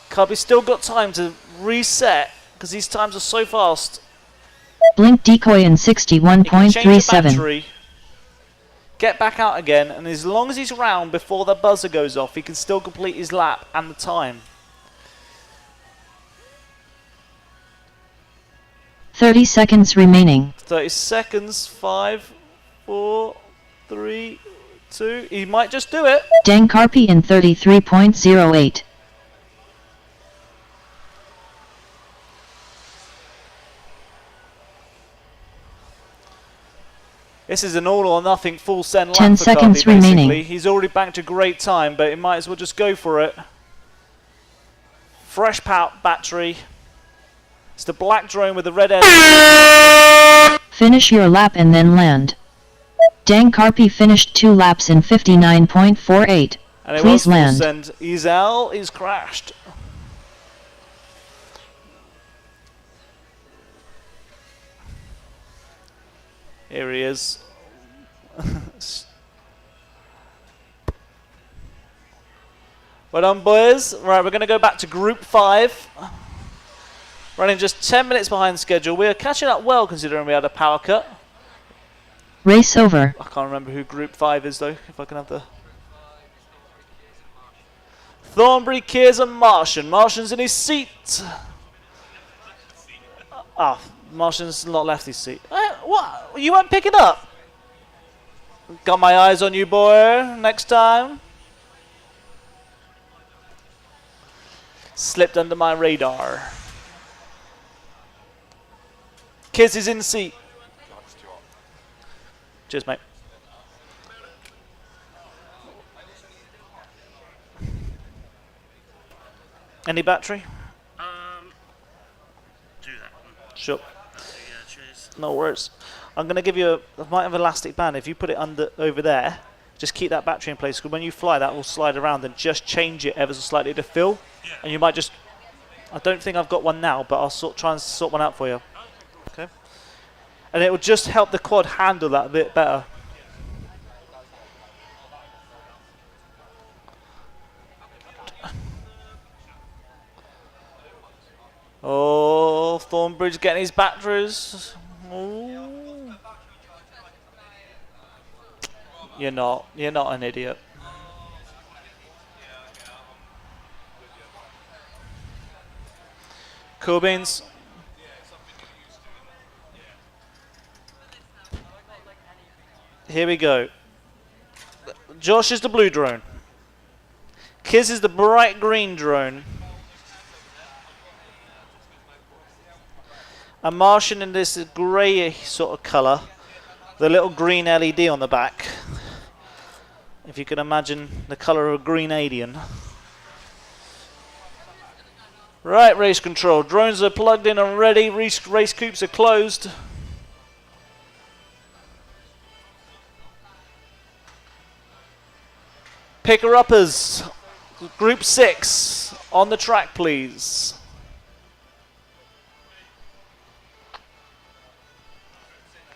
Cubby's still got time to reset because these times are so fast. Blink decoy in He can change the 61.37. battery, get back out again, and as long as he's round before the buzzer goes off, he can still complete his lap and the time. 30 seconds remaining. 30 seconds. 5, 4, 3, 2. He might just do it. Dankarpi in 33.08. This is an all or nothing full send lap 10 for seconds Carby, basically. remaining. He's already banked a great time, but he might as well just go for it. Fresh battery. It's the black drone with the red edge. Finish your lap and then land. Dankarpi finished 2 laps in 59.48. And it was Please full land. send. Izel is crashed. Here he is. Well done, boys. Right, we're going to go back to Group 5. Running just 10 minutes behind schedule. We're catching up well considering we had a power cut. Race over. I can't remember who Group 5 is though, if I can have the... Thornbury, Kears and Martian. Martian's in his seat. Martian's not left his seat. What? You weren't picking up? Got my eyes on you, boy. Next time. Slipped under my radar. Kiz is in the seat. Cheers, mate. Any battery? Do that one. Sure. Yeah, cheers. No worries. I'm going to give you I might have an elastic band. If you put it over there, just keep that battery in place, because when you fly that will slide around, and just change it ever so slightly to fill. Yeah. And you might just... I don't think I've got one now, but I'll try and sort one out for you. Okay. And it will just help the quad handle that a bit better. Oh, Thornbridge getting his batteries. Ooh. You're not an idiot. Cool beans. Here we go. Josh is the blue drone. Kiz is the bright green drone. And Martian in this grey sort of colour. The little green LED on the back. If you can imagine the colour of a green alien. Right, race control. Drones are plugged in and ready. Race coops are closed. Picker-uppers. Group 6. On the track, please.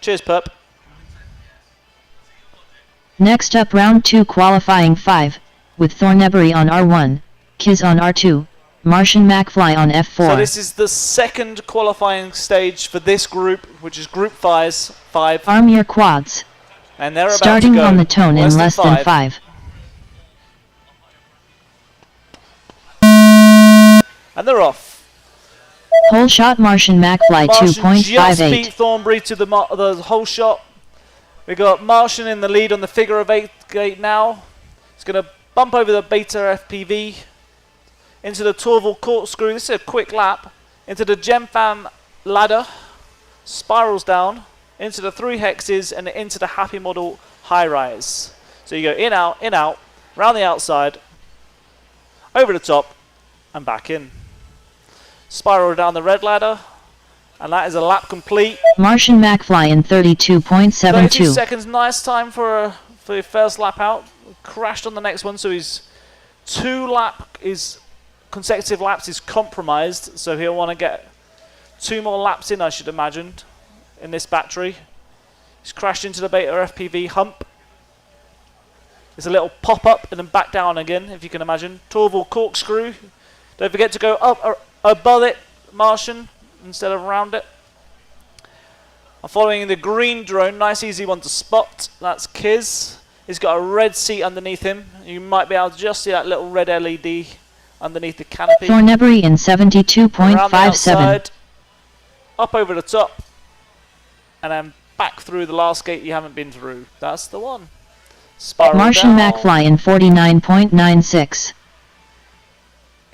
Cheers, pup. Next up round 2 qualifying 5, with Thornbury on R1, Kiz on R2, Martian McFly on F4. So this is the second qualifying stage for this group, which is Group 5. Arm your quads. And they're about Starting to go. on the tone in less than 5. And they're off. Whole shot Martian McFly Martian just beat 2.58. Thornbury to the whole shot. We got Martian in the lead on the figure of 8 gate now. He's going to bump over the Beta FPV into the Torval corkscrew. This is a quick lap into the Gemfan ladder. Spirals down into the 3 hexes and into the Happy Model high rise. So you go in, out, round the outside, over the top, and back in. Spiral down the red ladder, and that is a lap complete. Martian McFly in 32 32.72. seconds, nice time for your first lap out. Crashed on the next one, so his consecutive laps is compromised, so he'll want to get 2 more laps in, I should imagine, in this battery. He's crashed into the Beta FPV hump. There's a little pop up and then back down again, if you can imagine. Torval corkscrew. Don't forget to go up or above it, Martian, instead of around it. I'm following the green drone, nice easy one to spot. That's Kiz. He's got a red seat underneath him. You might be able to just see that little red LED underneath the canopy. Thornbury in Around the 72.57. outside, up over the top, and then back through the last gate you haven't been through. That's the one. Spiral Martian down McFly in 49.96.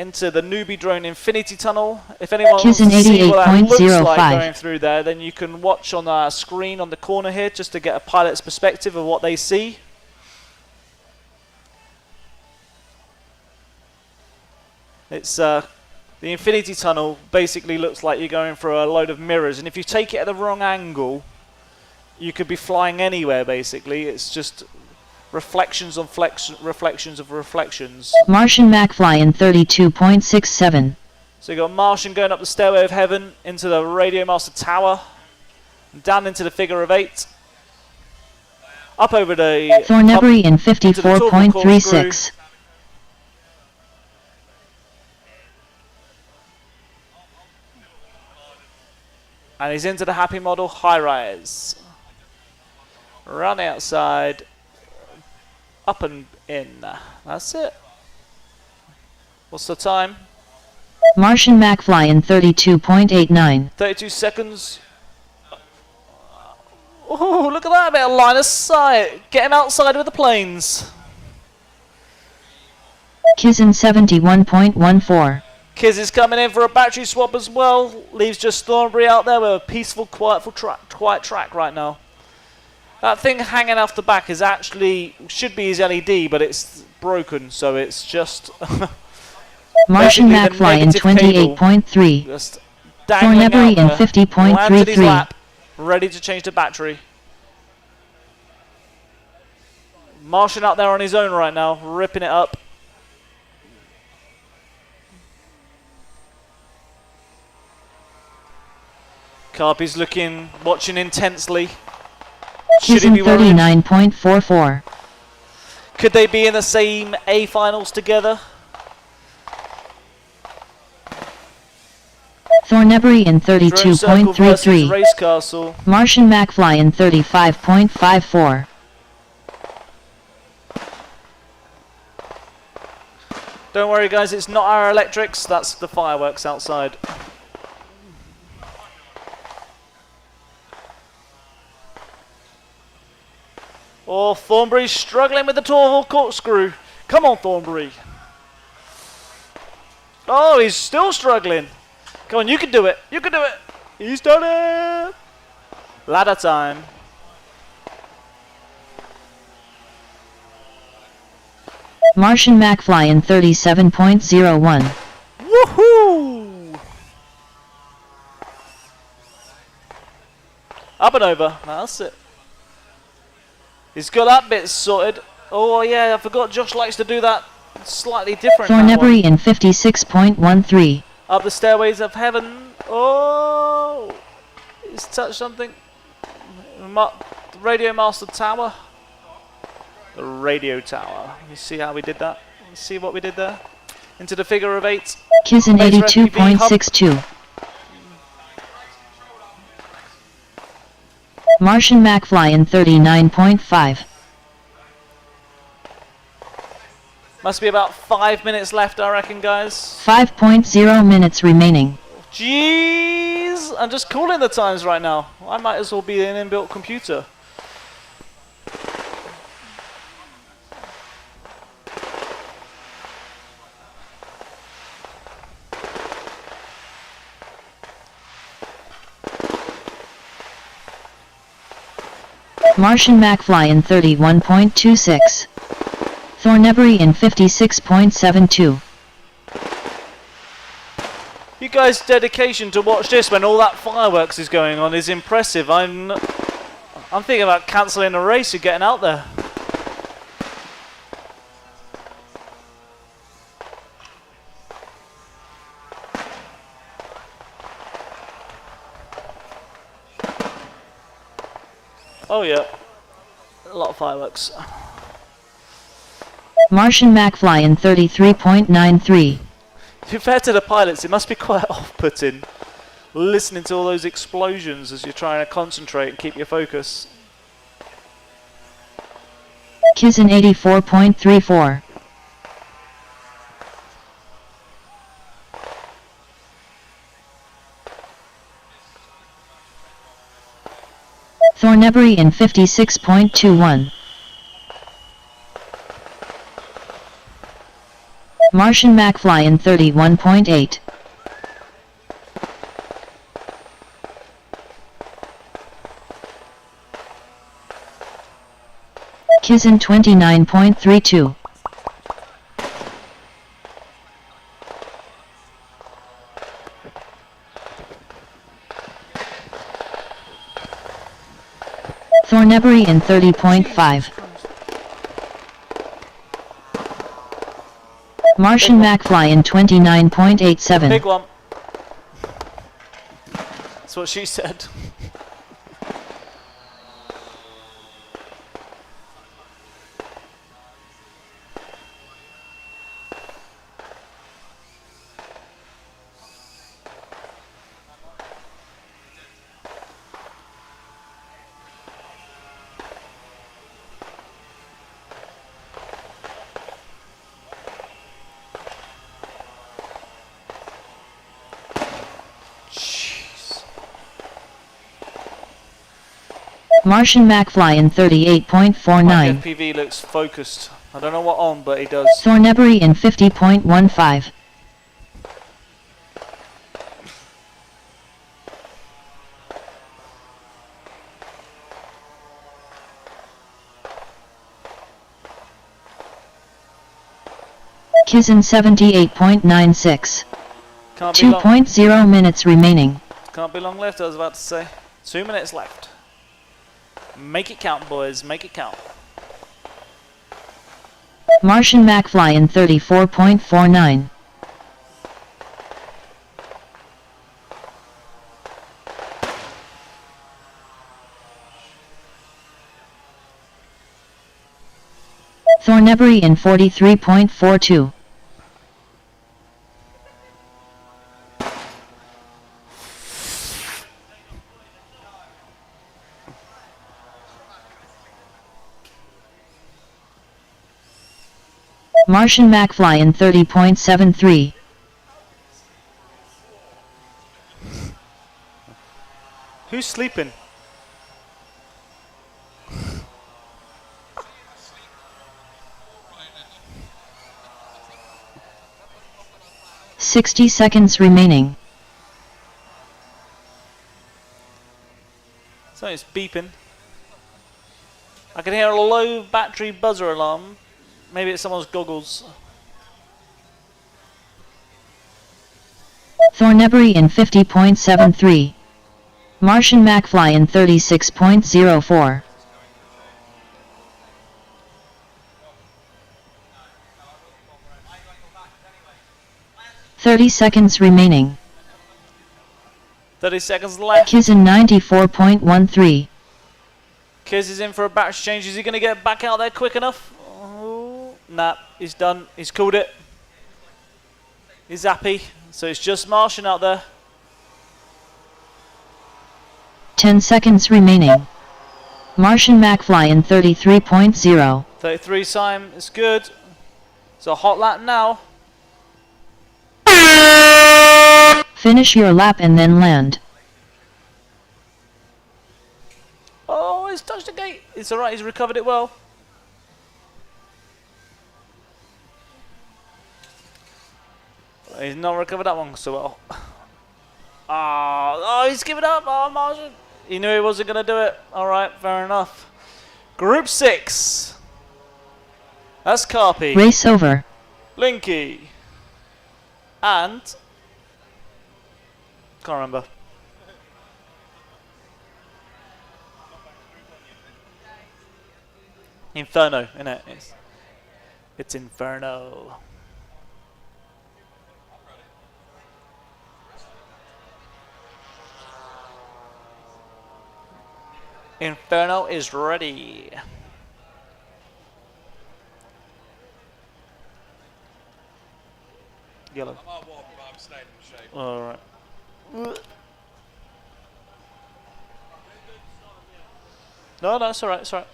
into the newbie drone infinity tunnel. If anyone wants Kiz to in see what that looks like 88.05. going through there, then you can watch on our screen on the corner here just to get a pilot's perspective of what they see. It's the infinity tunnel basically looks like you're going through a load of mirrors, and if you take it at the wrong angle, you could be flying anywhere basically. It's just reflections on reflections of reflections. Martian McFly in 32.67. So you got Martian going up the Stairway of Heaven into the Radio Master Tower, down into the Figure of 8, up over the Thornbury in into the Torval 54.36. and he's into the Happy Model high rise. Around the outside, up and in. That's it. What's the time? Martian McFly in 32.89. 32 seconds. Oh, look at that bit of line of sight. Get him outside with the planes. Kiz in 71.14. Kiz is coming in for a battery swap as well. Leaves just Thornbury out there with a peaceful, quiet track right now. That thing hanging off the back is actually, should be his LED, but it's broken, so it's just... Martian basically the McFly in negative cable 28.3. just dangling Thornbury out in there. 50.33. Landed his lap, ready to change the battery. Martian out there on his own right now, ripping it up. Carpy's watching intensely. Should Kiz he in be worried? 39.44. Could they be in the same A finals together? Thornbury in Drone Circle versus 32.33. Race Castle. Martian McFly in 35.54. Don't worry guys, it's not our electrics, that's the fireworks outside. Oh, Thornbury's struggling with the Torval corkscrew. Come on, Thornbury. Oh, he's still struggling. Come on, you can do it. You can do it. He's done it. Ladder time. Martian McFly in 37.01. Woohoo! Up and over. That's it. He's got that bit sorted. Oh yeah, I forgot Josh likes to do that slightly different. that Thornbury one. in 56.13. Up the Stairways of Heaven. Oh! He's touched something. The Radio Master Tower. The Radio Tower. You see how we did that? You see what we did there? Into the Figure of 8. Kiz in Beta FPV hub. 82.62. Martian McFly in 39.5. Must be about 5 minutes left, I reckon, guys. 5.0 minutes remaining. Jeez! I'm just calling the times right now. I might as well be an inbuilt computer. Martian McFly in 31.26. Thornebury in 56.72. You guys' dedication to watch this when all that fireworks is going on is impressive. I'm thinking about cancelling a race and getting out there. Oh yeah, a lot of fireworks. Martian McFly in 33.93. To be fair to the pilots, it must be quite off-putting listening to all those explosions as you're trying to concentrate and keep your focus. Kizin 84.34. Thornebury in 56.21. Martian McFly in 31.8. Kizin 29.32. Thornebury in 30.5. Martian McFly in 29.87. Big one. That's what she said. Martian McFly in 38.49. FPV looks focused. I don't know what on, but he does. Thornebury in 50.15. Kizin 78.96. Can't be long. 2.0 minutes remaining. Can't be long left, I was about to say. 2 minutes left. Make it count, boys. Make it count. Martian McFly in 34.49. Thornebury in 43.42. Martian McFly in 30.73. Who's sleeping? $60 seconds remaining. Something's beeping. I can hear a low battery buzzer alarm. Maybe it's someone's goggles. Thornebury in 50.73. Martian McFly in 36.04. $30 seconds remaining. 30 seconds left. Kizin 94.13. Kiz is in for a batch change. Is he going to get back out there quick enough? Oh, nah, he's done. He's called it. He's happy. So it's just Martian out there. 10 seconds remaining. Martian McFly in 33.0. 33 time. It's good. So hot lap now. Finish your lap and then land. Oh, he's touched the gate. It's alright, he's recovered it well. He's not recovered that one so well. Oh, he's given up. Oh, Martian. He knew he wasn't going to do it. Alright, fair enough. Group 6. That's Carpy, Race over. Blinky, and... can't remember. Inferno, innit? It's Inferno. Inferno is ready. Yellow. Alright. No, it's alright, it's alright.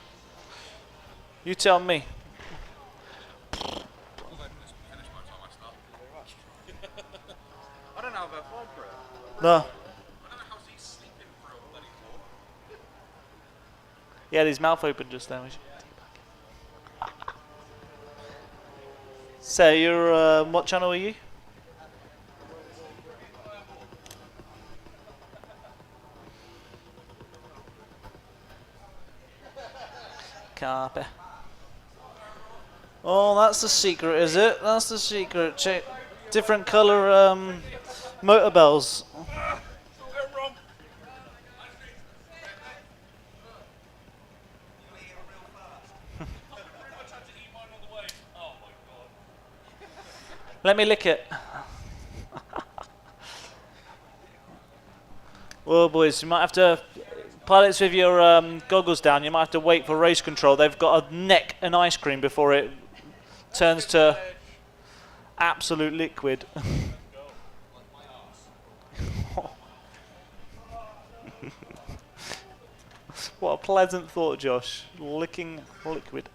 You tell me. I don't know about five for it. No. I don't know how he's sleeping for a bloody floor. He had his mouth open just then. So you're, what channel are you? Copy. Oh, that's the secret, is it? That's the secret. Check different colour motor bells. Let me lick it. Well, boys, you might have to. Pilots with your goggles down, you might have to wait for race control. They've got to neck an ice cream before it turns to absolute liquid. What a pleasant thought, Josh. Licking liquid.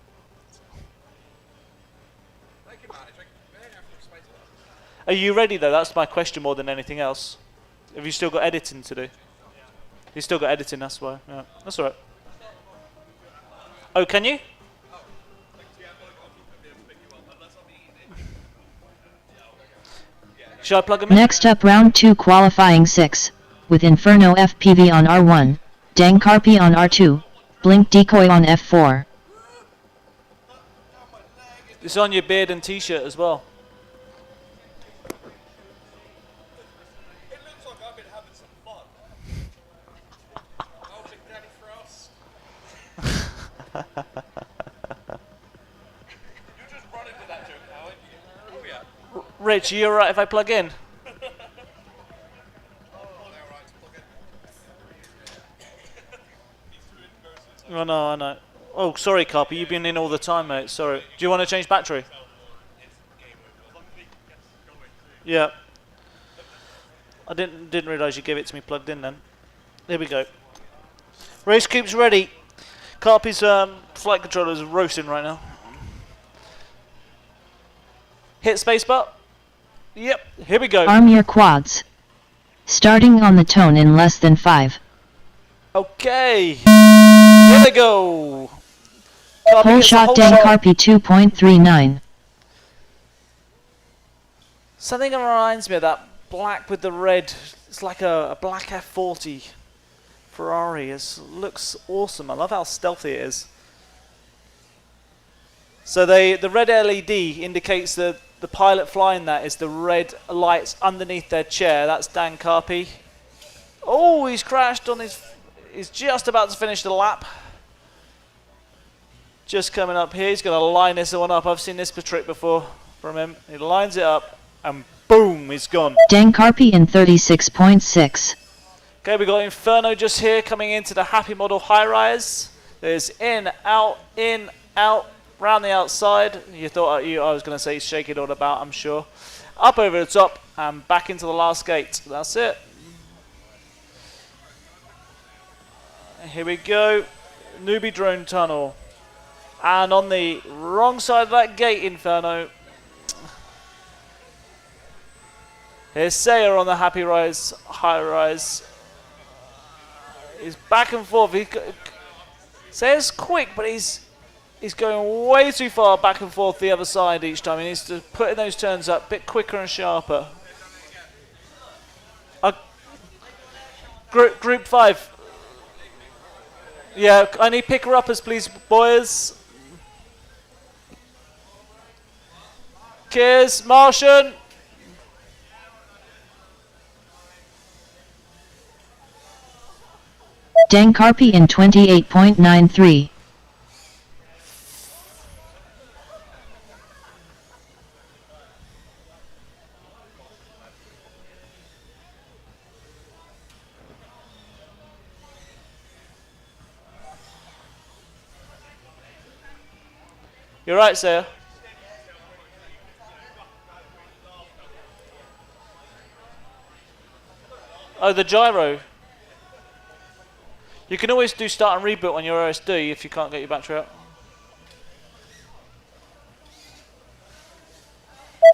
Are you ready though? That's my question more than anything else. Have you still got editing to do? You still got editing, that's why. Yeah, that's alright. Oh, can you? Should I plug him in? Next up, round 2 qualifying 6, with Inferno FPV on R1, Dankarpi on R2, Blink Decoy on F4. It's on your beard and t-shirt as well. It looks like I've been having some fun. Oh, Big Daddy Frost. You just run into that joke now, ain't you? Oh, yeah. Rich, are you alright if I plug in? Oh no, I know. Oh, sorry, Carpy, you've been in all the time, mate. Sorry. Do you want to change battery? Yeah. I didn't realise you gave it to me plugged in then. There we go. Race Coup's ready. Carpy's flight controller's roasting right now. Hit spacebar. Yep, here we go. Arm your quads. Starting on the tone in less than 5. Okay. Here we go. Carpy Whole gets a shot whole Dankarpi 2.39. Something reminds me of that black with the red. It's like a black F40 Ferrari. It looks awesome. I love how stealthy it is. So the red LED indicates that the pilot flying that is the red lights underneath their chair. That's Dan Carpy. Oh, he's crashed on his... He's just about to finish the lap. Just coming up here. He's going to line this one up. I've seen this trick before from him. He lines it up and boom, he's gone. Dankarpi in 36.6. Okay, we got Inferno just here coming into the Happy Model high rise. There's in, out, round the outside. You thought I was going to say shake it all about, I'm sure. Up over the top and back into the last gate. That's it. Here we go. Newbie drone tunnel. And on the wrong side of that gate, Inferno. Here's Sayer on the happy rise, high rise. He's back and forth. Sayer's quick, but he's going way too far back and forth the other side each time. He needs to put in those turns up a bit quicker and sharper. Group 5. Yeah, I need picker-uppers, please, boys. Cheers, Martian. Dan Carpy in 28.93. You're right, Sayer. Oh, the gyro. You can always do start and reboot on your OSD if you can't get your battery out.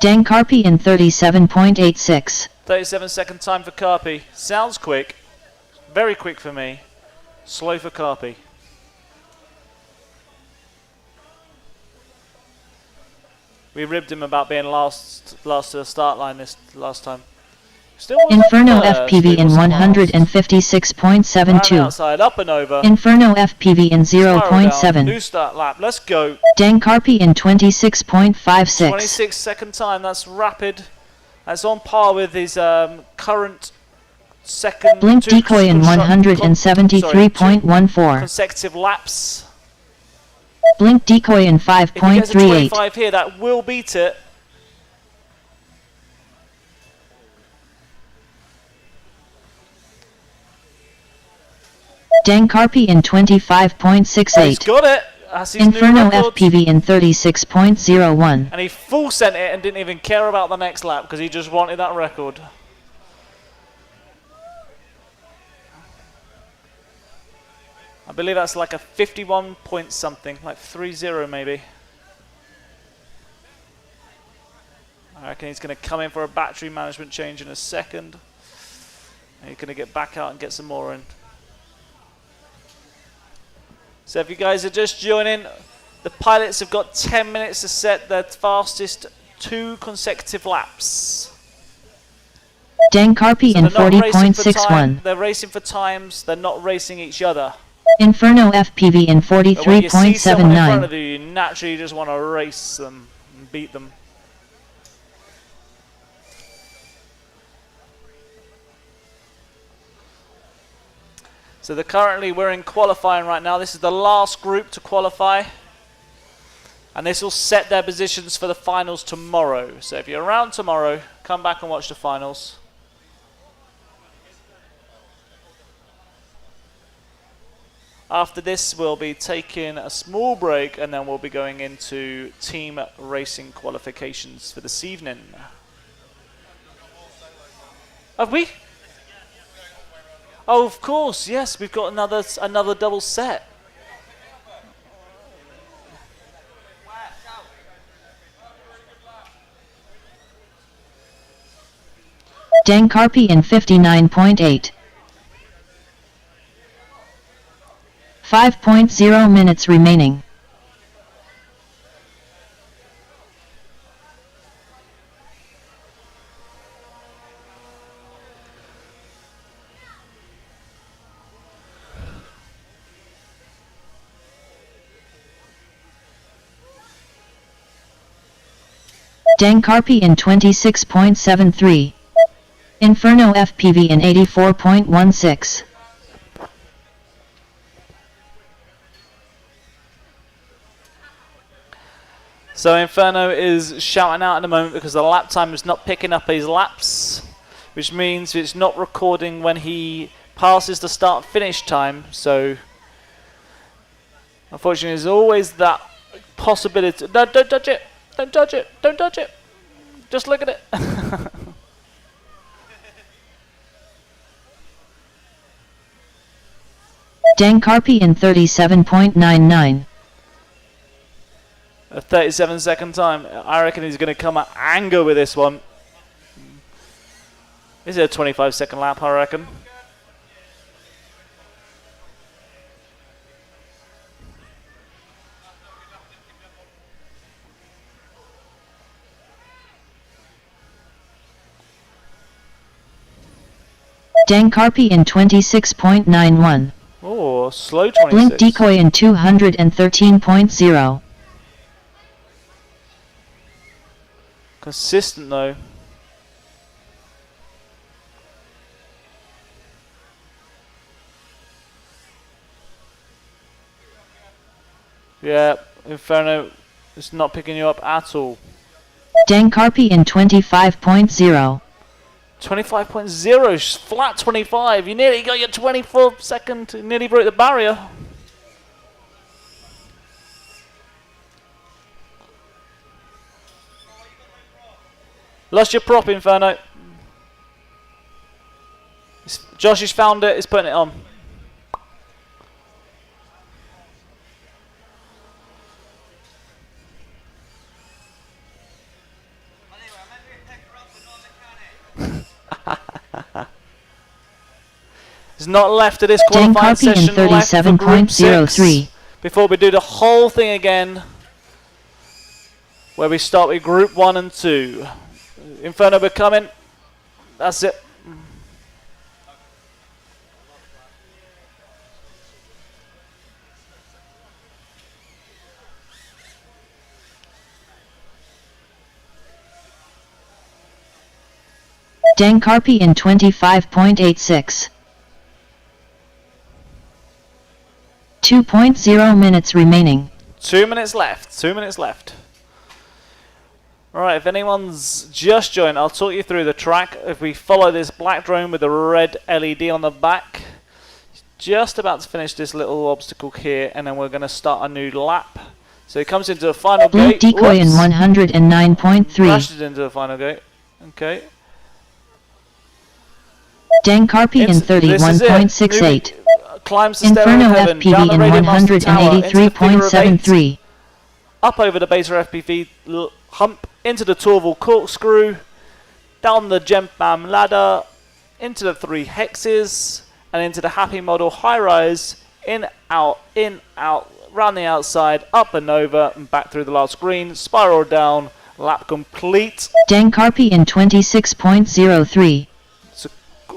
Dan Carpy in 37.86. 37-second time for Carpy. Sounds quick. Very quick for me. Slow for Carpy. We ribbed him about being last to the start line this last time. Still Inferno wasn't FPV first, in he wasn't last. 156.72. Outside, up and over. Inferno FPV in Spiral down. 0.7. New start lap. Let's go. Dan Carpy in 26.56. 26-second time. That's rapid. That's on par with his current second. Blink two decoy in two 173.14. consecutive laps. Blink decoy in If he gets a 5.38. 25 here, that will beat it. Dan Carpy in He's 25.68. got it. That's his Inferno new record. FPV in 36.01. And he full sent it and didn't even care about the next lap because he just wanted that record. I believe that's like a 51 point something, like 3-0 maybe. I reckon he's going to come in for a battery management change in a second. And he's going to get back out and get some more in. So if you guys are just joining, the pilots have got 10 minutes to set their fastest 2 consecutive laps. Dan Carpy So in they're not racing for time, 40.61. they're racing for times, they're not racing each other. Inferno FPV in But when you see someone in front of 43.79. you, you naturally just want to race them and beat them. So we're in qualifying right now. This is the last group to qualify. And this will set their positions for the finals tomorrow. So if you're around tomorrow, come back and watch the finals. After this, we'll be taking a small break and then we'll be going into team racing qualifications for this evening. Have we? Oh, of course, yes, we've got another double set. Dan Carpy in 59.8. 5.0 minutes remaining. Dan Carpy in 26.73. Inferno FPV in 84.16. So Inferno is shouting out at the moment because the lap time is not picking up his laps, which means it's not recording when he passes the start-finish time. So unfortunately, there's always that possibility. No, don't touch it. Don't touch it. Don't touch it. Just look at it. Dan Carpy in 37.99. A 37-second time. I reckon he's going to come at anger with this one. This is a 25-second lap, I reckon. Dan Carpy in 26.91. Oh, slow Blink 26. Decoy in 213.0. Consistent though. Yeah, Inferno is not picking you up at all. Dan Carpy in 25.0. 25.0, flat 25. You nearly got your 24th second. You nearly broke the barrier. Lost your prop, Inferno. Josh has found it. He's putting it on. There's not left of this Dan qualifying Carpy in session left for Group 6 37.03. before we do the whole thing again, where we start with Group 1 and 2. Inferno, we're coming. That's it. Dan Carpy in 25.86. 2.0 minutes remaining. 2 minutes left. 2 minutes left. Alright, if anyone's just joined, I'll talk you through the track. If we follow this black drone with the red LED on the back, just about to finish this little obstacle here, and then we're going to start a new lap. So it comes into the final Blink gate. Decoy in Whoops. 109.3. Crashes into the final gate. Okay. Dan Carpy in This is it. 31.68. Climbs the stairway Inferno of heaven, down FPV the in Radio Master Tower, into the figure of 183.73. 8, up over the Beta FPV hump, into the Torval corkscrew, down the Gempam ladder, into the 3 hexes, and into the Happy Model high rise, in, out, round the outside, up and over, and back through the last green, spiral down, lap complete. Dan Carpy in 26.03.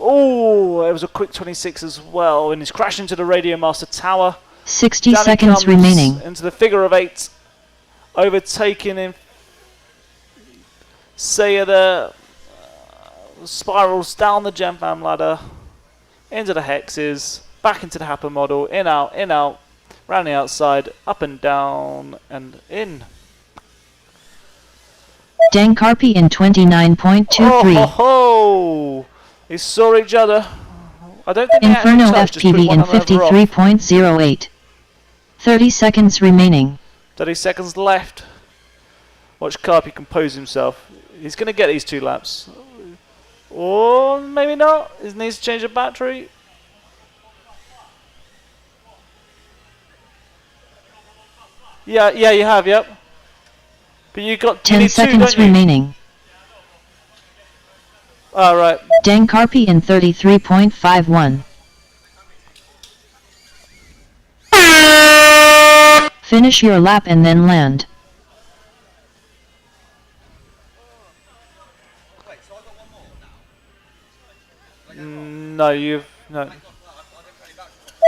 Oh, it was a quick 26 as well, and he's crashed into the Radio Master Tower. 60 Down he seconds comes remaining. into the figure of 8, overtaking him. Saya there, spirals down the Gempam ladder, into the hexes, back into the Happer model, in, out, round the outside, up and down, and in. Dan Carpy in 29.23. Oh, ho, ho. They saw each other. I don't think Inferno they actually touched, just put FPV one in another off. 53.08. 30 seconds remaining. 30 seconds left. Watch Carpy compose himself. He's going to get these 2 laps. Or maybe not. He needs to change the battery. Yeah, you have, yep. But you 10 need 2, seconds don't you? remaining. Oh, right. Dan Carpy in 33.51. Finish your lap and then land. No, no.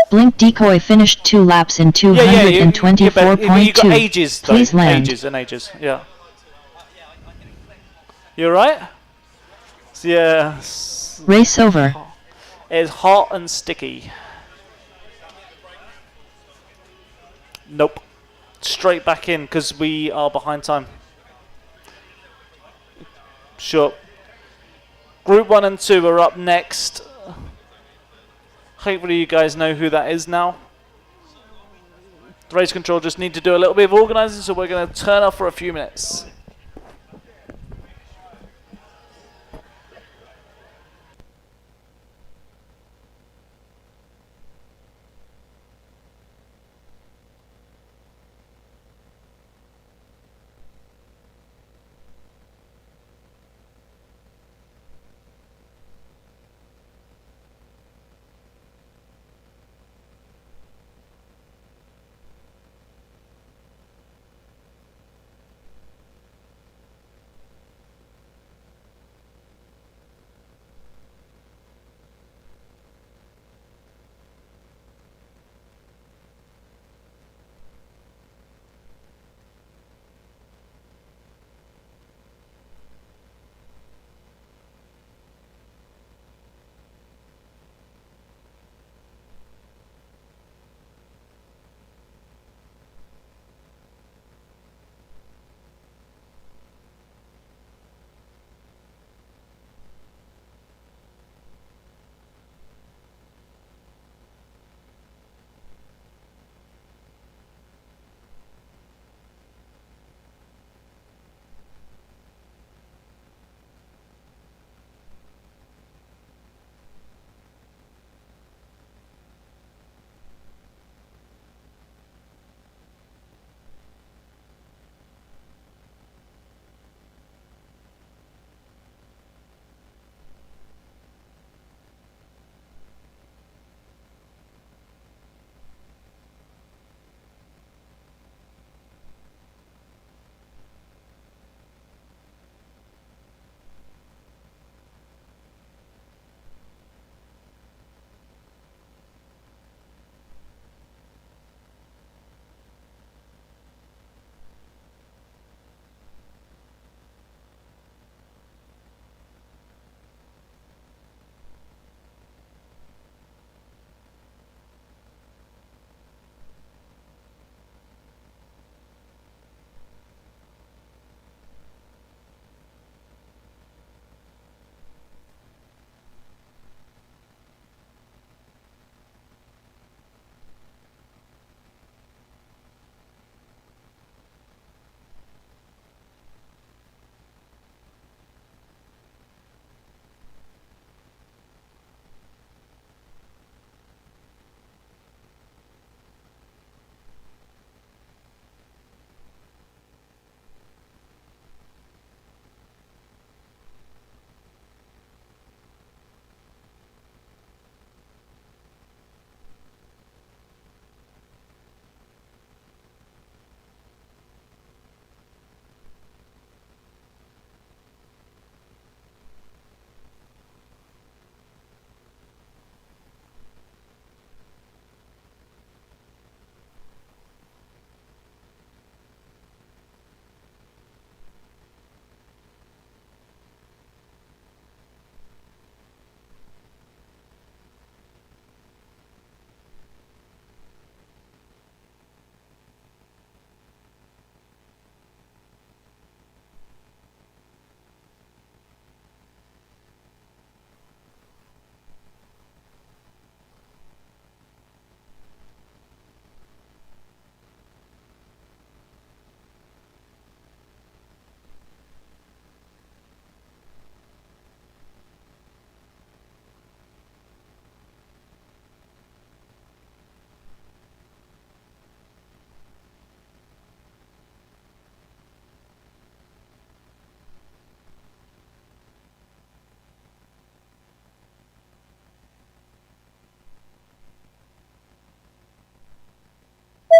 Blink Decoy finished 2 laps in You got 224.2. ages, though. Please land. Ages and ages, yeah. You alright? Yeah. Race over. It's hot and sticky. Nope. Straight back in because we are behind time. Sure. Group 1 and 2 are up next. Hopefully you guys know who that is now. The race control just need to do a little bit of organising, so we're going to turn off for a few minutes.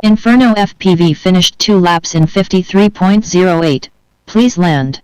Inferno FPV finished 2 laps in 53.08. Please land.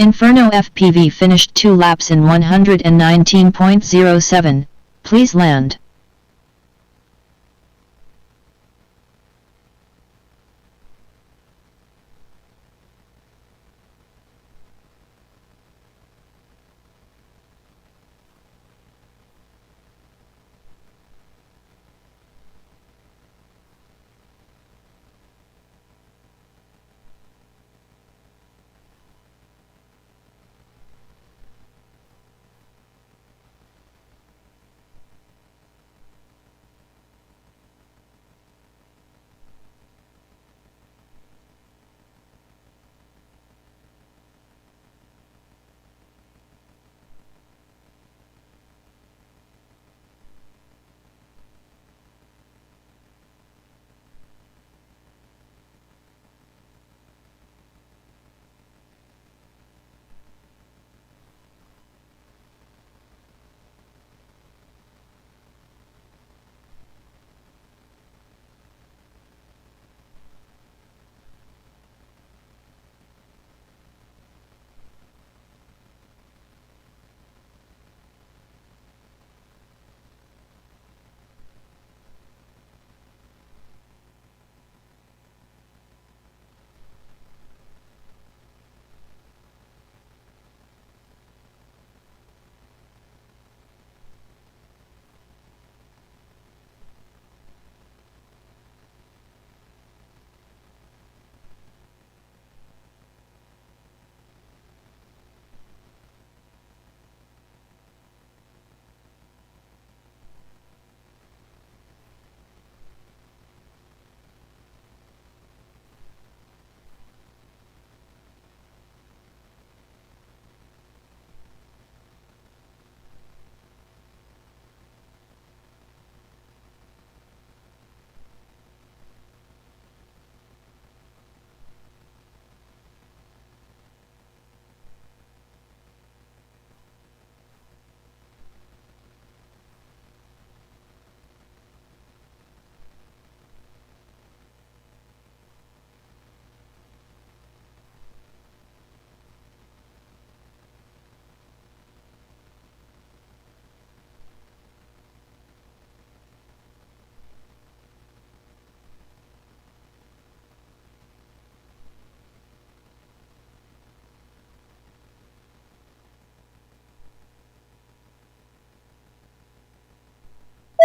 Inferno FPV finished 2 laps in 119.07. Please land.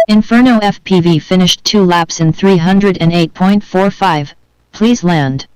Inferno FPV finished 2 laps in 308.45. Please land.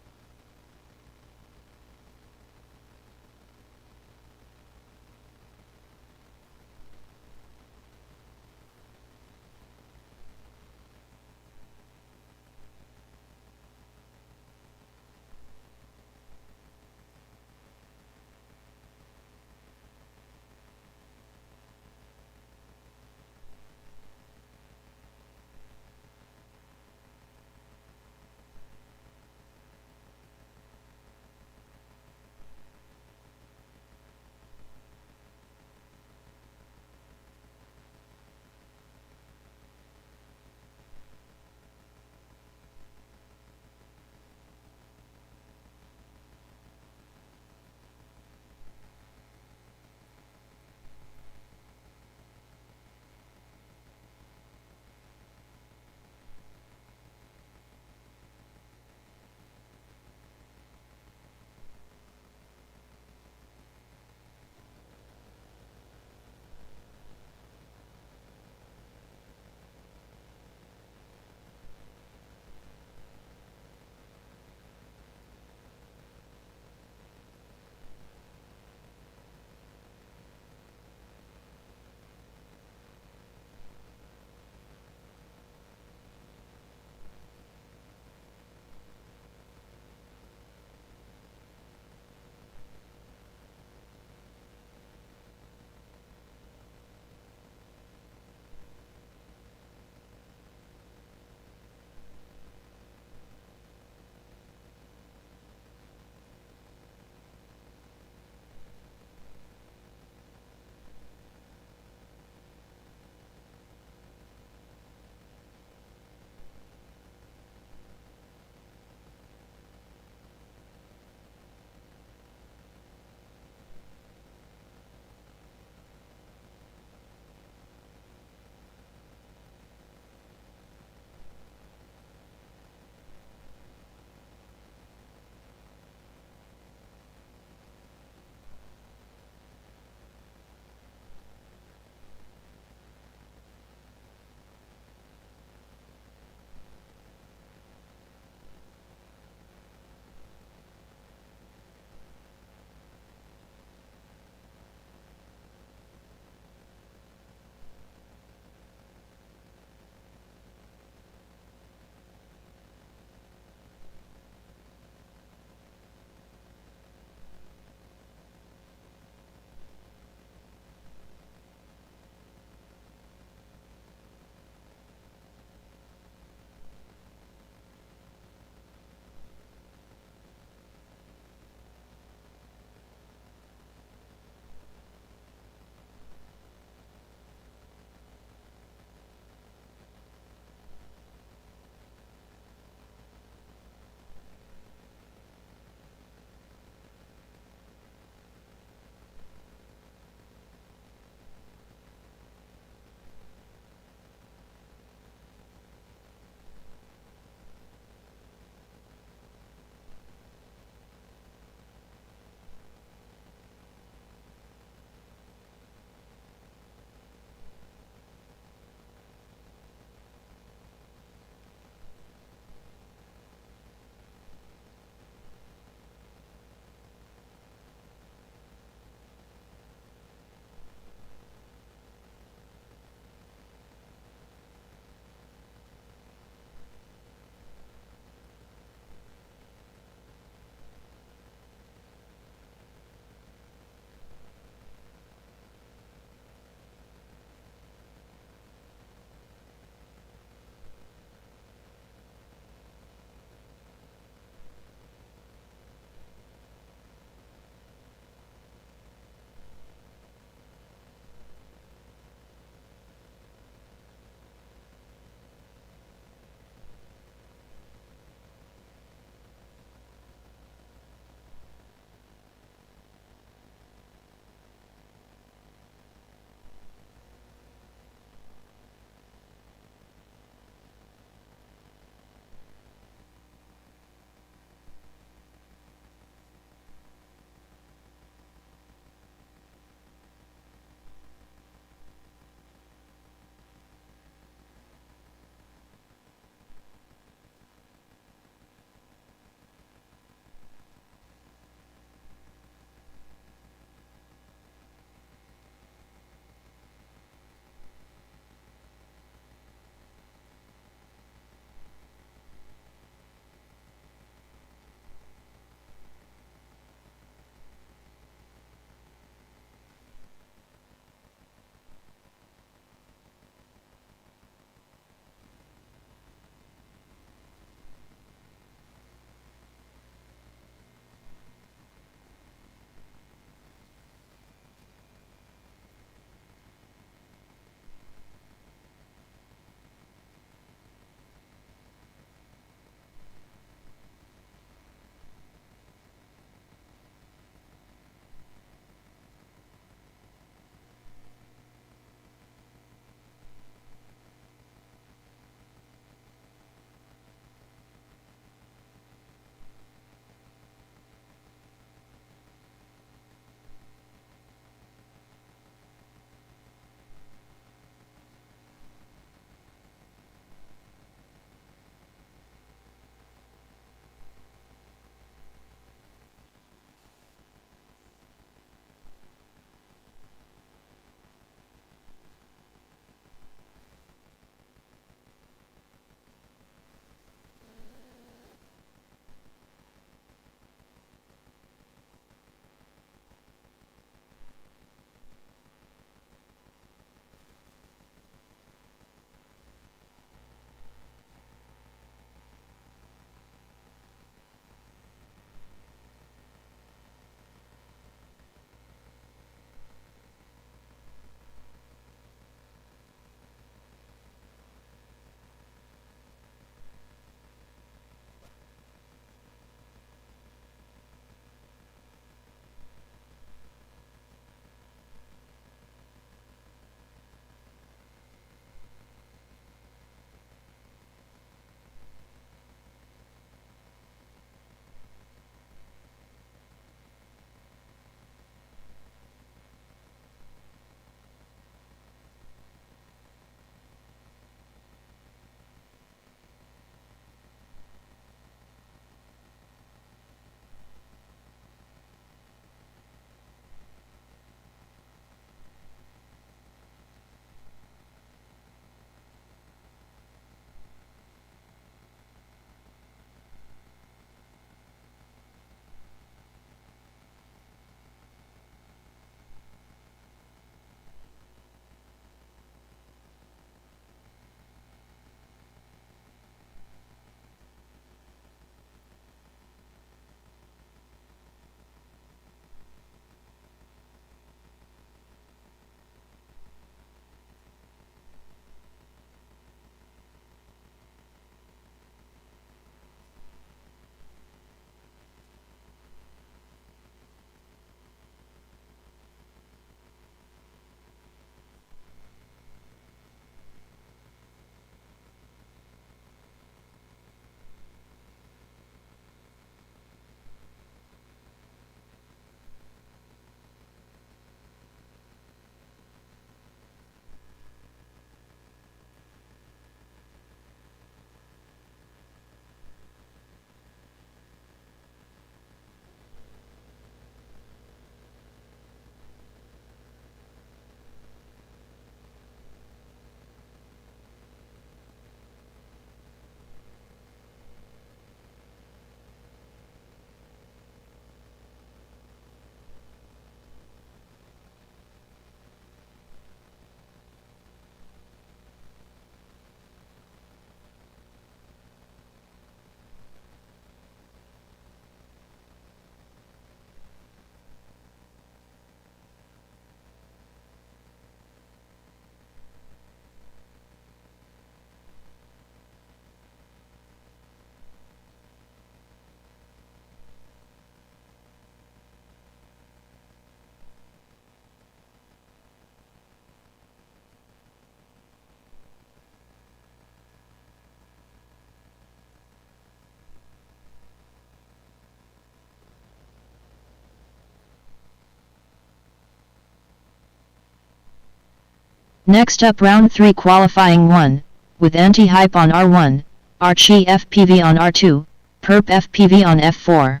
Next up round 3 qualifying 1, with anti-hype on R1, Archie FPV on R2, Perp FPV on F4.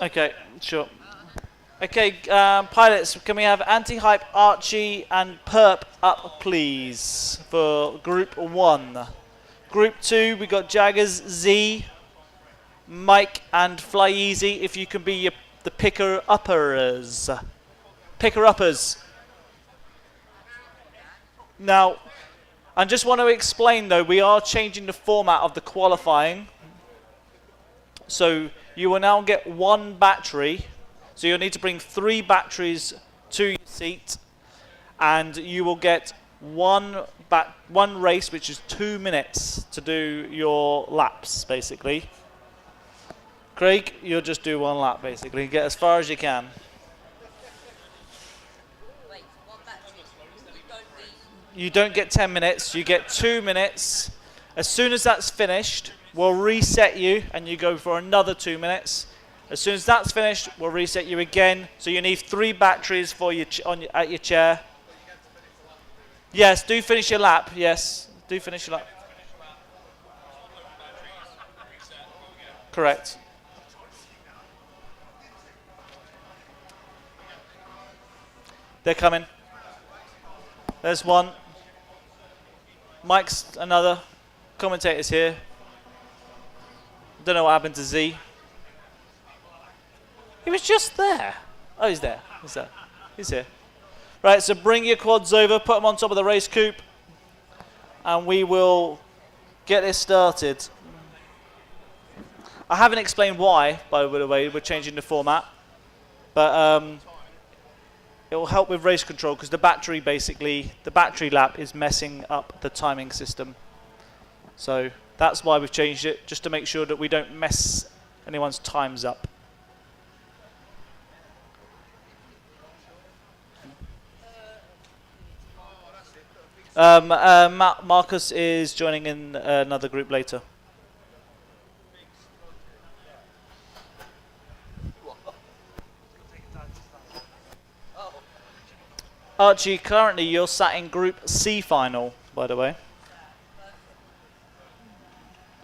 Okay, sure. Okay, pilots, can we have anti-hype, Archie, and Perp up, please, for Group 1. Group 2, we got Jaggers, Z, Mike, and Fly Easy. If you can be the picker-uppers. Picker-uppers. Now, I just want to explain, though, we are changing the format of the qualifying. So you will now get 1 battery. So you'll need to bring 3 batteries to your seat, and you will get one race, which is 2 minutes to do your laps, basically. Craig, you'll just do 1 lap, basically. Get as far as you can. Wait, 1 battery. You don't get 10 minutes. You get 2 minutes. As soon as that's finished, we'll reset you, and you go for another 2 minutes. As soon as that's finished, we'll reset you again. So you need 3 batteries for your at your chair. Yes, do finish your lap. Yes, do finish your lap. Correct. They're coming. There's one. Mike's another. Commentator's here. Don't know what happened to Z. He was just there. Oh, he's there. He's there. He's here. Right, so bring your quads over, put them on top of the race coupe, and we will get this started. I haven't explained why, by the way, we're changing the format, but it will help with race control because the battery lap is messing up the timing system. So that's why we've changed it, just to make sure that we don't mess anyone's time's up. Marcus is joining in another group later. Archie, currently you're sat in Group C final, by the way.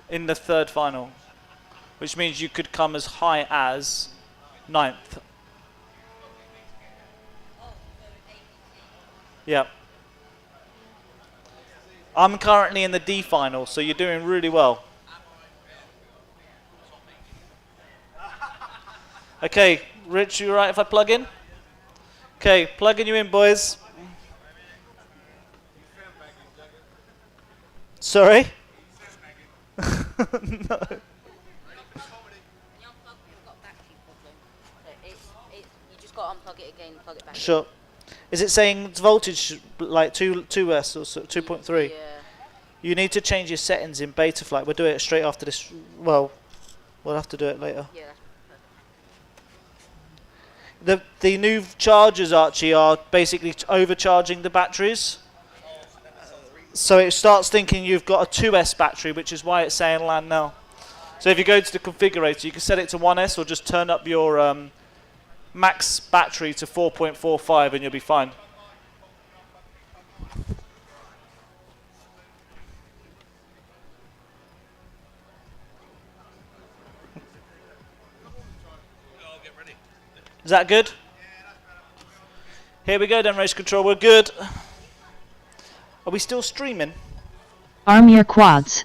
In the third final. Which means you could come as high as 9th. Yep. I'm currently in the D final, so you're doing really well. Okay, Rich, you alright if I plug in? Okay, plugging you in, boys. Sorry? No. When you unplug, you've got a battery problem. So you just got to unplug it again and plug it back in. Sure. Is it saying it's voltage like 2S or 2.3? Yeah. You need to change your settings in Betaflight. We'll do it straight after this. Well, we'll have to do it later. Yeah. The new chargers, Archie, are basically overcharging the batteries. So it starts thinking you've got a 2S battery, which is why it's saying land now. So if you go to the configurator, you can set it to 1S or just turn up your max battery to 4.45 and you'll be fine. Is that good? Here we go then, race control. We're good. Are we still streaming? Arm your quads.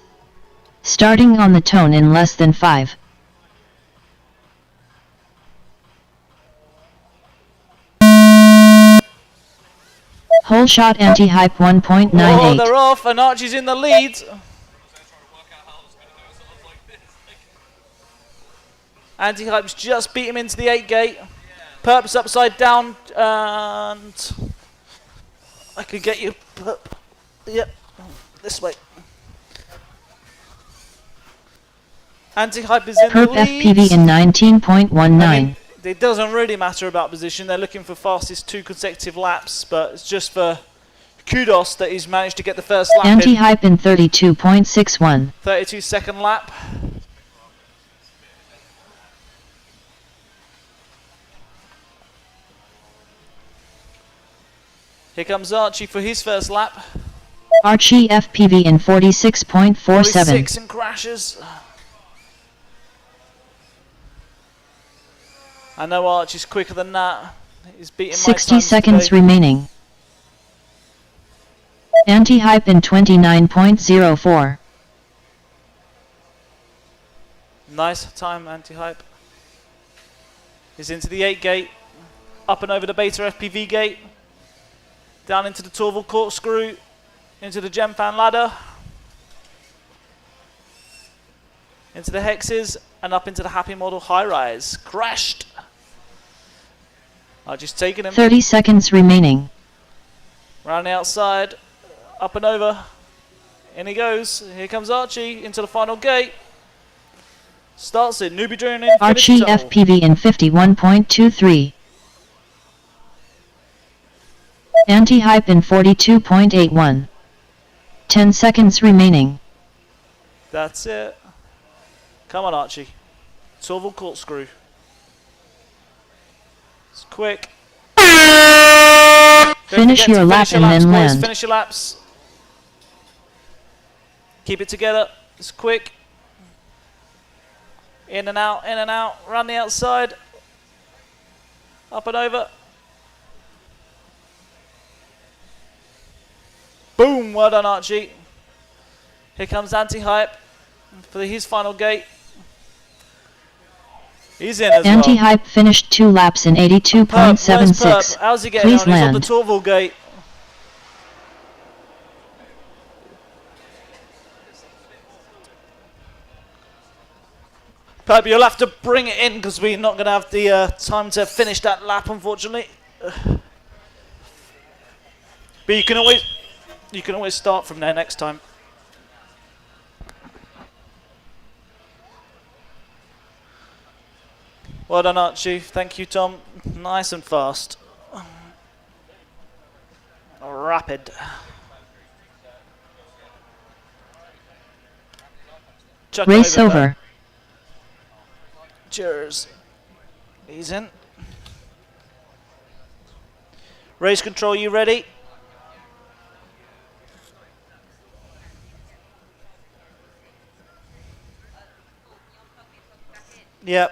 Starting on the tone in less than 5. Whole shot anti-hype 1.98. Oh, they're off and Archie's in the lead. Anti-hype's just beat him into the 8 gate. Perp's upside down and I could get you. Yep, this way. Anti-hype is in Perp the lead. FPV in 19.19. I mean, it doesn't really matter about position. They're looking for fastest 2 consecutive laps, but it's just for kudos that he's managed to get the first lap in. Anti-hype in 32.61. 32-second lap. Here comes Archie for his first lap. Archie FPV in 46.47. 46 and crashes. I know Archie's quicker than that. He's beating my 60 times seconds today. remaining. Anti-hype in 29.04. Nice time, anti-hype. He's into the 8 gate. Up and over the beta FPV gate. Down into the Torval corkscrew. Into the Gemfan ladder. Into the hexes. And up into the Happy Model high rise. Crashed. I just taken him. 30 seconds remaining. Round the outside. Up and over. In he goes. Here comes Archie into the final gate. Starts it. Newbie drone in. Archie FPV in 51.23. Anti-hype in 42.81. 10 seconds remaining. That's it. Come on, Archie. Torval corkscrew. It's quick. Don't Finish forget to your lap finish your and laps, then boys. land. Finish your laps. Keep it together. It's quick. In and out, in and out. Run the outside. Up and over. Boom! Well done, Archie. Here comes Anti-Hype for his final gate. He's in as well. Anti-hype finished 2 laps in Perp, where's 82.76. Perp? How's he getting Please on? He's on the land. Torval gate. Perp, you'll have to bring it in because we're not going to have the time to finish that lap, unfortunately. But you can always start from there next time. . Well done, Archie. Thank you, Tom. Nice and fast. Rapid. Chuck it Race over. over. Cheers. He's in. Race control, you ready? Yep.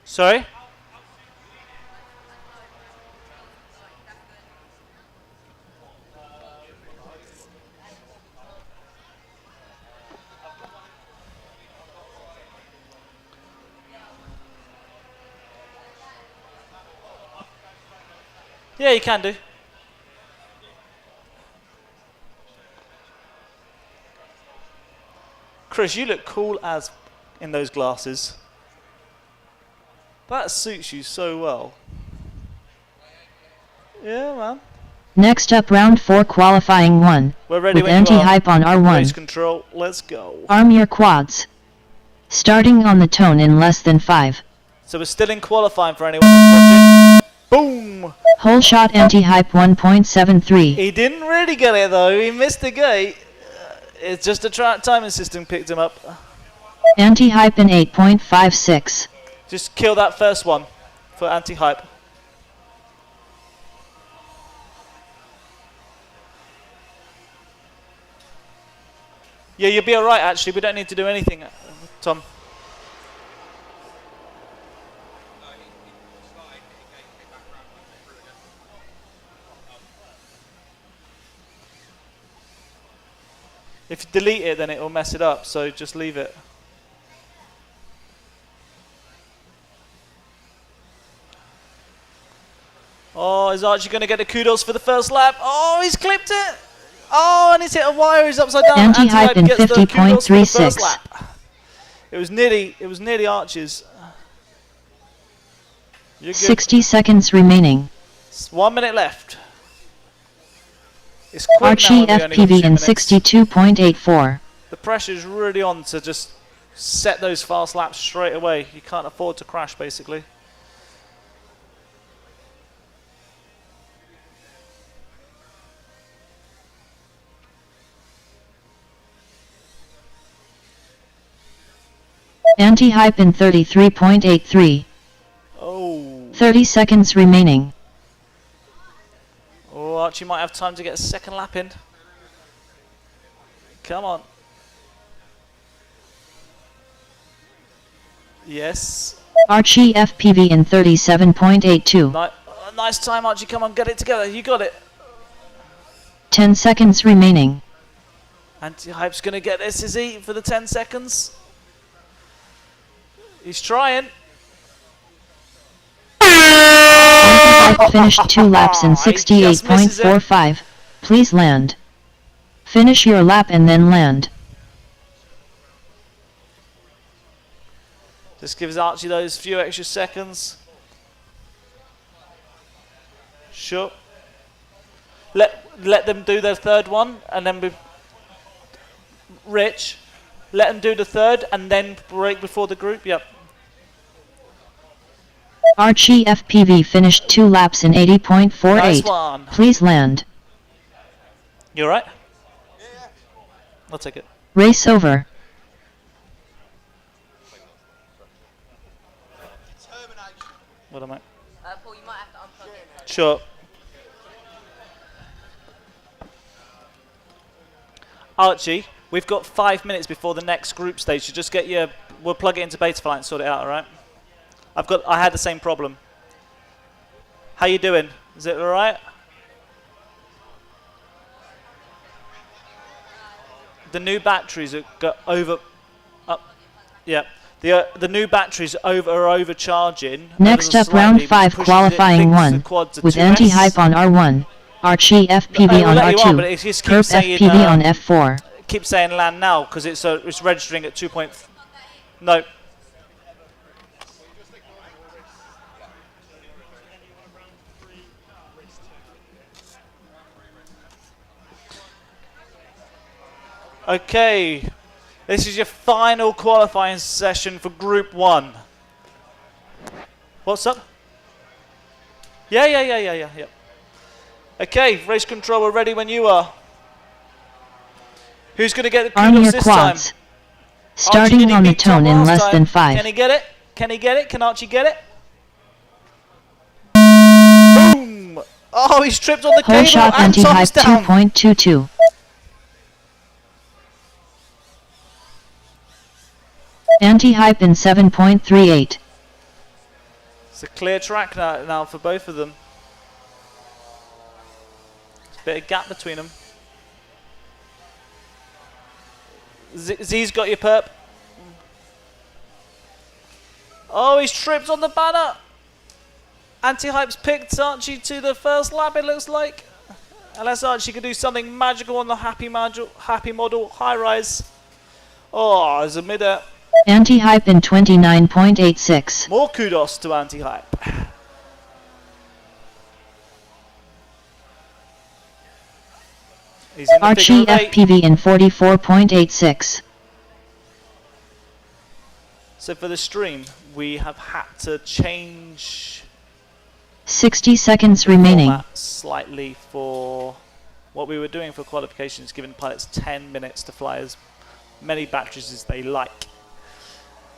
Sorry? Yeah, you can do. Chris, you look cool as in those glasses. That suits you so well. Yeah, man. Next up round 4 qualifying 1. We're ready With when you are. anti-hype on Race R1. control, let's go. Arm your quads. Starting on the tone in less than 5. So we're still in qualifying for anyone that's watching. Boom! Whole shot anti-hype 1.73. He didn't really get it though, he missed the gate. It's just a timing system picked him up. Anti-hype in 8.56. Just kill that first one for anti-hype. Yeah, you'll be alright actually, we don't need to do anything, Tom. If you delete it, then it will mess it up, so just leave it. Oh, is Archie going to get the kudos for the first lap? Oh, he's clipped it! Oh, and he's hit a wire, he's upside down. Anti-hype in gets the kudos for the first 50.36. lap. It was nearly Archie's. You're good. 60 seconds remaining. It's 1 minute left. It's quick now Archie when we only got 2 FPV in minutes. 62.84. The pressure's really on to just set those fast laps straight away. You can't afford to crash, basically. Anti-hype in 33.83. Oh. 30 seconds remaining. Oh, Archie might have time to get a second lap in. Come on. Yes. Archie FPV in 37.82. Nice time, Archie. Come on, get it together. You got it. 10 seconds remaining. Anti-hype's going to get this, is he, for the 10 seconds? He's trying. Anti-hype finished 2 laps in He just misses it. 68.45. Please land. Finish your lap and then land. Just gives Archie those few extra seconds. Sure. Let them do their third one, and then Rich, let them do the third, and then break before the group. Yep. Archie FPV finished 2 laps in 80.48. Nice one. Please land. You alright? Yeah. I'll take it. Race over. What am I? Paul, you might have to unplug it. Sure. Archie, we've got 5 minutes before the next group stage, so just get your. We'll plug it into Betaflight and sort it out, alright? I had the same problem. How you doing? Is it alright? The new batteries are over. Yeah. The new batteries are overcharging. Next ever up so round slightly, 5 which pushes qualifying links the 1. quad to With 2S. anti-hype on R1. Archie FPV We'll on let you on, but R2. it just Perp keeps saying, FPV on F4. Keep saying land now because it's registering at 2. No. Okay, this is your final qualifying session for Group 1. What's up? Yeah. Okay, race control, we're ready when you are. Who's going to get the Arm kudos your this quads. time? Starting Archie, on the beat Tom tone in last less time. than 5. Can he get it? Can he get it? Can Archie get it? Boom! Oh, he's tripped on the Whole cable shot and anti-hype Tom's down. 2.22. Anti-hype in 7.38. It's a clear track now for both of them. There's a bit of gap between them. Z's got your perp. Oh, he's tripped on the banner. Anti-hype's picked Archie to the first lap, it looks like. Unless Archie could do something magical on the happy model high rise. Oh, there's a mid-air. Anti-hype in 29.86. More kudos to Anti-hype. He's in the Archie figure of 8. FPV in 44.86. So for the stream, we have had to change 60 seconds the remaining. format slightly for what we were doing for qualifications, giving pilots 10 minutes to fly as many batteries as they like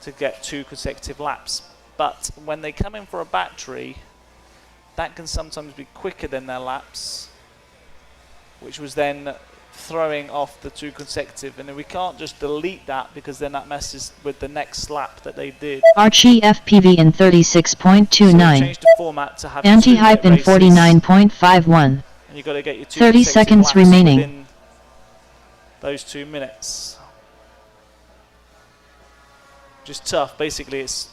to get 2 consecutive laps. But when they come in for a battery, that can sometimes be quicker than their laps, which was then throwing off the 2 consecutive, and then we can't just delete that because then that messes with the next lap that they did. Archie FPV in So we 36.29. changed the format to have Anti-hype 2 in races, 49.51. and you've got to get your 2 30 consecutive seconds laps remaining. within those 2 minutes. Just tough. Basically, it's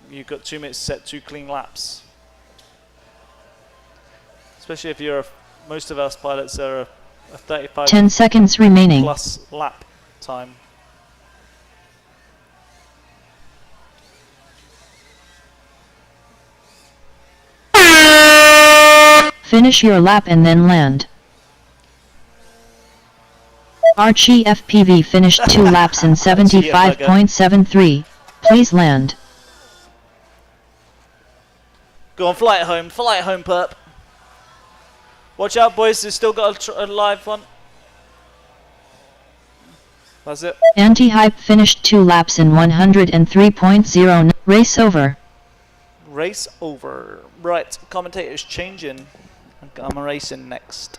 you've got 2 minutes to set 2 clean laps. Especially if you're most of us pilots are a 35 10 seconds remaining. plus lap time. Finish your lap and then land. Archie FPV finished 2 laps in 75.73. Please land. Go on, fly it home, perp. Watch out, boys, they've still got a live one. That's it. Anti-hype finished 2 laps in 103.09. Race over. Race over. Right, commentator's changing. I'm racing next.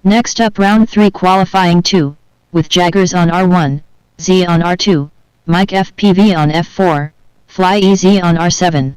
Next up round 3 qualifying 2, with Jaggers on R1, Z on R2, Mike FPV on F4, Fly EZ on R7.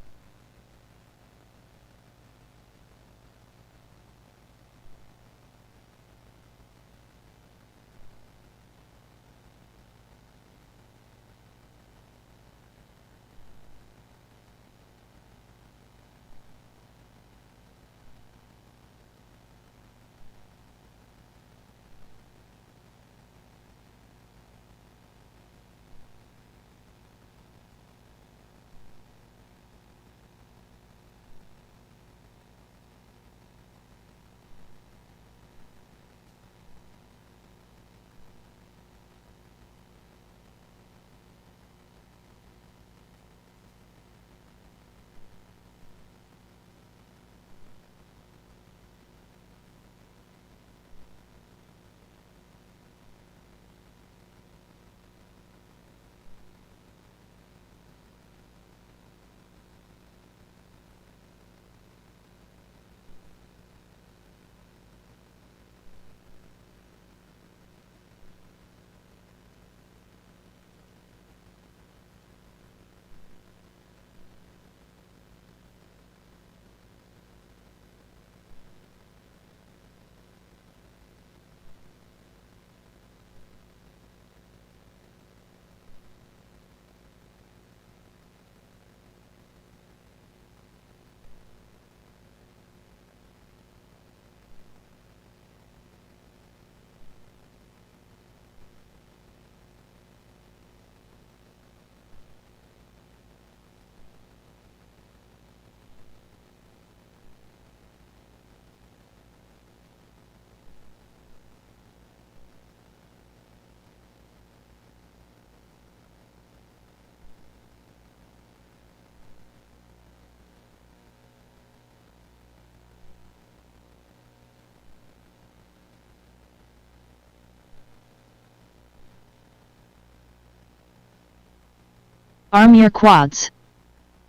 Arm your quads.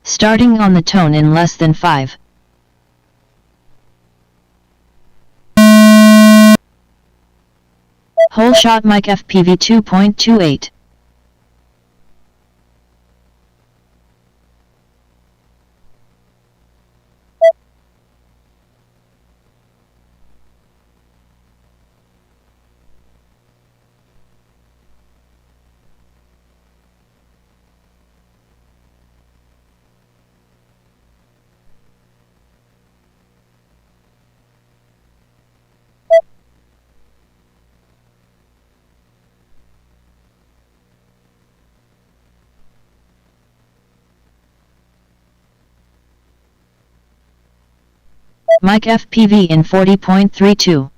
Starting on the tone in less than 5. Whole shot mic FPV 2.28. Mic FPV in 40.32.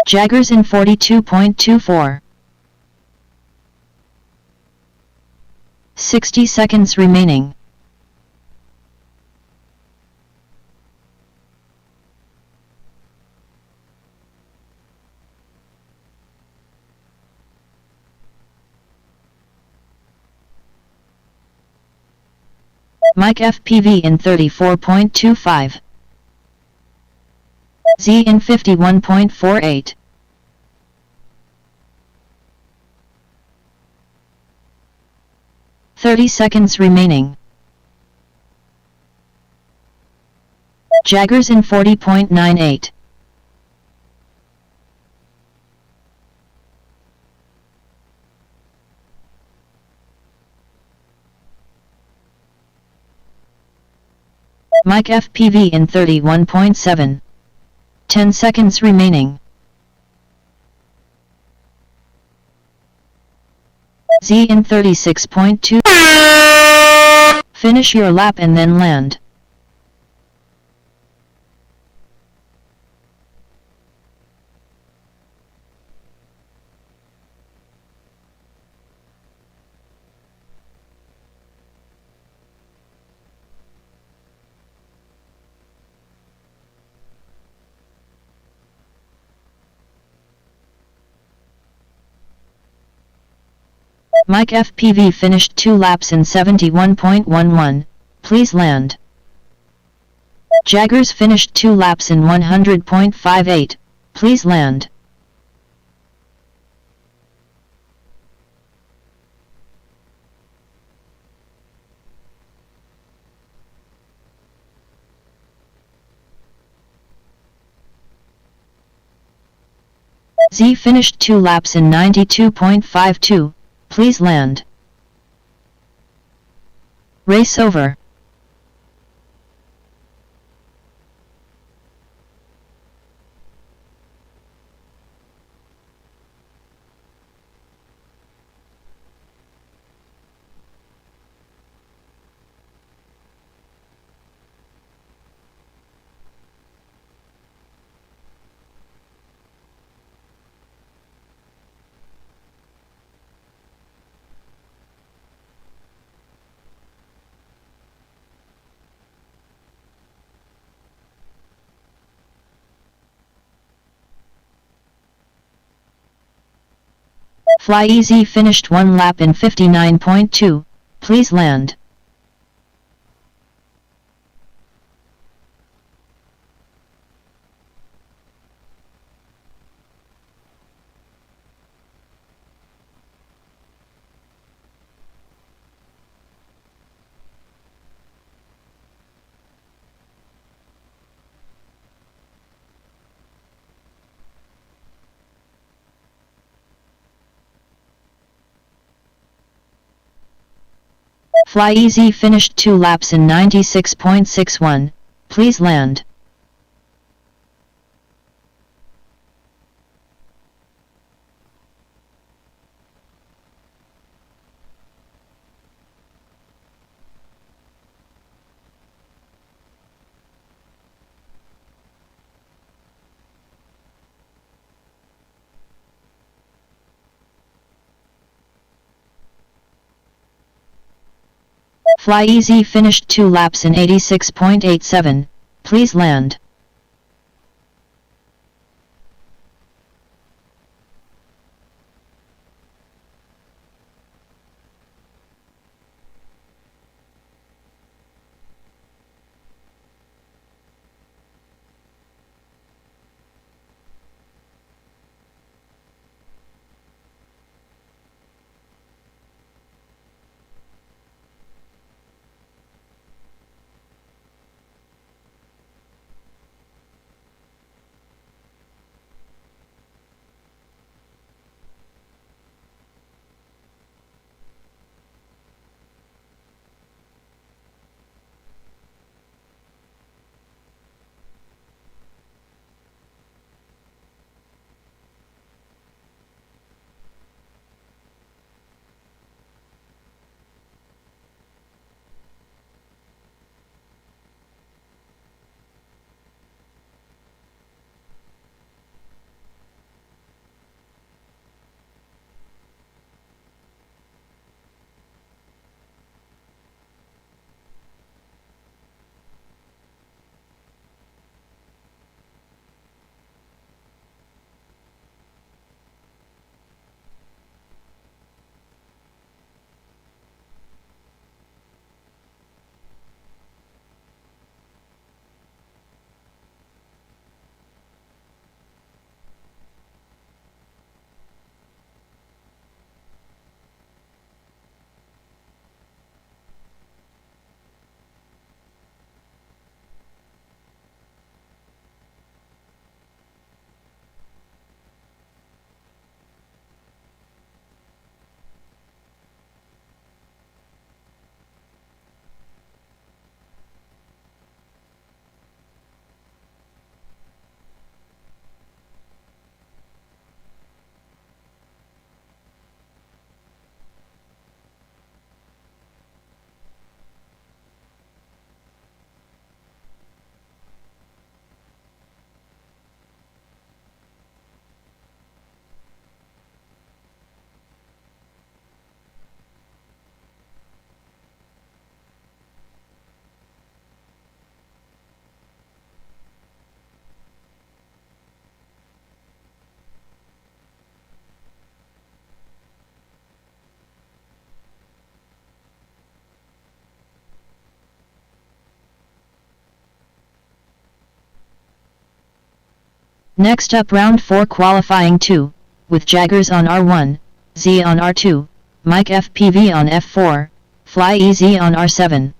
Jaggers in 42.24. 60 seconds remaining. Mic FPV in 34.25. Z in 51.48. "30 seconds remaining. Jaggers in 40.98. Mic FPV in 31.7. 10 seconds remaining. Z in 36.2. Finish your lap and then land. Mic FPV finished 2 laps in 71.11. Please land. Jaggers finished 2 laps in 100.58. Please land. Z finished 2 laps in 92.52. Please land. Race over. Fly Easy finished 1 lap in 59.2. Please land. Fly Easy finished 2 laps in 96.61. Please land. Fly Easy finished 2 laps in 86.87. Please land. Next up round 4 qualifying 2, with Jaggers on R1, Z on R2, Mike FPV on F4, Fly EZ on R7.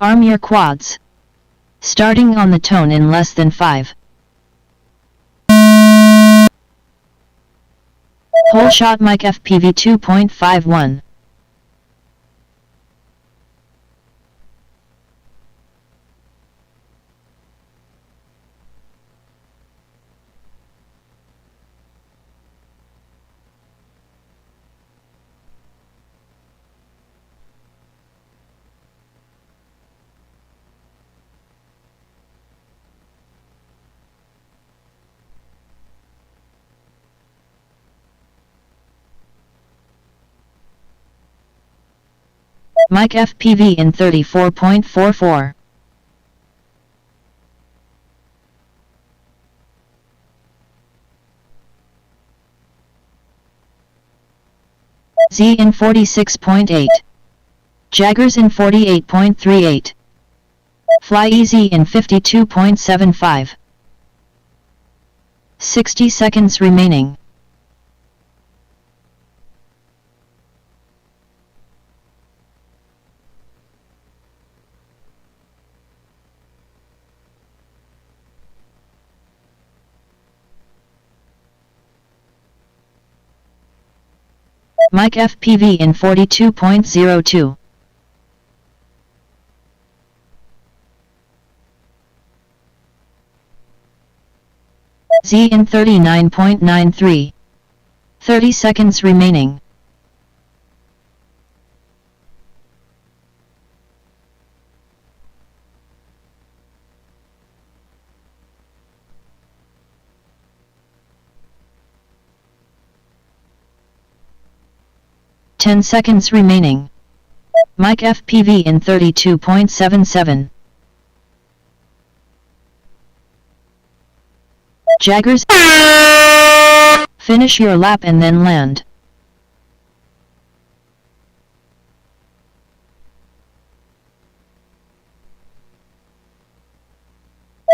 Arm your quads. Starting on the tone in less than 5. Whole shot mic FPV 2.51. Mic FPV in 34.44. Z in 46.8. Jaggers in 48.38. Fly Easy in 52.75. 60 seconds remaining. Mic FPV in 42.02. Z in 39.93. 30 seconds remaining. Ten seconds remaining. Mic FPV in 32.77. Jaggers. Finish your lap and then land.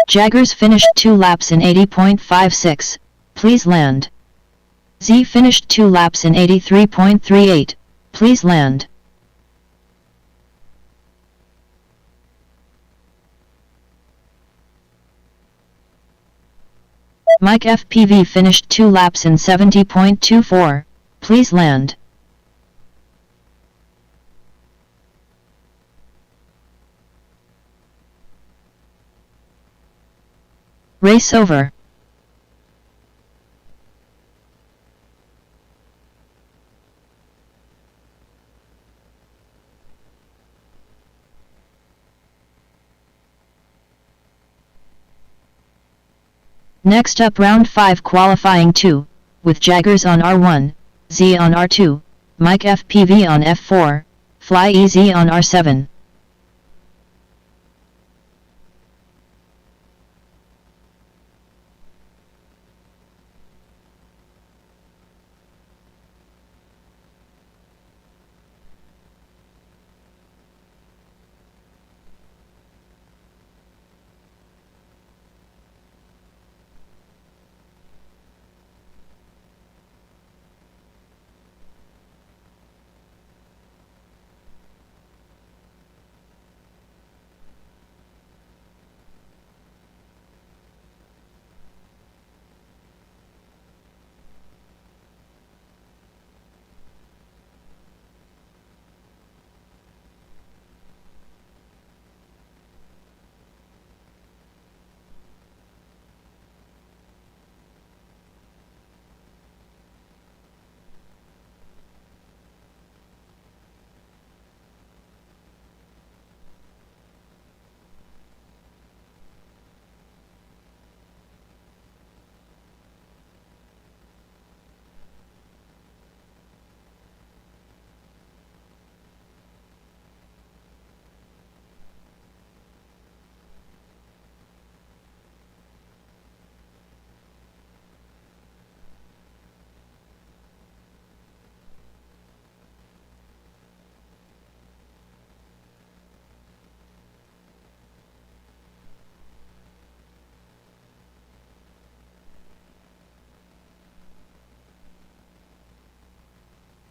Jaggers finished 2 laps in 80.56. Please land. Z finished 2 laps in 83.38. Please land. Mic FPV finished 2 laps in 70.24. Please land. Race over. Next up round 5 qualifying 2, with Jaggers on R1, Z on R2, Mic FPV on F4, Fly Easy on R7.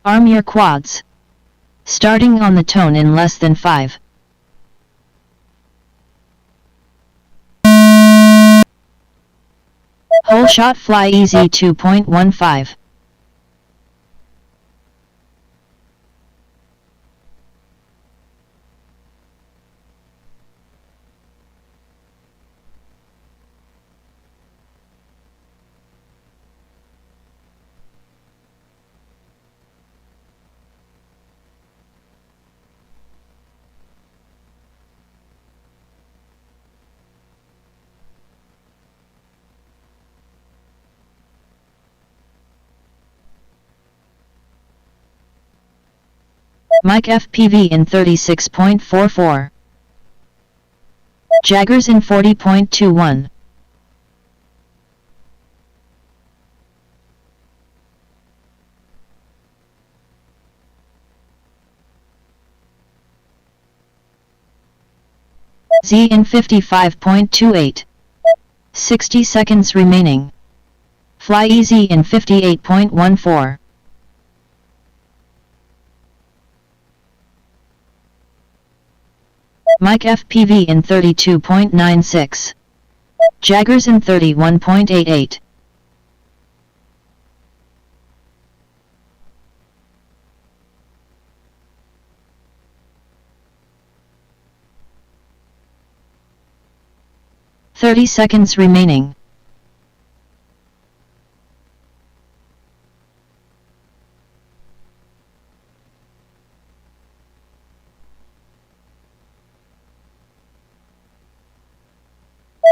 Arm your quads. Starting on the tone in less than 5. Hole shot fly easy 2.15. Mike FPV in 36.44. Jaggers in 40.21. Z in 55.28. 60 seconds remaining. Fly easy in 58.14. Mike FPV in 32.96. Jaggers in 31.88. "30 seconds remaining.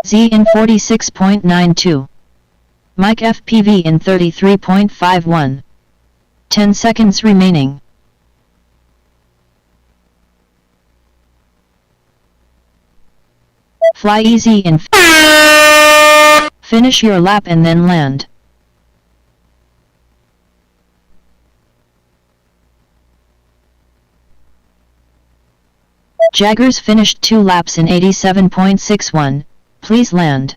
Z in 46.92. Mike FPV in 33.51. 10 seconds remaining. Fly easy in finish your lap and then land. Jaggers finished 2 laps in 87.61. Please land.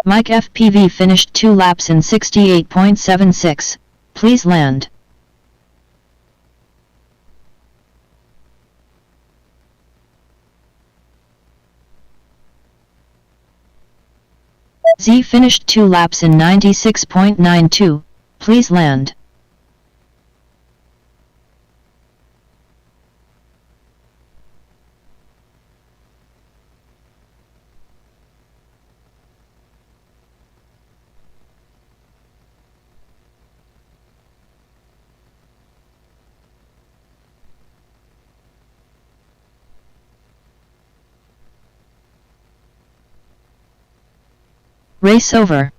Mike FPV finished 2 laps in 68.76. Please land. Z finished 2 laps in 96.92. Please land. Race over.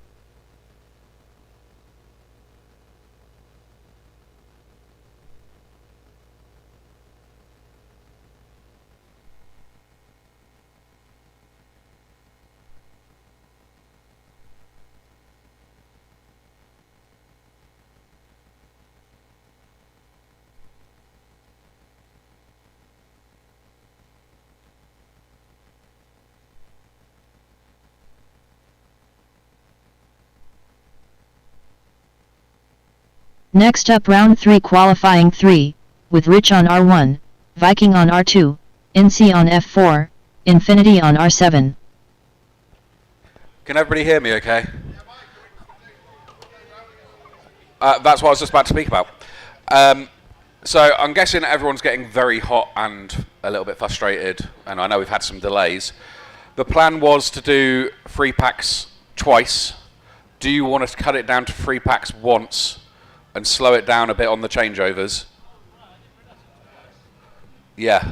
Next up round 3 qualifying 3, with Rich on R1, Viking on R2, Incy on F4, Infinity on R7. Can everybody hear me okay? That's what I was just about to speak about. So I'm guessing everyone's getting very hot and a little bit frustrated, and I know we've had some delays. The plan was to do 3 packs twice. Do you want us to cut it down to 3 packs once and slow it down a bit on the changeovers? Yeah.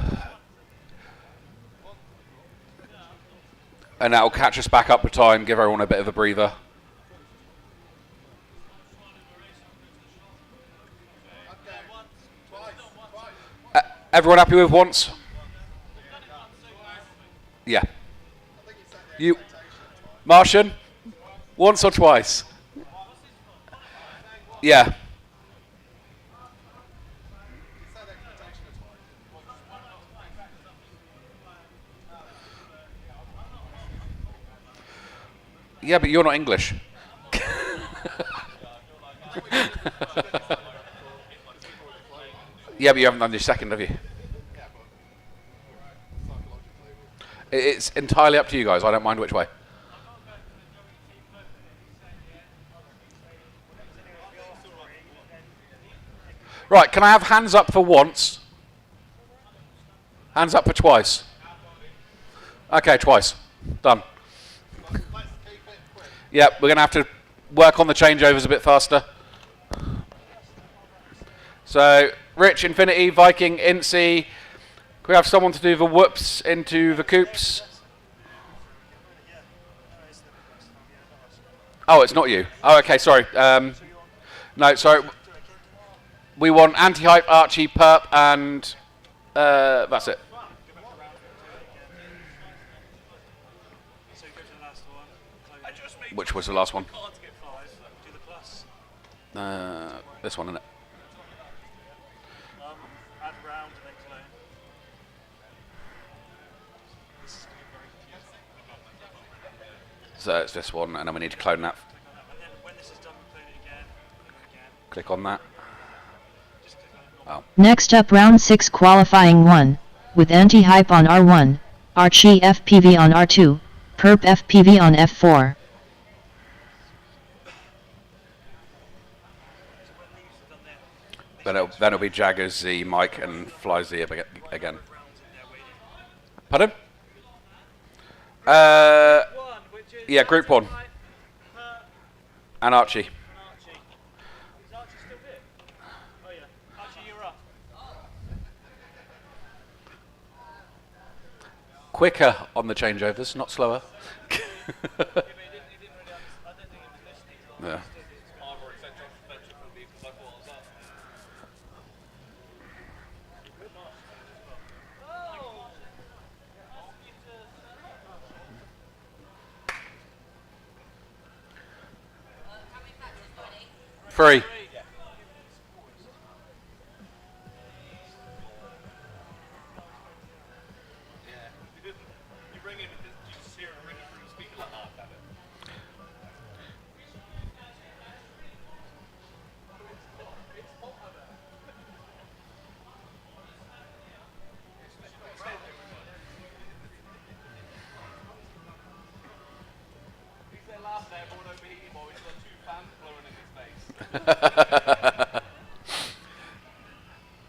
And that'll catch us back up with time, give everyone a bit of a breather. Everyone happy with once? Yeah. You, Martian? Once or twice? Yeah. Yeah, but you're not English. Yeah, but you haven't done your second, have you? it's entirely up to you guys. I don't mind which way. Right, can I have hands up for once? Hands up for twice. Okay, twice. Done. Yep, we're going to have to work on the changeovers a bit faster. So, Rich, Infinity, Viking, Incy. Can we have someone to do the whoops into the coops? Oh, it's not you. Oh, okay, sorry. No, sorry. We want Anti-Hype, Archie, Perp, and that's it. Which was the last one? This one, isn't it? So it's this one, and then we need to clone that. Click on that. Oh. Next up round 6 qualifying 1, with Anti-Hype on R1, Archie FPV on R2, Perp FPV on F4. Then it'll be Jaggers, Z, Mike, and Fly Z again. Pardon? Yeah, group 1. And Archie. Quicker on the changeovers, not slower. Yeah. Free.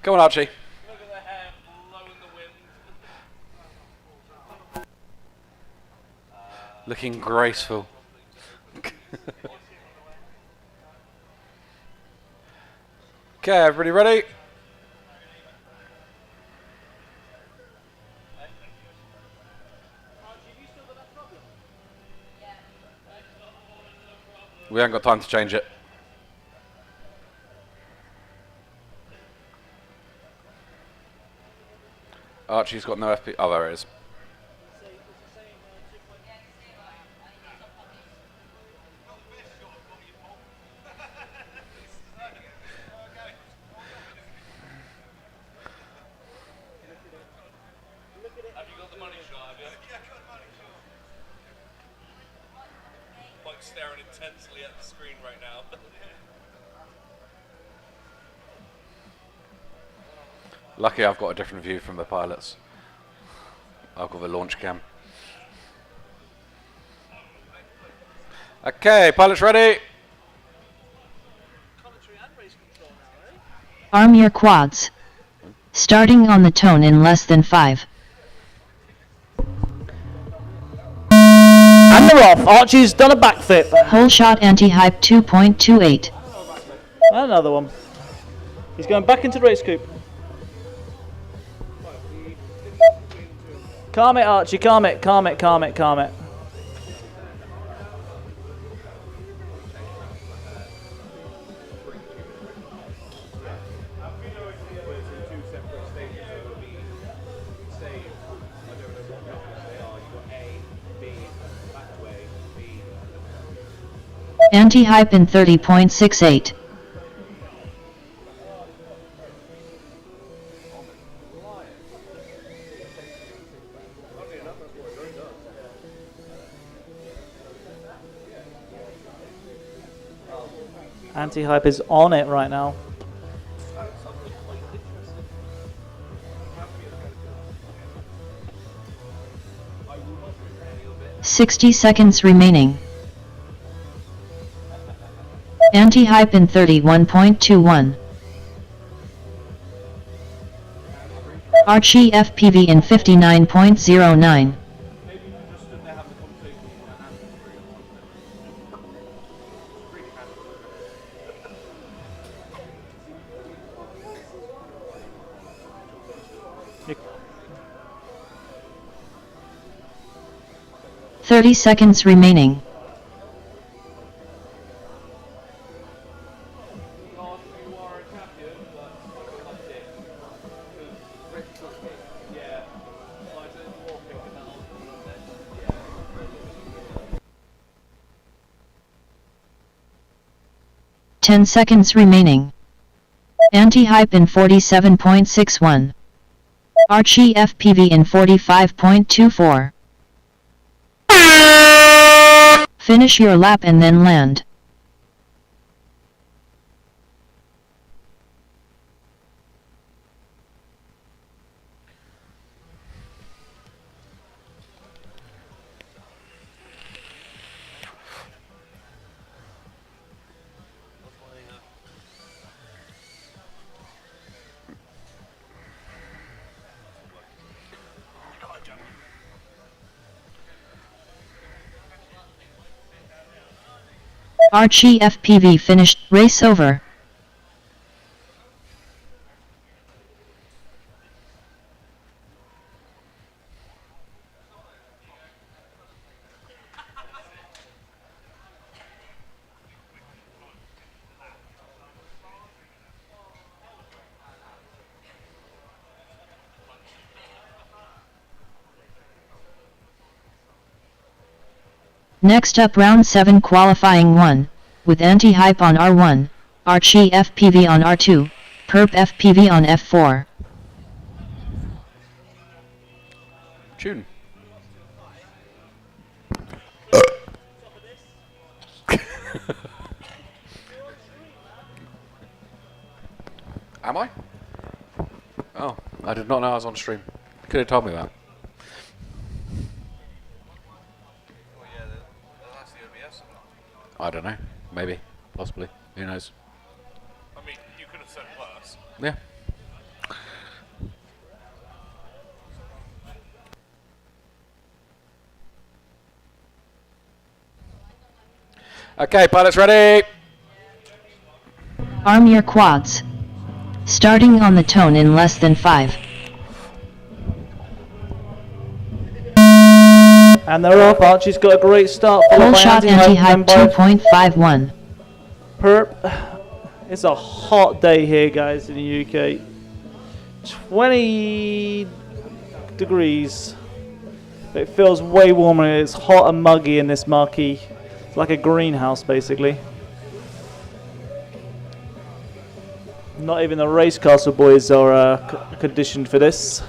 Come on, Archie. Looking graceful. Okay, everybody ready? We haven't got time to change it. Archie's got no FP. Oh, there it is. Have you got the money shot, have you? Yeah, got the money shot. Mike's staring intensely at the screen right now. Lucky I've got a different view from the pilots. I've got the launch cam. Okay, pilots ready? Arm your quads. Starting on the tone in less than 5. And they're off. Archie's done a backflip. Whole shot Anti-Hype 2.28. And another one. He's going back into the race coupe. Calm it, Archie. Calm it. Calm it. Calm it. Calm it. Anti-Hype in 30.68. Anti-Hype is on it right now. 60 seconds remaining. Anti-hype in 31.21. Archie FPV in 59.09. Nick. 30 seconds remaining. Ten seconds remaining. Anti-hype in 47.61. Archie FPV in 45.24. Finish your lap and then land. Archie FPV finished. Race over. Next up round 7 qualifying 1, with anti-hype on R1, Archie FPV on R2, Perp FPV on F4. Tune. Am I? Oh, I did not know I was on stream. Could have told me that. I don't know. Maybe. Possibly. Who knows? I mean, you could have said worse. Yeah. Okay, pilots ready. Arm your quads. Starting on the tone in less than 5. And they're off. Archie's got a great start. followed Full by shot anti-hype then by 2.51. Perp. It's a hot day here, guys, in the UK. 20 degrees. It feels way warmer. It's hot and muggy in this marquee. It's like a greenhouse, basically. Not even the race castle boys are conditioned for this.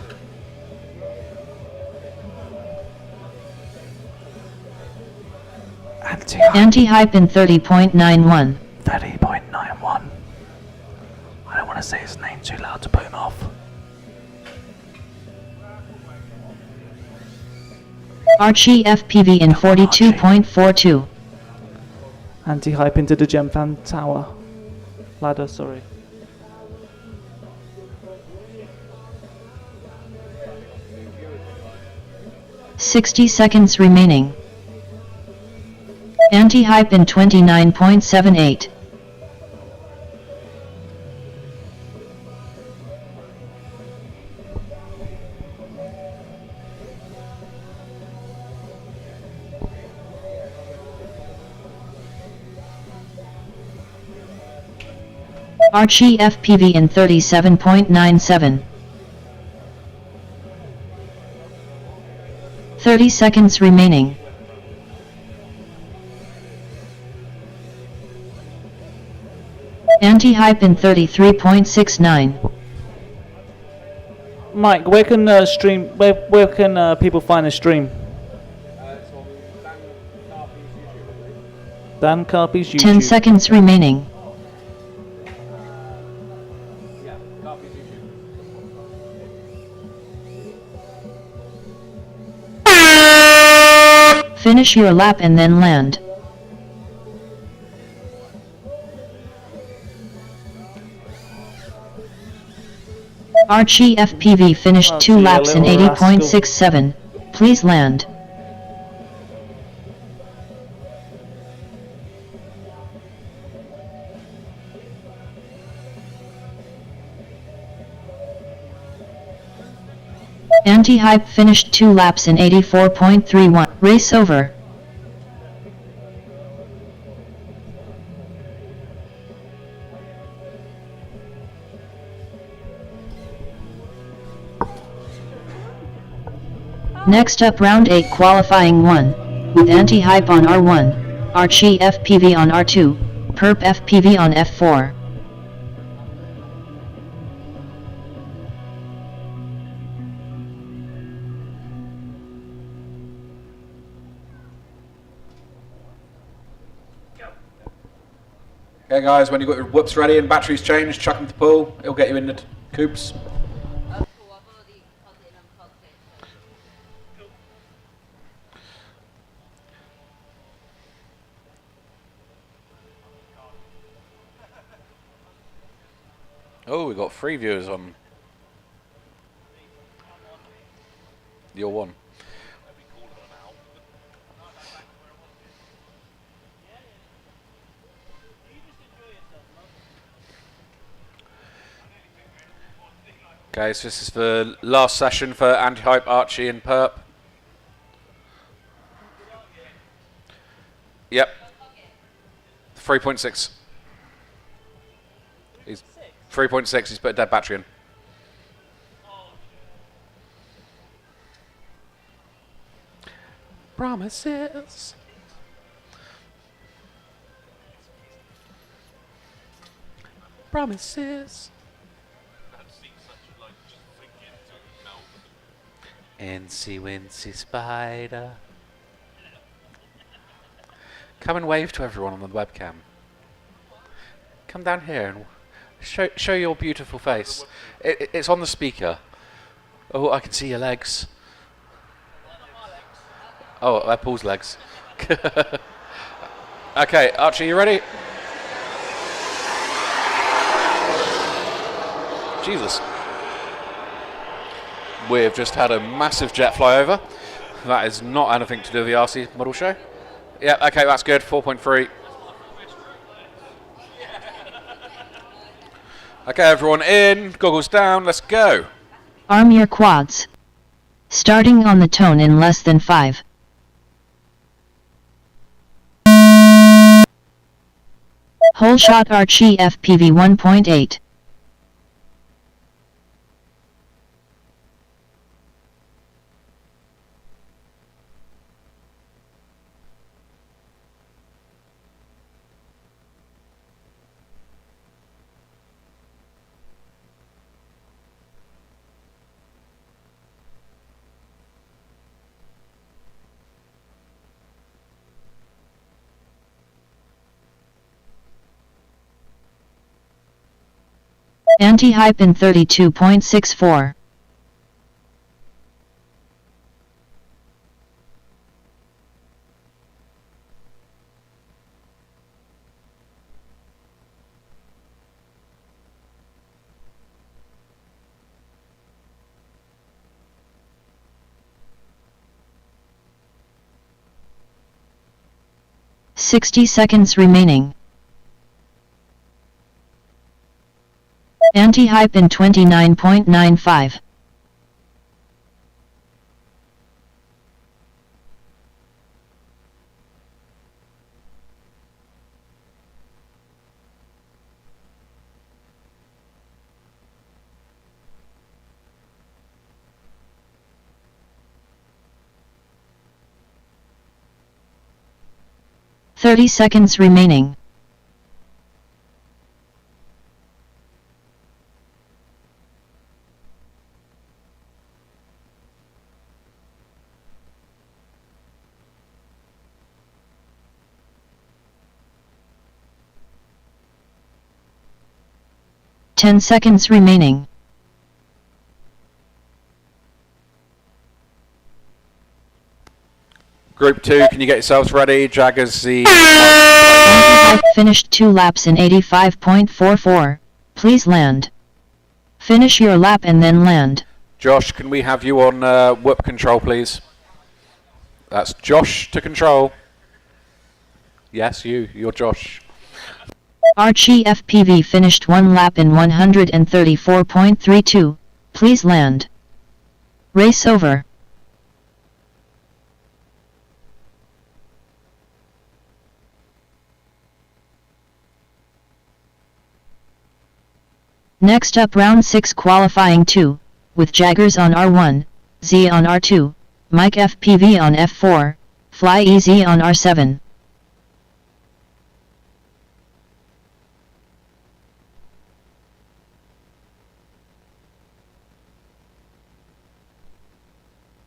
Anti-hype in 30.91. 30.91. I don't want to say his name too loud to put him off. Archie FPV in 42.42. Anti-hype into the Gemfan tower. Ladder, sorry. $60 seconds remaining. Anti-hype in 29.78. Archie FPV in 37.97. 30 seconds remaining. Anti-hype in 33.69. Mike, where can where can people find the stream? Dan Carpy's YouTube. 10 seconds remaining. Finish your lap and then land. Archie FPV finished Oh 2 dear, laps in little rascal. 80.67. Please land. Anti-Hype finished 2 laps in 84.31. Race over. Next up round 8 qualifying 1, with Anti-Hype on R1, Archie FPV on R2, Perp FPV on F4. Okay guys, when you've got your whoops ready and batteries changed, chuck them to pool, it'll get you in the coops. Oh, cool. I've already plugged it and unplugged it. Oh, we've got 3 viewers on. You're one. Okay, so this is the last session for Anti-Hype, Archie and Perp. Yep. 3.6. He's 3.6, he's put a dead battery in. Promises. Promises. Incy Wincy Spider. Come and wave to everyone on the webcam. Come down here and show your beautiful face. It's on the speaker. Oh, I can see your legs. Oh, they're Paul's legs. Okay, Archie, you ready? Jesus. We've just had a massive jet flyover. That is not anything to do with the RC model show. Yeah, okay, that's good. 4.3. Okay, everyone in. Goggles down. Let's go. Arm your quads. Starting on the tone in less than 5. Whole shot Archie FPV 1.8. Anti-Hype in 32.64. "60 seconds remaining. Anti-Hype in 29.95. "30 seconds remaining. "10 seconds remaining. Group 2, can you get yourselves ready? Jaggers, Z. Mike finished 2 laps in 85.44. Please land. Finish your lap and then land. Josh, can we have you on whip control, please? That's Josh to control. Yes, you're Josh. Archie FPV finished 1 lap in 134.32. Please land. Race over. Next up round 6 qualifying 2, with Jaggers on R1, Z on R2, Mike FPV on F4, Fly Easy on R7.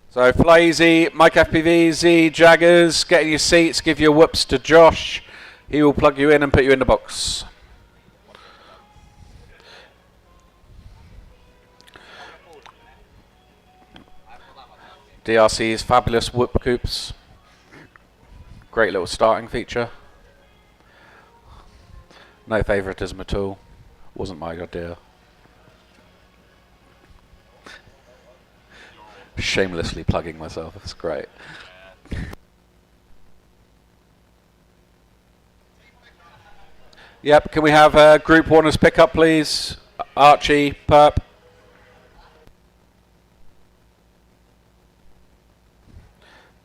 So Fly Easy, Mike FPV, Z, Jaggers, get in your seats, give your whoops to Josh. He will plug you in and put you in the box. DRC's fabulous whoop coops. Great little starting feature. No favouritism at all. Wasn't my idea. Shamelessly plugging myself. That's great. Yep. Can we have Group 1's pick up, please? Archie, Perp.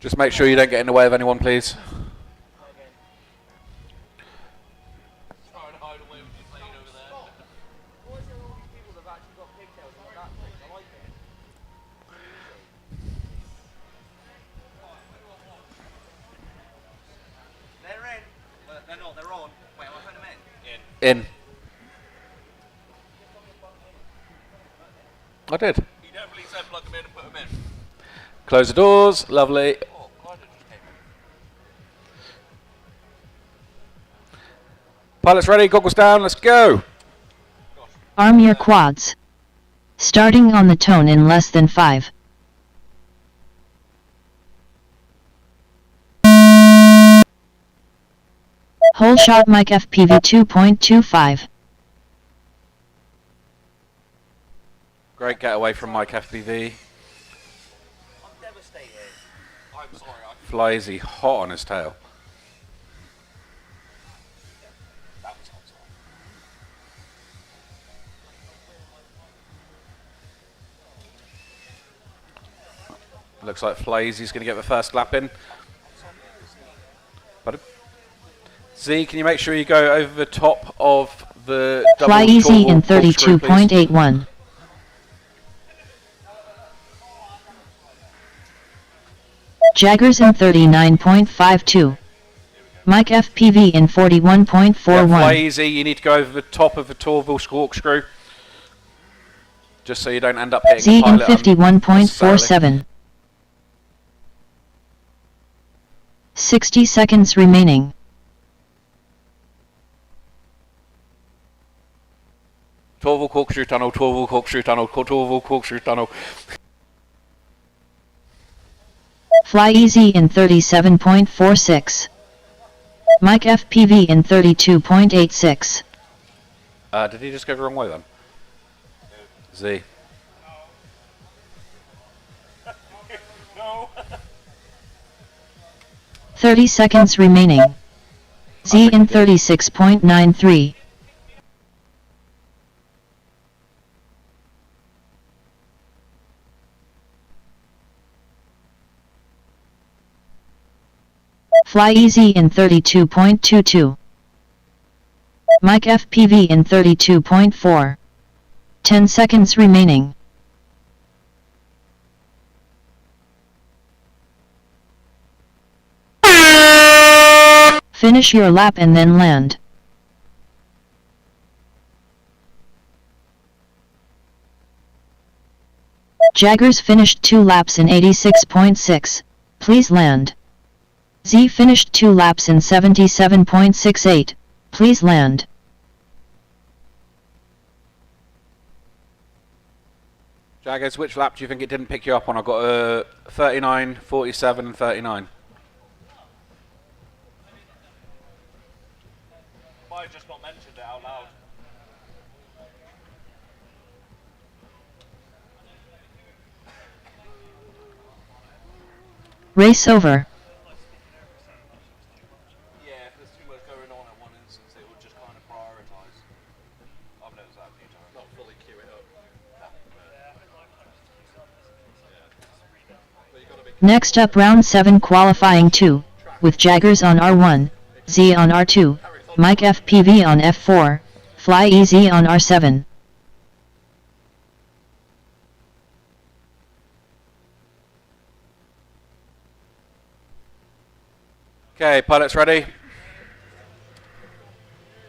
Just make sure you don't get in the way of anyone, please. They're in. They're not, they're on. Wait, I'll put them In. I did. You definitely said plug them in and put them in. Close the doors. Lovely. Pilots ready, goggles down, let's go. Arm your quads. Starting on the tone in less than 5. Whole shot Mike FPV 2.25. Great getaway from Mike FPV. I'm devastated. I'm sorry. Fly Easy hot on his tail. Looks like Fly Easy's going to get the first lap in. Pardon? Z, can you make sure you go over the top of the double Fly easy tall in corkscrew, please? 32.81. Jaggers in 39.52. Mike FPV in 41.41. Yeah, Fly Easy, you need to go over the top of the Torval corkscrew. Just so you don't end up hitting Z the in pilot 51.47. 60 seconds remaining. Torval corkscrew tunnel, Torval corkscrew tunnel, Torval corkscrew tunnel. Fly easy in 37.46. Mike FPV in 32.86. Did he just go the wrong way then? Z. No. 30 seconds remaining. Z in 36.93. Fly easy in 32.22. Mike FPV in 32.4. 10 seconds remaining. Finish your lap and then land. Jaggers finished 2 laps in 86.6. Please land. Z finished 2 laps in 77.68. Please land. Jaggers, which lap do you think it didn't pick you up on? I've got 39, 47 and 39. Race over. Yeah, if there's too much going on at one instance, it would just kind of prioritise. I've noticed that a few times. Not fully queue it up. Next up round 7 qualifying 2, with Jaggers on R1, Z on R2, Mike FPV on F4, Fly EZ on R7. Okay, pilots ready?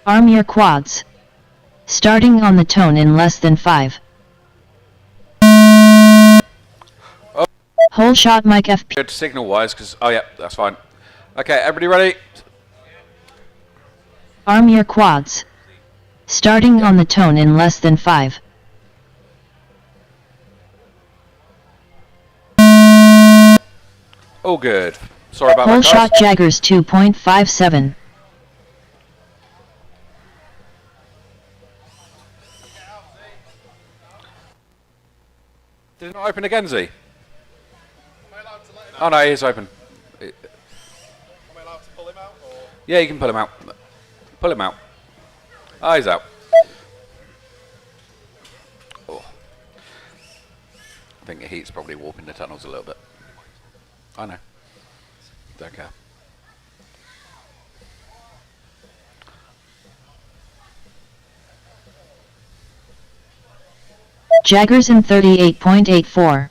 Arm your quads. Starting on the tone in less than 5. Whole shot Mike FP. Good signal wise, because, oh yeah, that's fine. Okay, everybody ready? Arm your quads. Starting on the tone in less than 5. All good. Sorry about Whole that, guys. shot Jaggers 2.57. Did it not open again, Z? Oh no, he is open. Am I allowed to pull him out? Or? Yeah, you can pull him out. Pull him out. Oh, he's out. Oh. I think the heat's probably warping the tunnels a little bit. I know. Don't care. Jaggers in 38.84.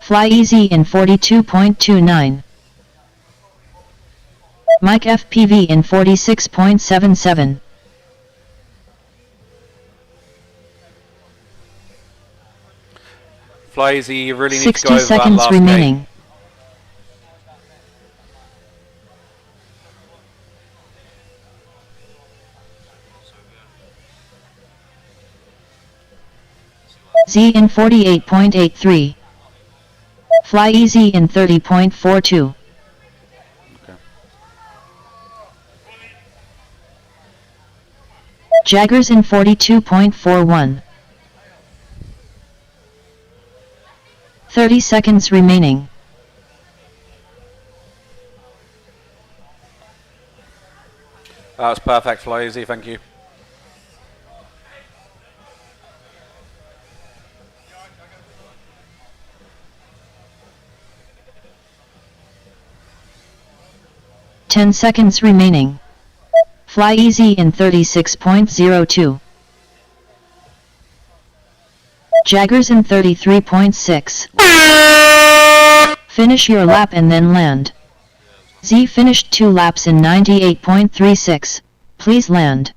Fly Easy in 42.29. Mike FPV in 46.77. Fly Easy, you really need to 60 go over that seconds last remaining. gate. Z in 48.83. Fly Easy in 30.42. Jaggers in 42.41. 30 seconds remaining. That was perfect, Fly Easy, thank you. Ten seconds remaining. Fly Easy in 36.02. Jaggers in 33.6. Finish your lap and then land. Z finished 2 laps in 98.36. Please land.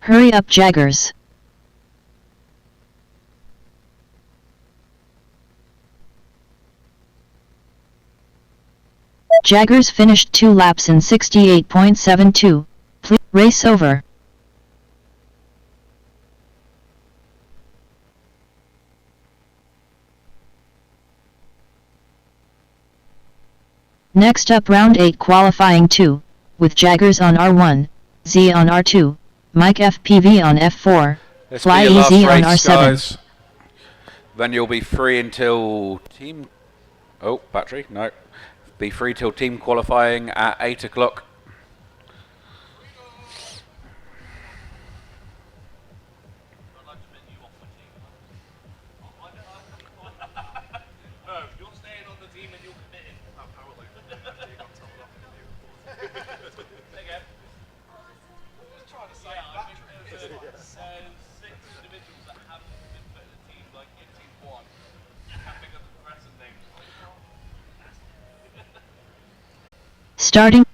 Hurry up, Jaggers. Jaggers finished 2 laps in 68.72. Please race over. Next up round 8 qualifying 2, with Jaggers on R1, Z on R2, Mike FPV on F4, This Fly will be your Easy on last race, R7. guys. Then you'll be free until team... Oh, battery, no. Be free till team qualifying at 8 o'clock. No, you're staying on the team and you're committed. Apparently. You got told off. Again. Just trying to say that. There's 6 individuals that haven't been put in the team, like in team 1. Can't pick up the rest of the names. Starting.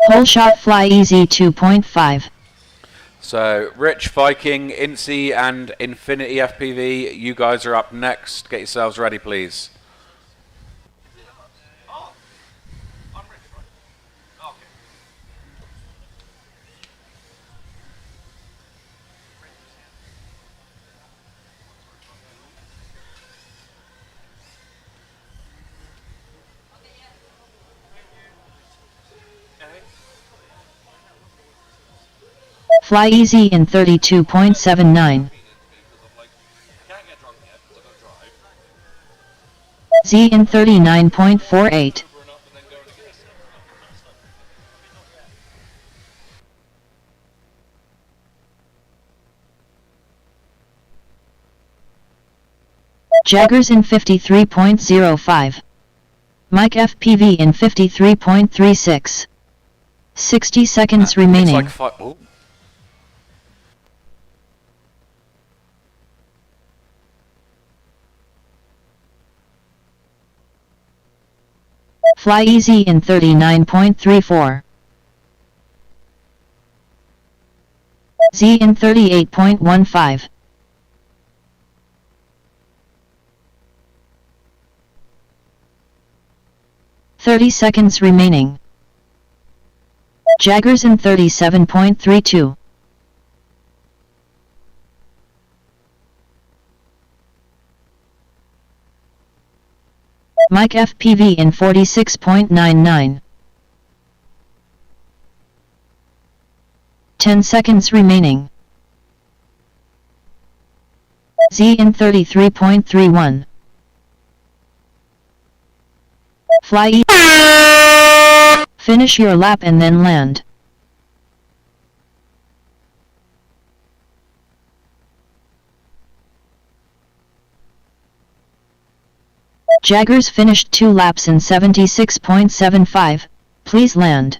Whole shot Fly Easy 2.5. So, Rich, Viking, Incy, and Infinity FPV, you guys are up next. Get yourselves ready, please. Oh! I'm Rich, right? Okay. Fly easy in 32.79. Z in 39.48. Jaggers in 53.05. Mike FPV in 53.36. 60 seconds remaining. Looks like oh. Fly easy in 39.34. Z in 38.15. "30 seconds remaining. Jaggers in 37.32. Mike FPV in 46.99. 10 seconds remaining. Z in 33.31. Fly E. Finish your lap and then land. Jaggers finished 2 laps in 76.75. Please land.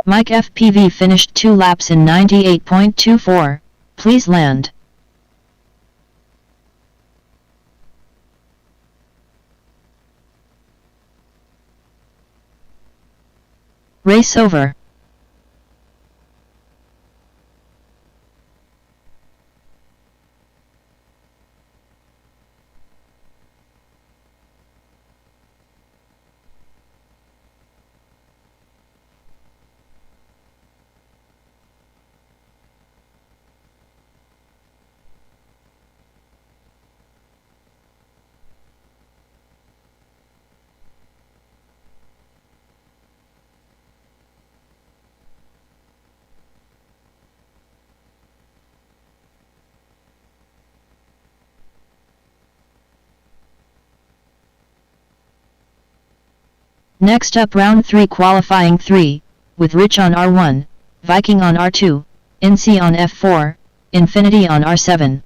Mike FPV finished 2 laps in 98.24. Please land. Race over. Next up round 3 qualifying 3, with Rich on R1, Viking on R2, Incy on F4, Infinity on R7.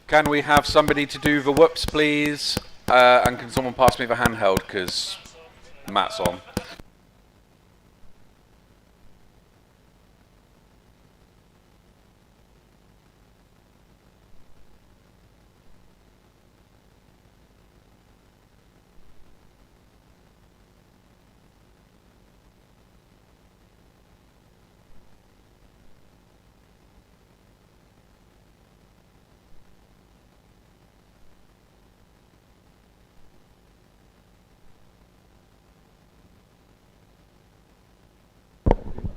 Can we have somebody to do the whoops, please? And can someone pass me the handheld, because Matt's on.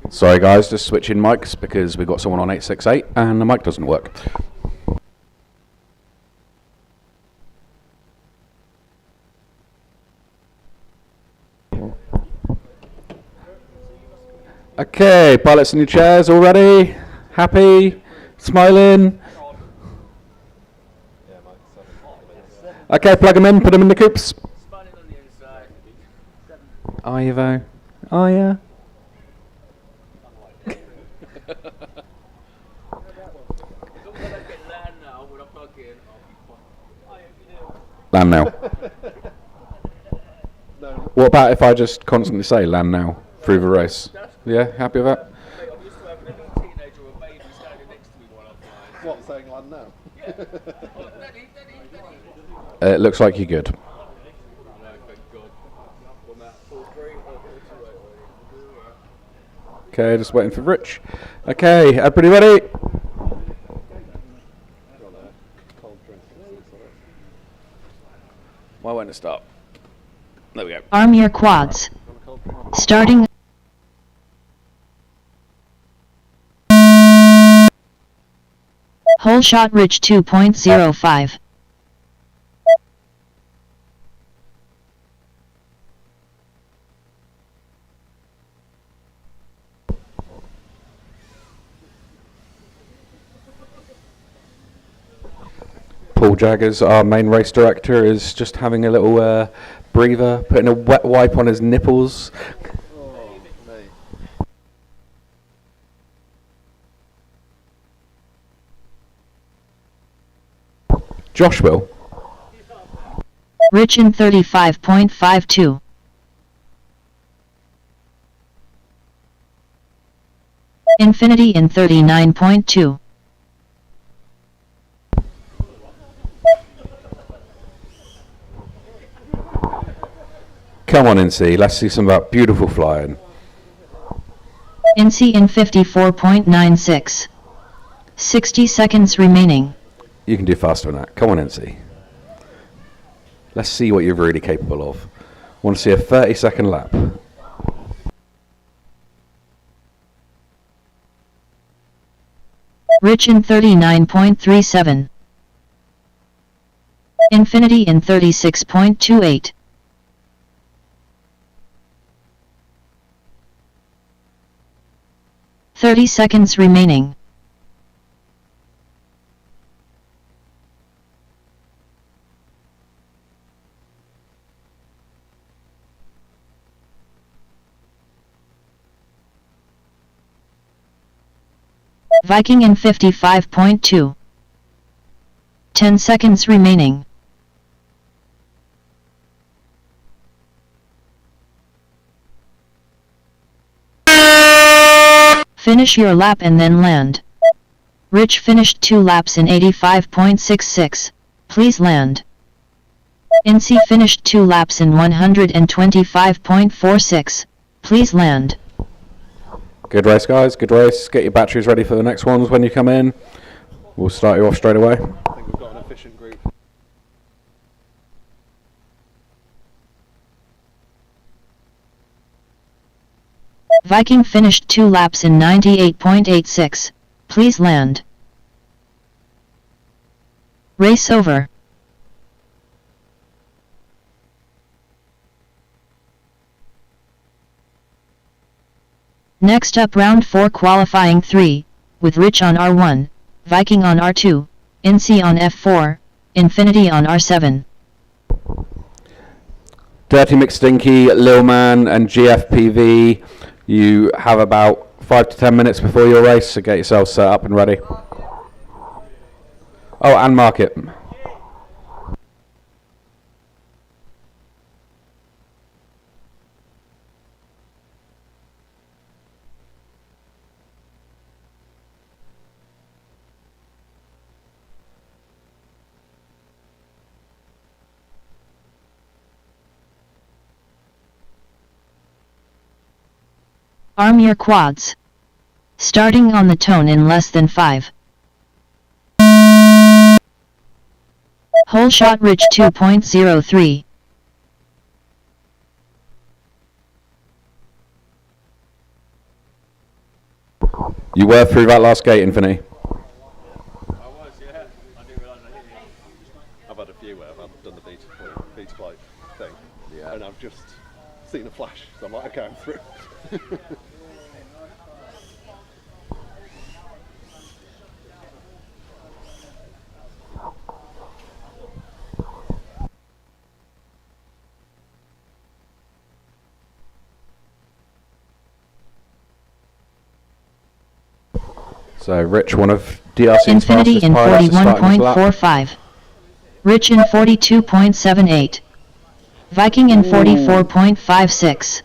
Sorry guys, just switching mics because we've got someone on 868 and the mic doesn't work. Okay, pilots in your chairs already? Happy? Smiling? Okay, plug them in, put them in the coops. Are you though? Are you? Land now. What about if I just constantly say land now through the race? Yeah, happy with that? What, saying land now? It looks like you're good. Okay, just waiting for Rich. Okay, everybody ready? Why won't it stop? There we go. Arm your quads. Starting. Hole shot Rich 2.05. Paul Jaggers, our main race director, is just having a little breather, putting a wet wipe on his nipples. Josh will. Rich in 35.52. Infinity in 39.2. Come on, NC, let's see some of that beautiful flying. NC in 54.96. 60 seconds remaining. You can do faster than that. Come on, NC. Let's see what you're really capable of. Want to see a 30-second lap. Rich in 39.37. Infinity in 36.28. "30 seconds remaining. Viking in 55.2. 10 seconds remaining. Finish your lap and then land. Rich finished 2 laps in 85.66. Please land. NC finished 2 laps in 125.46. Please land. Good race, guys. Good race. Get your batteries ready for the next ones when you come in. We'll start you off straight away. I think we've got an efficient group. Viking finished 2 laps in 98.86. Please land. Race over. Next up, round 4 qualifying 3, with Rich on R1, Viking on R2, NC on F4, Infinity on R7. Dirty McStinky, Lil Man and GFPV, you have about 5 to 10 minutes before your race, so get yourself set up and ready. Oh, and Market. Arm your quads. Starting on the tone in less than 5. Hole shot Rich 2.03. You were through that last gate, Infinity. I've had a few where I've done the beta flight thing, and I've just seen a flash, so I'm like, okay, I'm through. So Rich, one of DRC's Infinity fastest in pilots, is starting his lap. 41.45. Rich in 42.78. Viking in 44.56.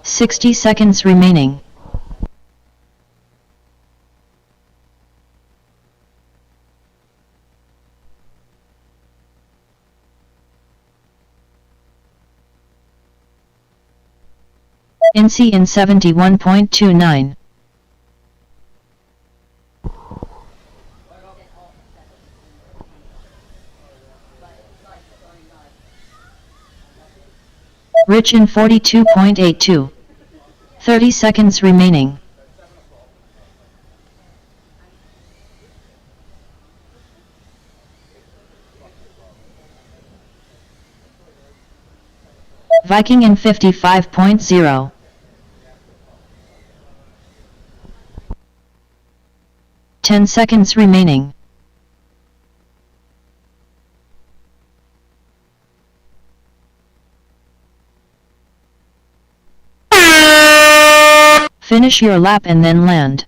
60 seconds remaining. INSEE in 71.29. Rich in 42.82. 30 seconds remaining. Viking in 55.0. 10 seconds remaining. Finish your lap and then land.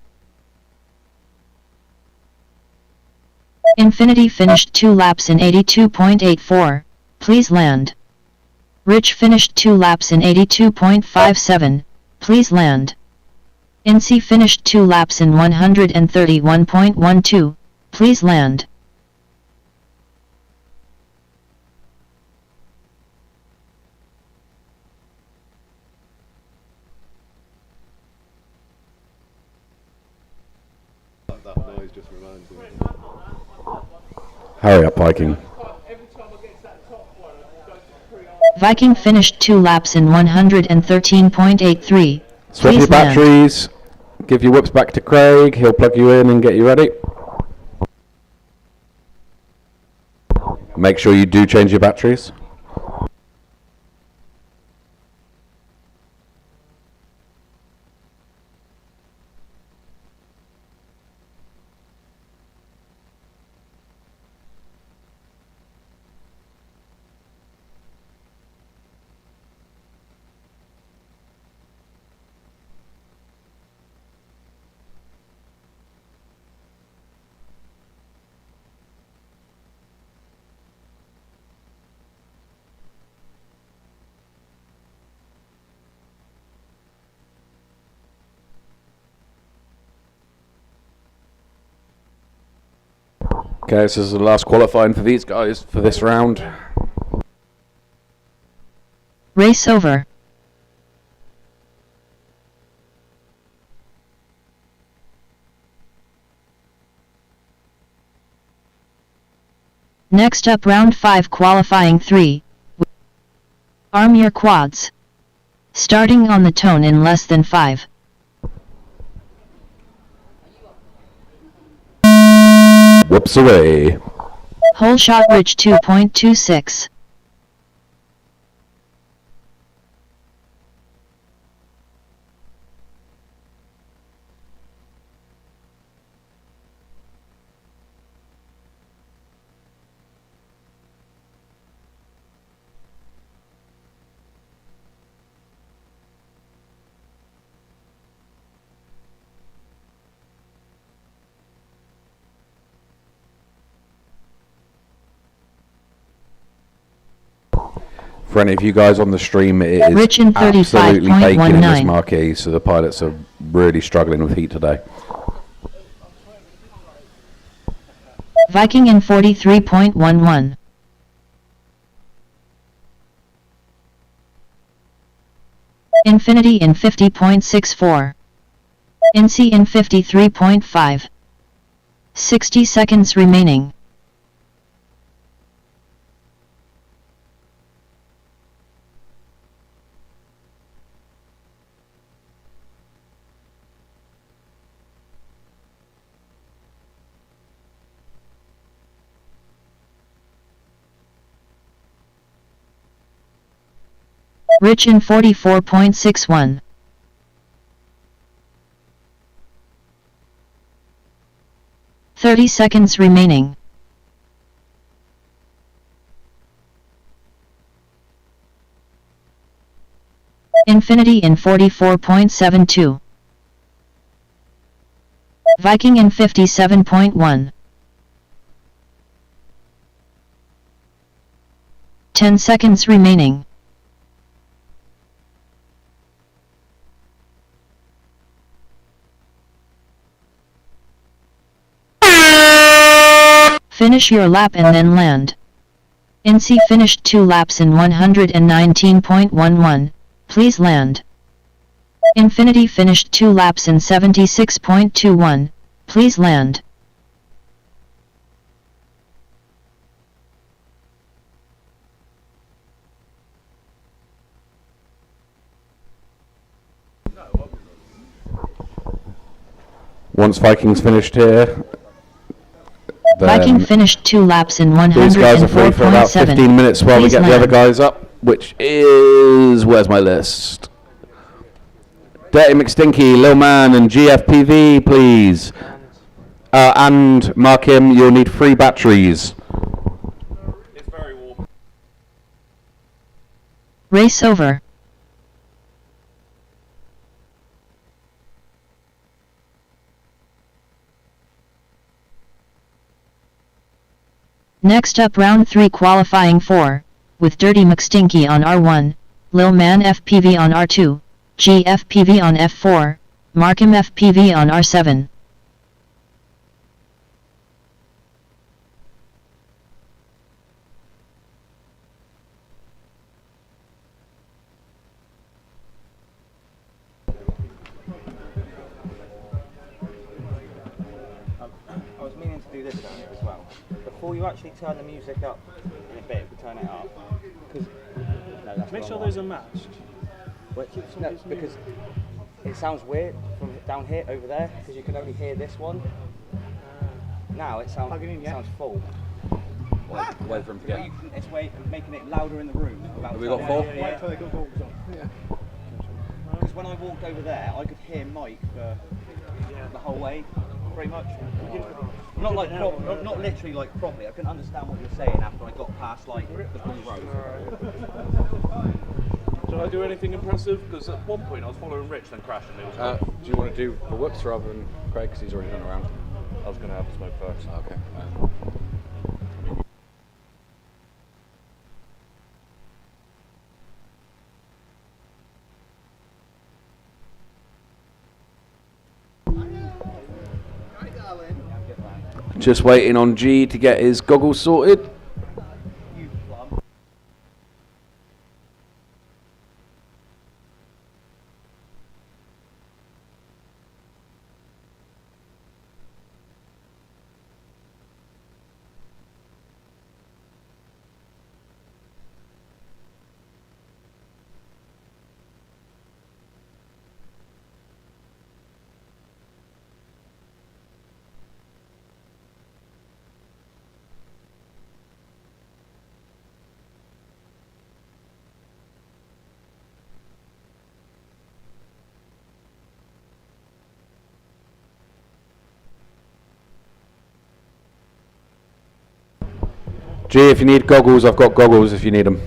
Infinity finished 2 laps in 82.84. Please land. Rich finished 2 laps in 82.57. Please land. INSEE finished 2 laps in 131.12. Please land. That noise just reminds me. Hurry up, Viking. Viking finished 2 laps in 113.83. Swap your Please land. batteries. Give your whips back to Craig. He'll plug you in and get you ready. Make sure you do change your batteries. Okay, this is the last qualifying for these guys for this round. Race over. Next up, round 5, qualifying 3. Arm your quads. Starting on the tone in less than 5. Whoops away. Whole shot Rich 2.26. For any of you guys on the stream, it is Rich in absolutely baking in this 35.19. marquee, so the pilots are really struggling with heat today. Viking in 43.11. Infinity in 50.64. INSEE in 53.5. 60 seconds remaining. Rich in 44.61. "30 seconds remaining. Infinity in 44.72. Viking in 57.1. 10 seconds remaining. Finish your lap and then land. NC finished 2 laps in 119.11, please land. Infinity finished 2 laps in 76.21, please land. Once Viking's finished here, Viking then finished 2 laps in these guys are free for about 104.7. 15 minutes while we Please get the other land. guys up, which is, where's my list? Dirty McStinky, Lil Man, and GFPV, please. And mark him, you'll need 3 batteries. It's very warm. Race over. Next up round 3 qualifying 4, with Dirty McStinky on R1, Lil Man FPV on R2, GFPV on F4, Markham FPV on R7. I was meaning to do this down here as well. Before you actually turn the music up in a bit, we turn it up. Because Make sure those are matched. no, because it sounds weird from down here over there because you can only hear this one. Now it sounds sounds full. Wait for him to But you can, it's making it louder in the room. Have we got 4? Because when I walked over there, I could hear Mike for the whole way, pretty much. Not like not literally like properly. I couldn't understand what you were saying after I got past like the blue road. Did I do anything impressive? Because at one point I was following Rich, then crashing. It was Do you want to do the whoops rather than Craig, because he's already done around? I was going to have the smoke first. Okay. Just waiting on G to get his goggles sorted. G, if you need goggles, I've got goggles if you need them.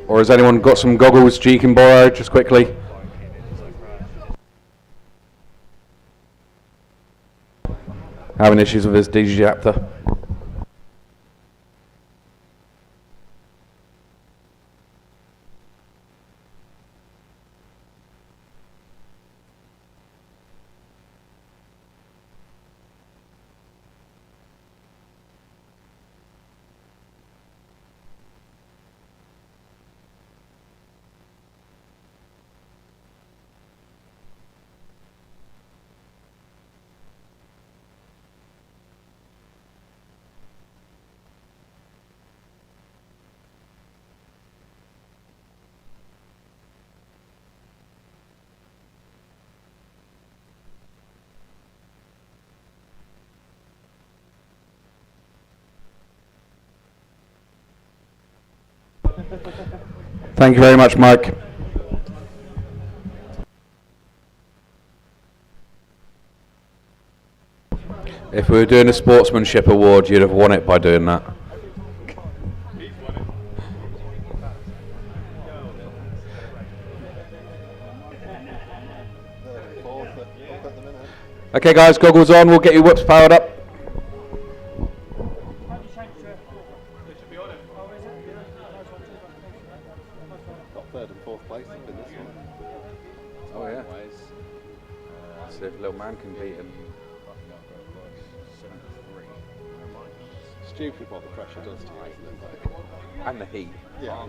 Or has anyone got some goggles G can borrow, just quickly? Having issues with his Digidaptor. Thank you very much, Mike. If we were doing a sportsmanship award, you'd have won it by doing that. Okay, guys, goggles on. We'll get your whips powered up. Got third and fourth place up in this one. Oh yeah. See if little man can beat him. Stupid what the pressure does to you, isn't it? And the heat. Yeah.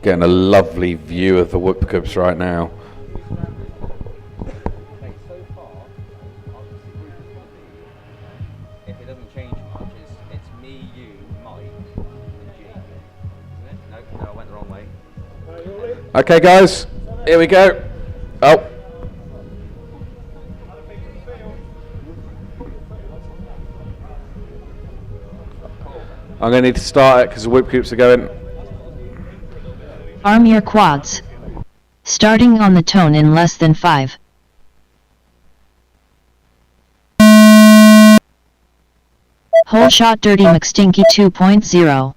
Getting a lovely view of the whoop cups right now. Mate, so far, if it doesn't change much, it's me, you, Mike, and G. Isn't it? No, I went the wrong way. Okay, guys, here we go. Oh. I'm going to need to start it because the whoop coops are going. Arm your quads. Starting on the tone in less than 5. Hole shot Dirty McStinky 2.0.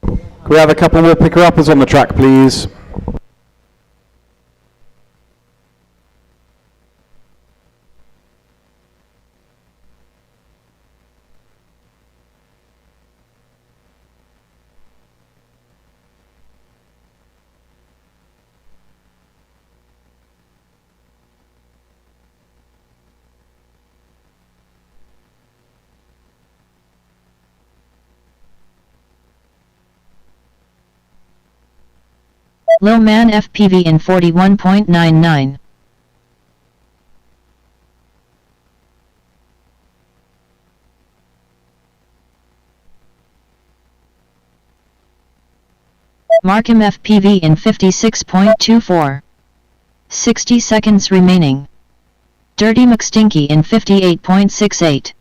Can we have a couple more picker-uppers on the track, please? Low man FPV in 41.99. Markham FPV in 56.24. 60 seconds remaining. Dirty McStinky in 58.68.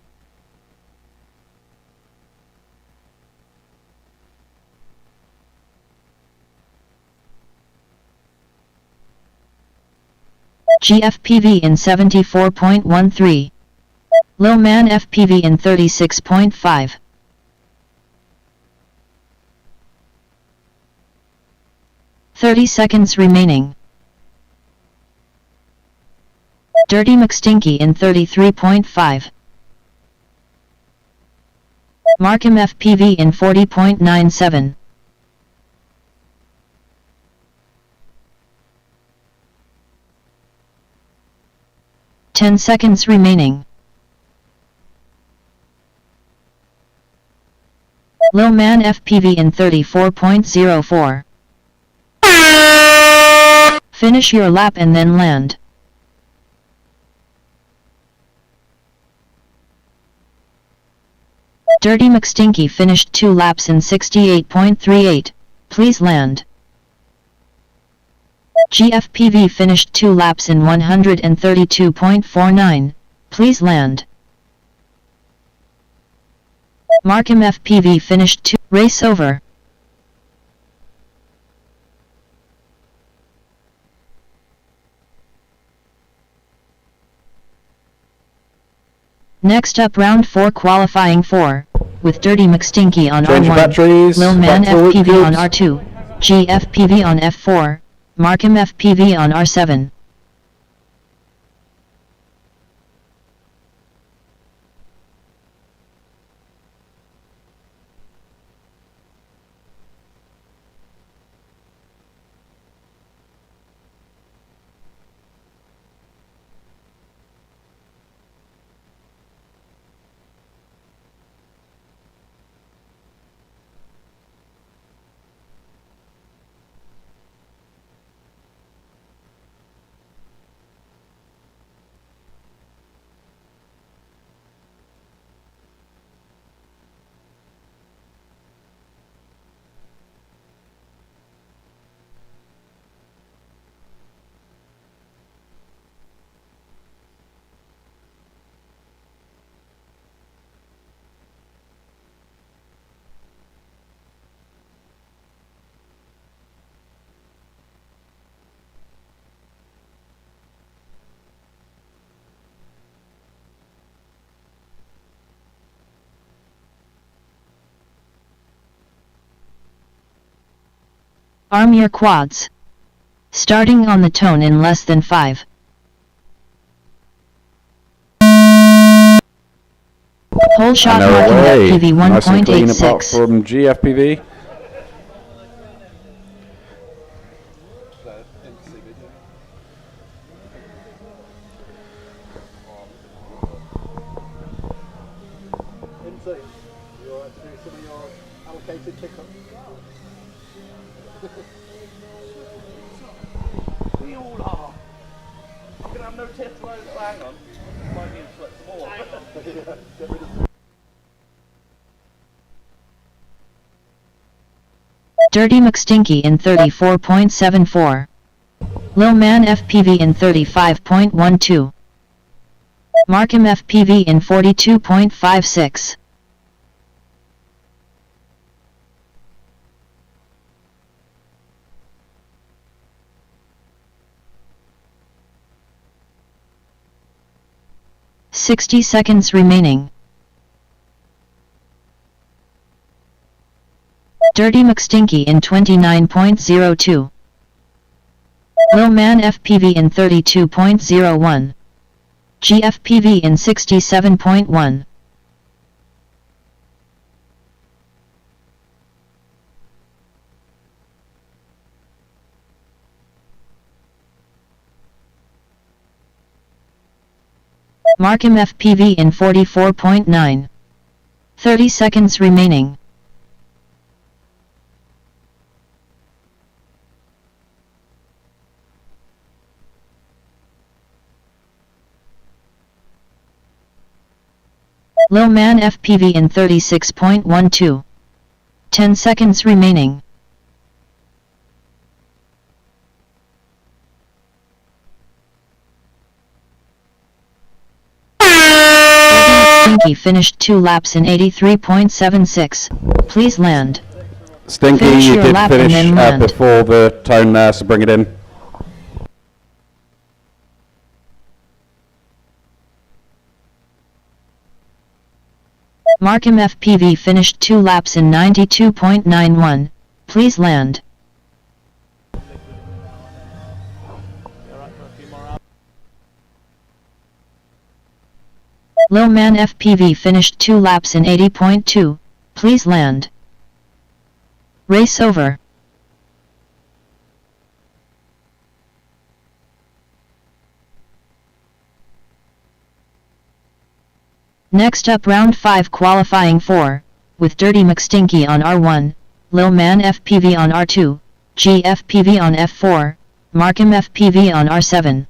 GFPV in 74.13. Low man FPV in 36.5. "30 seconds remaining. Dirty McStinky in 33.5. Markham FPV in 40.97. "10 seconds remaining. Low man FPV in 34.04. Finish your lap and then land. Dirty McStinky finished 2 laps in 68.38. Please land. GFPV finished 2 laps in 132.49. Please land. Markham FPV finished 2. Race over. Next up round 4 qualifying 4, with Dirty McStinky on Change your R1, batteries, Lil Man back to the FPV on cubes. R2, GFPV on F4, Markham FPV on R7. Arm your quads. Starting on the tone in less than 5. Whole shot And marking they're away. FPV Nice and clean apart 1.86. from GFPV. We all are. I'm gonna have no tips. Hang on. Might need to some more. Dirty McStinky in 34.74. Lil Man FPV in 35.12. Markham FPV in 42.56. "60 seconds remaining. Dirty McStinky in 29.02. Lil Man FPV in 32.01. GFPV in 67.1. Markham FPV in 44.9. 30 seconds remaining. Lil Man FPV in 36.12. 10 seconds remaining. Stinky finished 2 laps in 83.76. Please land. Stinky, Finish you your did lap and finish then land. before the tone there, so bring it in. Markham FPV finished 2 laps in 92.91. Please land. Lil Man FPV finished 2 laps in 80.2. Please land. Race over. Next up round 5 qualifying 4, with Dirty McStinky on R1, Lil Man FPV on R2, GFPV on F4, Markham FPV on R7.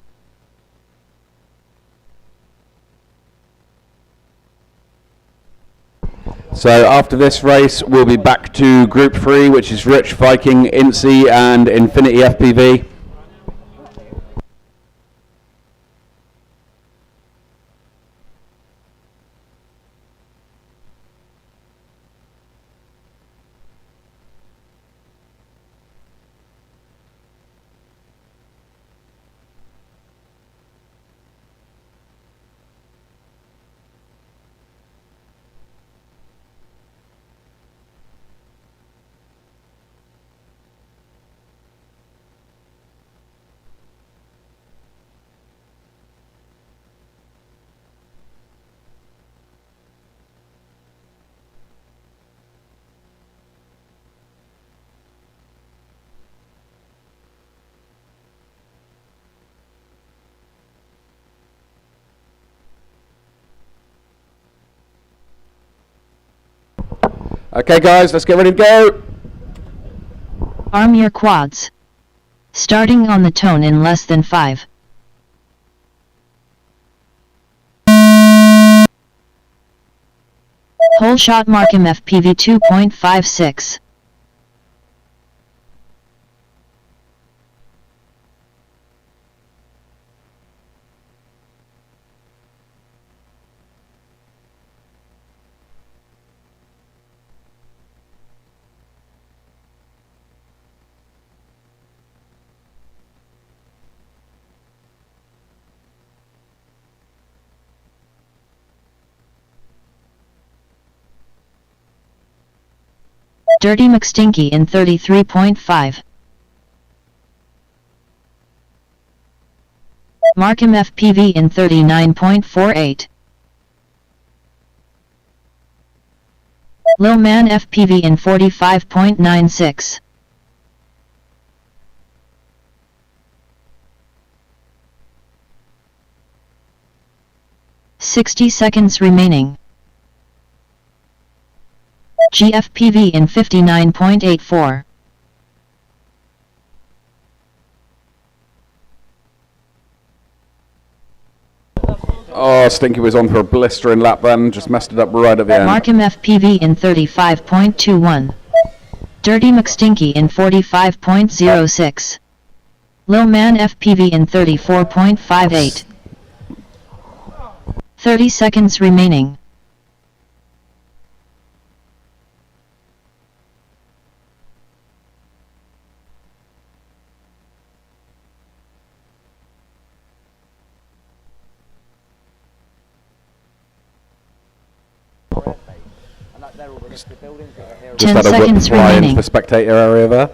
So after this race, we'll be back to Group 3, which is Rich, Viking, Incy, and Infinity FPV. Okay guys, let's get ready to go. Arm your quads. Starting on the tone in less than 5. Whole shot Markham FPV 2.56. Dirty McStinky in 33.5. Markham FPV in 39.48. Lil Man FPV in 45.96. "60 seconds remaining. GFPV in 59.84. Oh, Stinky was on for a blistering lap then, just messed it up right at the end. Markham FPV in 35.21. Dirty McStinky in 45.06. Lil Man FPV in 34.58. 30 seconds remaining. Just 10 had a whip seconds fly into remaining. the spectator area there.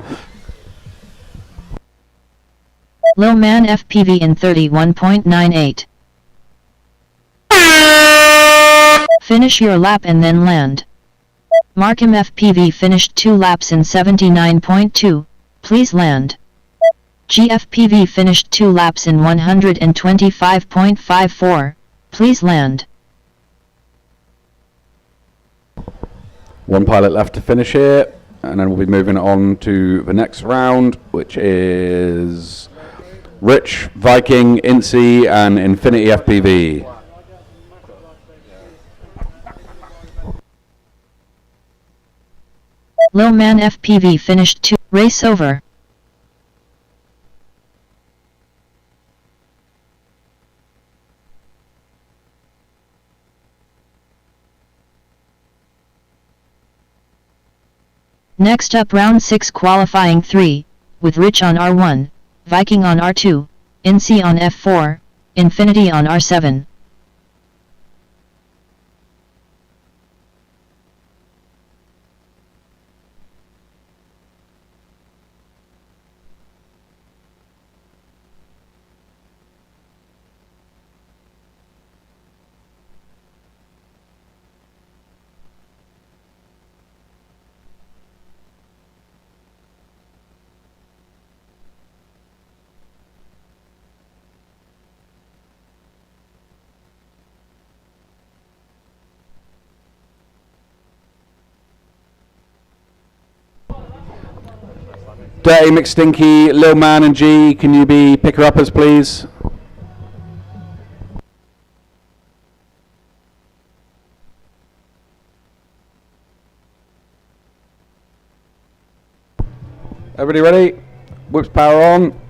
Lil Man FPV in 31.98. Finish your lap and then land. Markham FPV finished 2 laps in 79.2. Please land. GFPV finished 2 laps in 125.54. Please land. One pilot left to finish here, and then we'll be moving on to the next round, which is Rich, Viking, Incy, and Infinity FPV. Lil Man FPV finished 2. Race over. Next up round 6 qualifying 3, with Rich on R1, Viking on R2, Incy on F4, Infinity on R7. Dirty McStinky, Lil Man, and G, can you be picker-uppers, please? Everybody ready? Whips power on.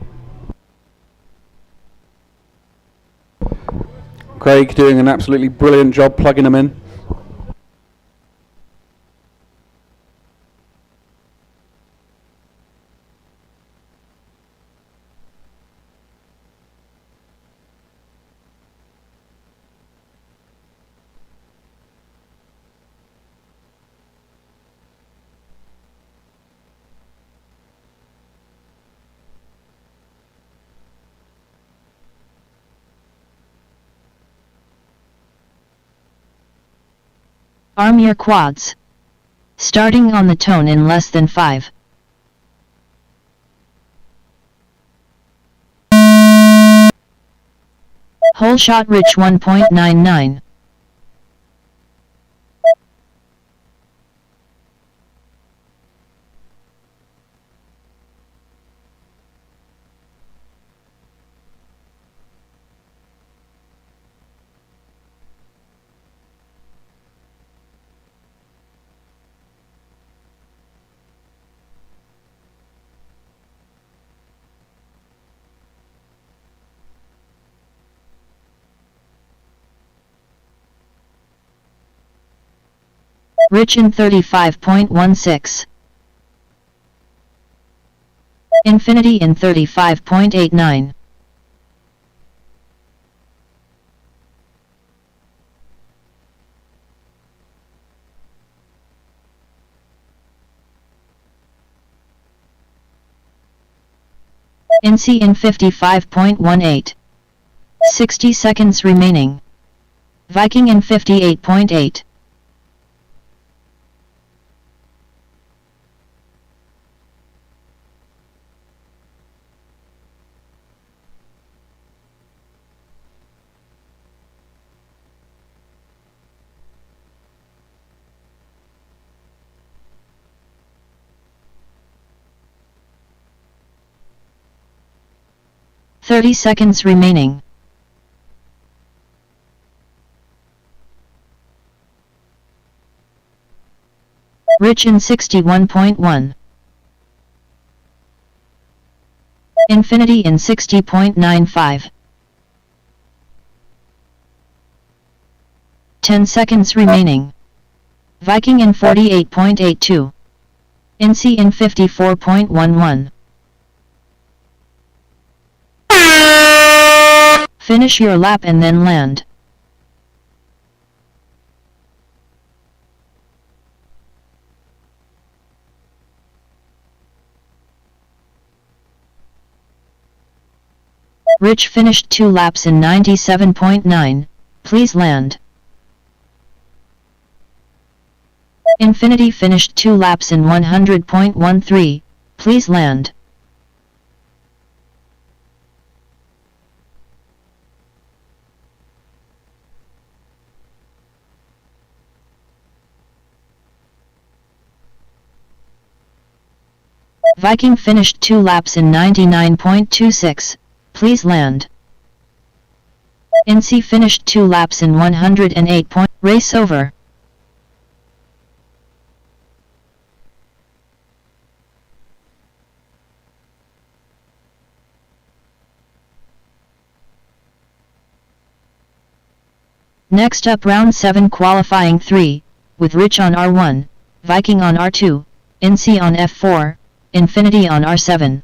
Craig doing an absolutely brilliant job plugging them in. Arm your quads. Starting on the tone in less than 5. Whole shot Rich 1.99. Rich in 35.16. Infinity in 35.89. Incy in 55.18. 60 seconds remaining. Viking in 58.8. Thirty seconds remaining. Rich in 61.1. Infinity in 60.95. 10 seconds remaining. Viking in 48.82. Incy in 54.11. Finish your lap and then land. Rich finished 2 laps in 97.9, please land. Infinity finished 2 laps in 100.13, please land. Viking finished 2 laps in 99.26, please land. Incy finished 2 laps in 108. Race over. Next up round 7 qualifying 3, with Rich on R1, Viking on R2, Incy on F4, Infinity on R7.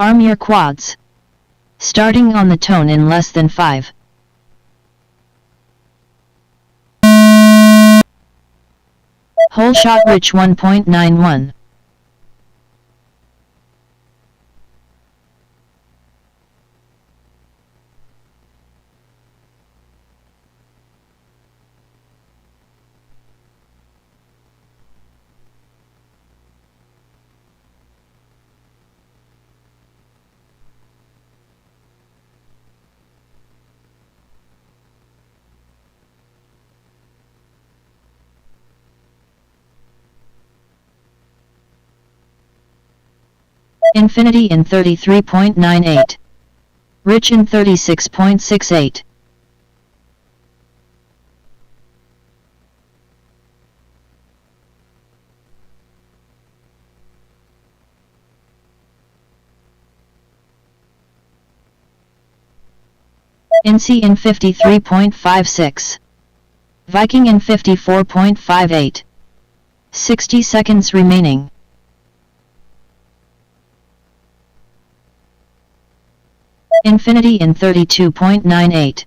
Arm your quads. Starting on the tone in less than 5. Whole shot Rich 1.91. Infinity in 33.98. Rich in 36.68. Incy in 53.56. Viking in 54.58. 60 seconds remaining. Infinity in 32.98.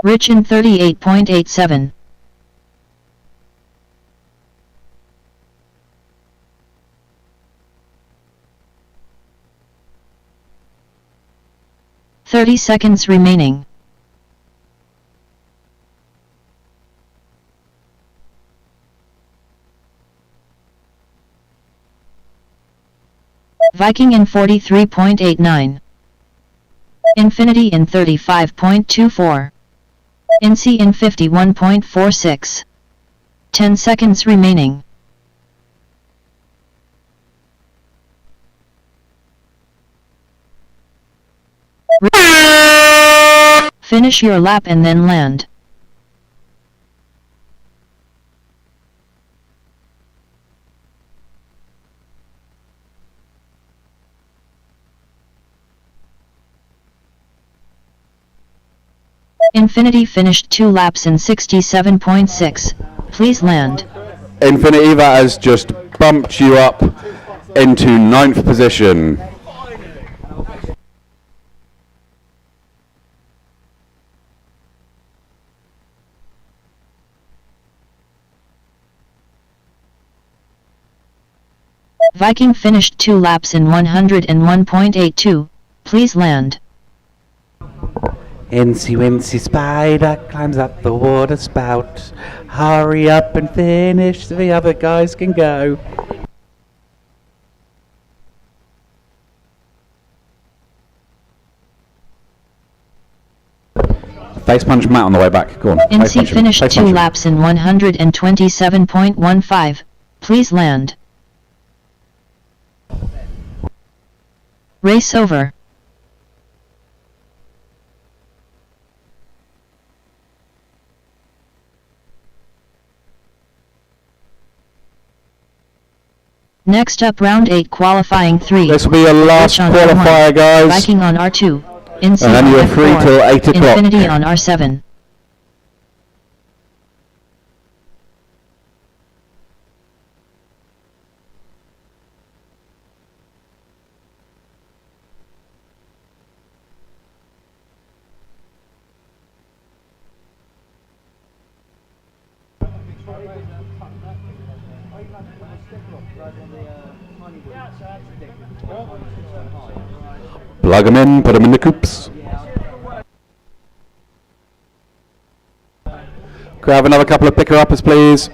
Rich in 38.87. Thirty seconds remaining. Viking in 43.89. Infinity in 35.24. Incy in 51.46. 10 seconds remaining. Finish your lap and then land. Infinity finished 2 laps in 67.6. Please land. Infinity, that has just bumped you up into 9th position. Viking finished 2 laps in 101.82. Please land. Incy Wincy Spider climbs up the water spout. Hurry up and finish so the other guys can go. Face punch Matt on the way back. Go on. Face Incy punch him. finished Face 2 punch him. laps in 127.15. Please land. Race over. Next up, round 8 qualifying 3. This will be your last Rich on qualifier, R1, guys. Viking on R2. Incy And then on you're F4, free till 8 o'clock. Infinity on R7. Plug them in, put them in the coops. Could I have another couple of picker-uppers, please?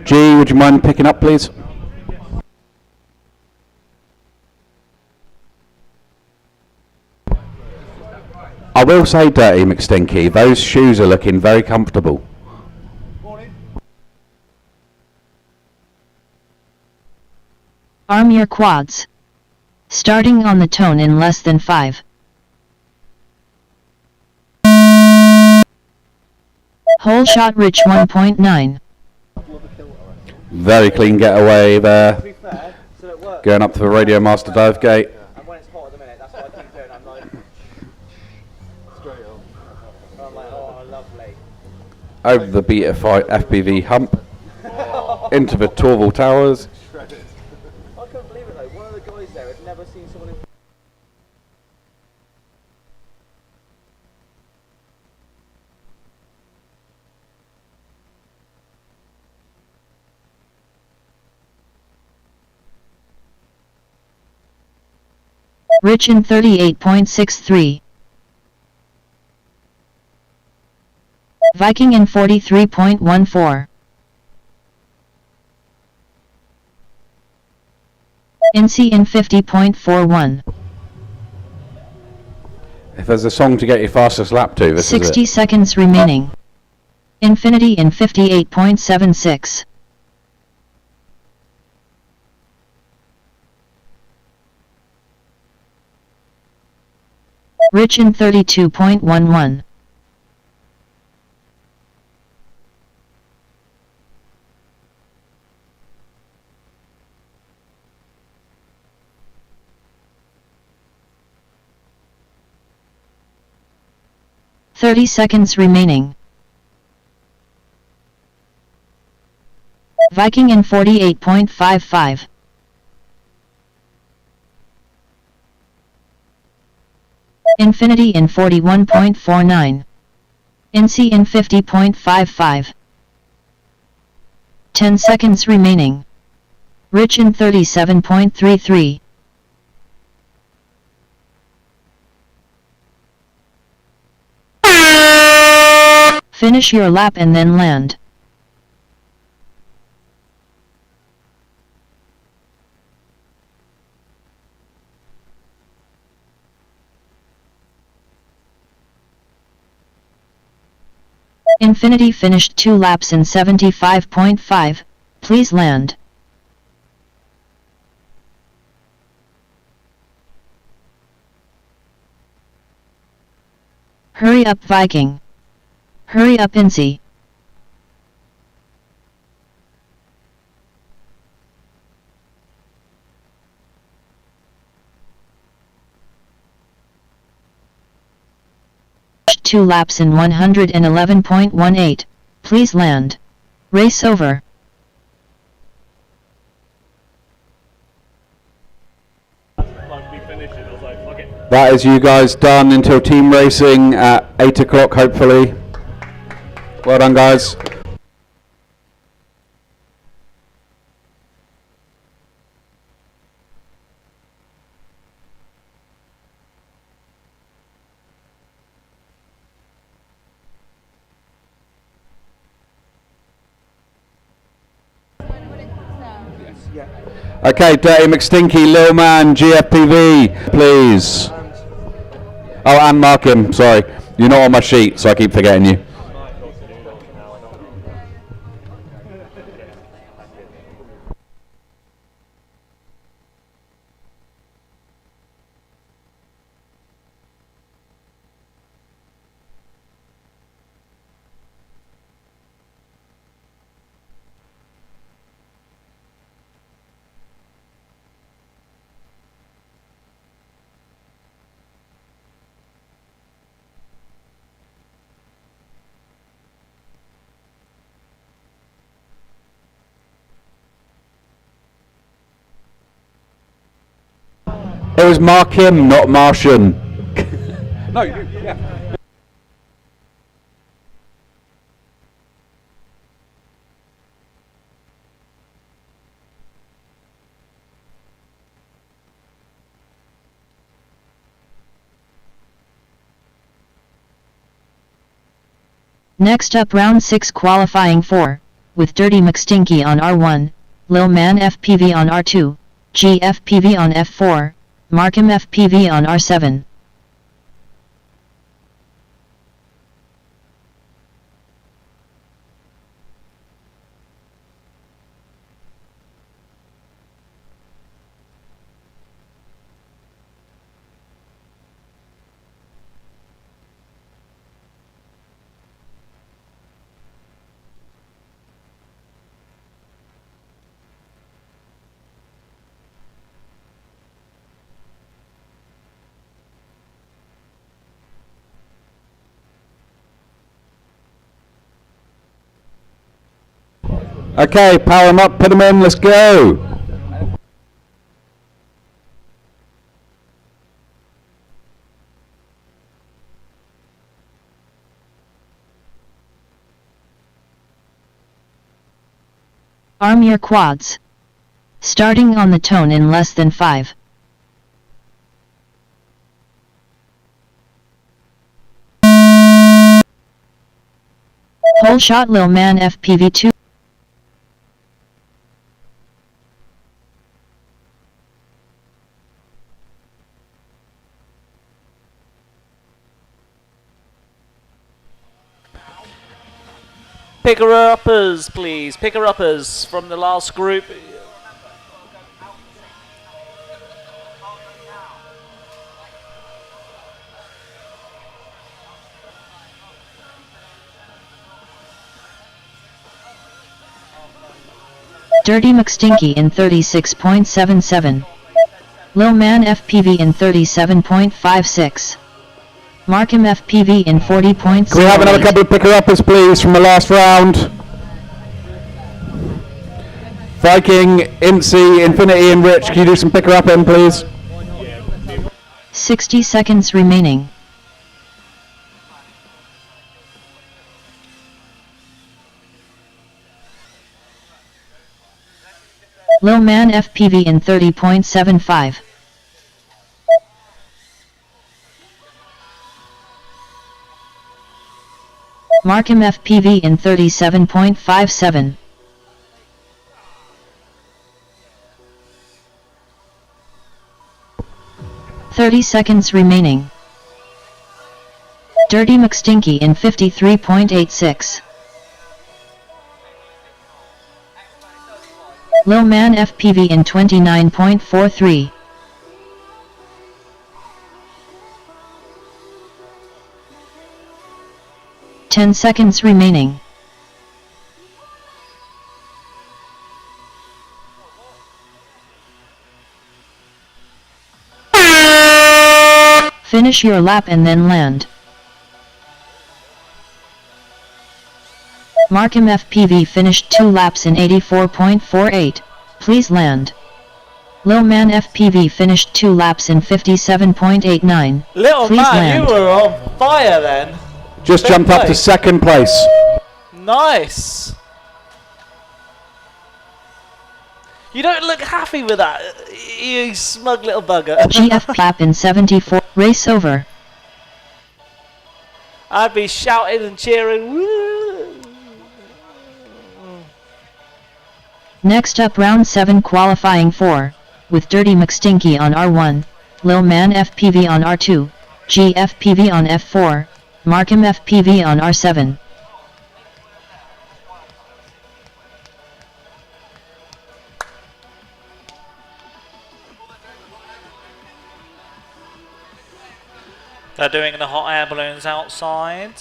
G, would you mind picking up, please? I will say, Dirty McStinky, those shoes are looking very comfortable. Arm your quads. Starting on the tone in less than 5. Hole shot Rich 1.9. Very clean getaway To there. be fair, so it works. Going up to the Radio Master dive gate. And when it's hot at the minute, that's what I keep doing. I'm like, straight on. I'm like, oh, lovely. Over the Beta Fight FPV hump. Into the Torval Towers. I couldn't believe it though. One of the guys there had never seen someone in. Rich in 38.63. Viking in 43.14. Incy in 50.41. If there's a song to get your fastest lap to, this 60 is it. seconds remaining. Infinity in 58.76. Rich in 32.11. Thirty seconds remaining. Viking in 48.55. Infinity in 41.49. Incy in 50.55. 10 seconds remaining. Rich in 37.33. Finish your lap and then land. Infinity finished 2 laps in 75.5. Please land. Hurry up, Viking. Hurry up, Incy. 2 laps in 111.18. Please land. Race over. That is you guys done until team racing at 8 o'clock, hopefully. Well done, guys. Okay, Dirty McStinky, Lil Man, GFPV, please. Oh, and mark him, sorry. You're not on my sheet, so I keep forgetting you. It was Mark Him, not Martian. No, yeah. Next up round 6 qualifying 4, with Dirty McStinky on R1, Lil Man FPV on R2, GFPV on F4, Markham FPV on R7. Okay, power him up, put him in, let's go. Arm your quads. Starting on the tone in less than 5. Whole shot Lil Man FPV 2. Picker-uppers, please. Picker-uppers from the last group. Dirty McStinky in 36.77. Lil Man FPV in 37.56. Markham FPV in 40.08. Can we have another couple of picker-uppers, please, from the last round? Viking, Incy, Infinity, and Rich, can you do some picker-upping, please? 60 seconds remaining. Lil Man FPV in 30.75. Markham FPV in 37.57. "30 seconds remaining. Dirty McStinky in 53.86. Lil Man FPV in 29.43. "10 seconds remaining. Finish your lap and then land. Markham FPV finished 2 laps in 84.48. Please land. Lil Man FPV finished 2 laps in 57.89. Little Please man, land. you were on fire then. Just Fair jumped up play. to second place. Nice. You don't look happy with that, you smug little bugger. GF clap in 74. Race over. I'd be shouting and cheering. Woo! Next up round 7 qualifying 4, with Dirty McStinky on R1, Lil Man FPV on R2, GFPV on F4, Markham FPV on R7. They're doing the hot air balloons outside.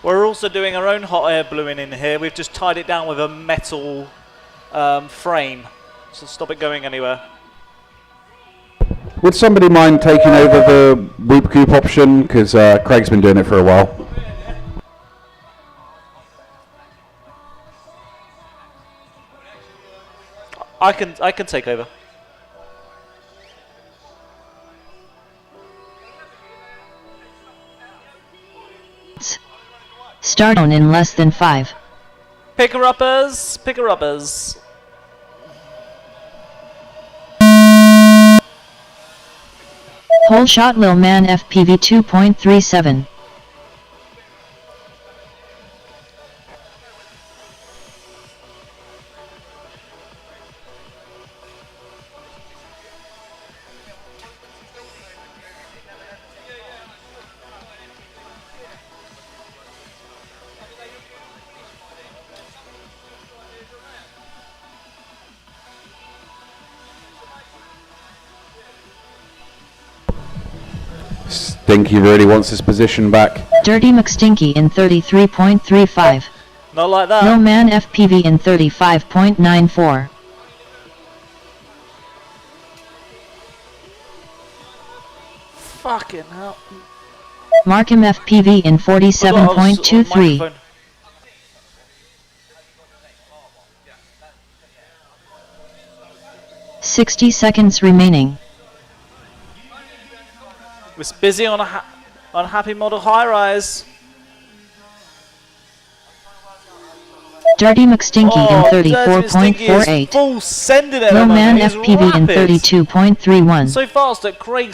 We're also doing our own hot air balloon in here. We've just tied it down with a metal frame, so stop it going anywhere. Would somebody mind taking over the Whoop Coop option? Because Craig's been doing it for a while. I can take over. Start on in less than 5. Picker-uppers, picker-uppers. Hole shot Lil Man FPV 2.37. Stinky really wants his position back. Dirty McStinky in 33.35. Not like that. Lil Man FPV in 35.94. Fucking hell. Markham FPV in 47.23. Microphone. $60 remaining. Was busy on on Happy Model High Rise. Dirty McStinky Oh, in Dirty Stinky is 34.48. full sending it. Lil Man He's FPV in rapid. 32.31. So fast that Craig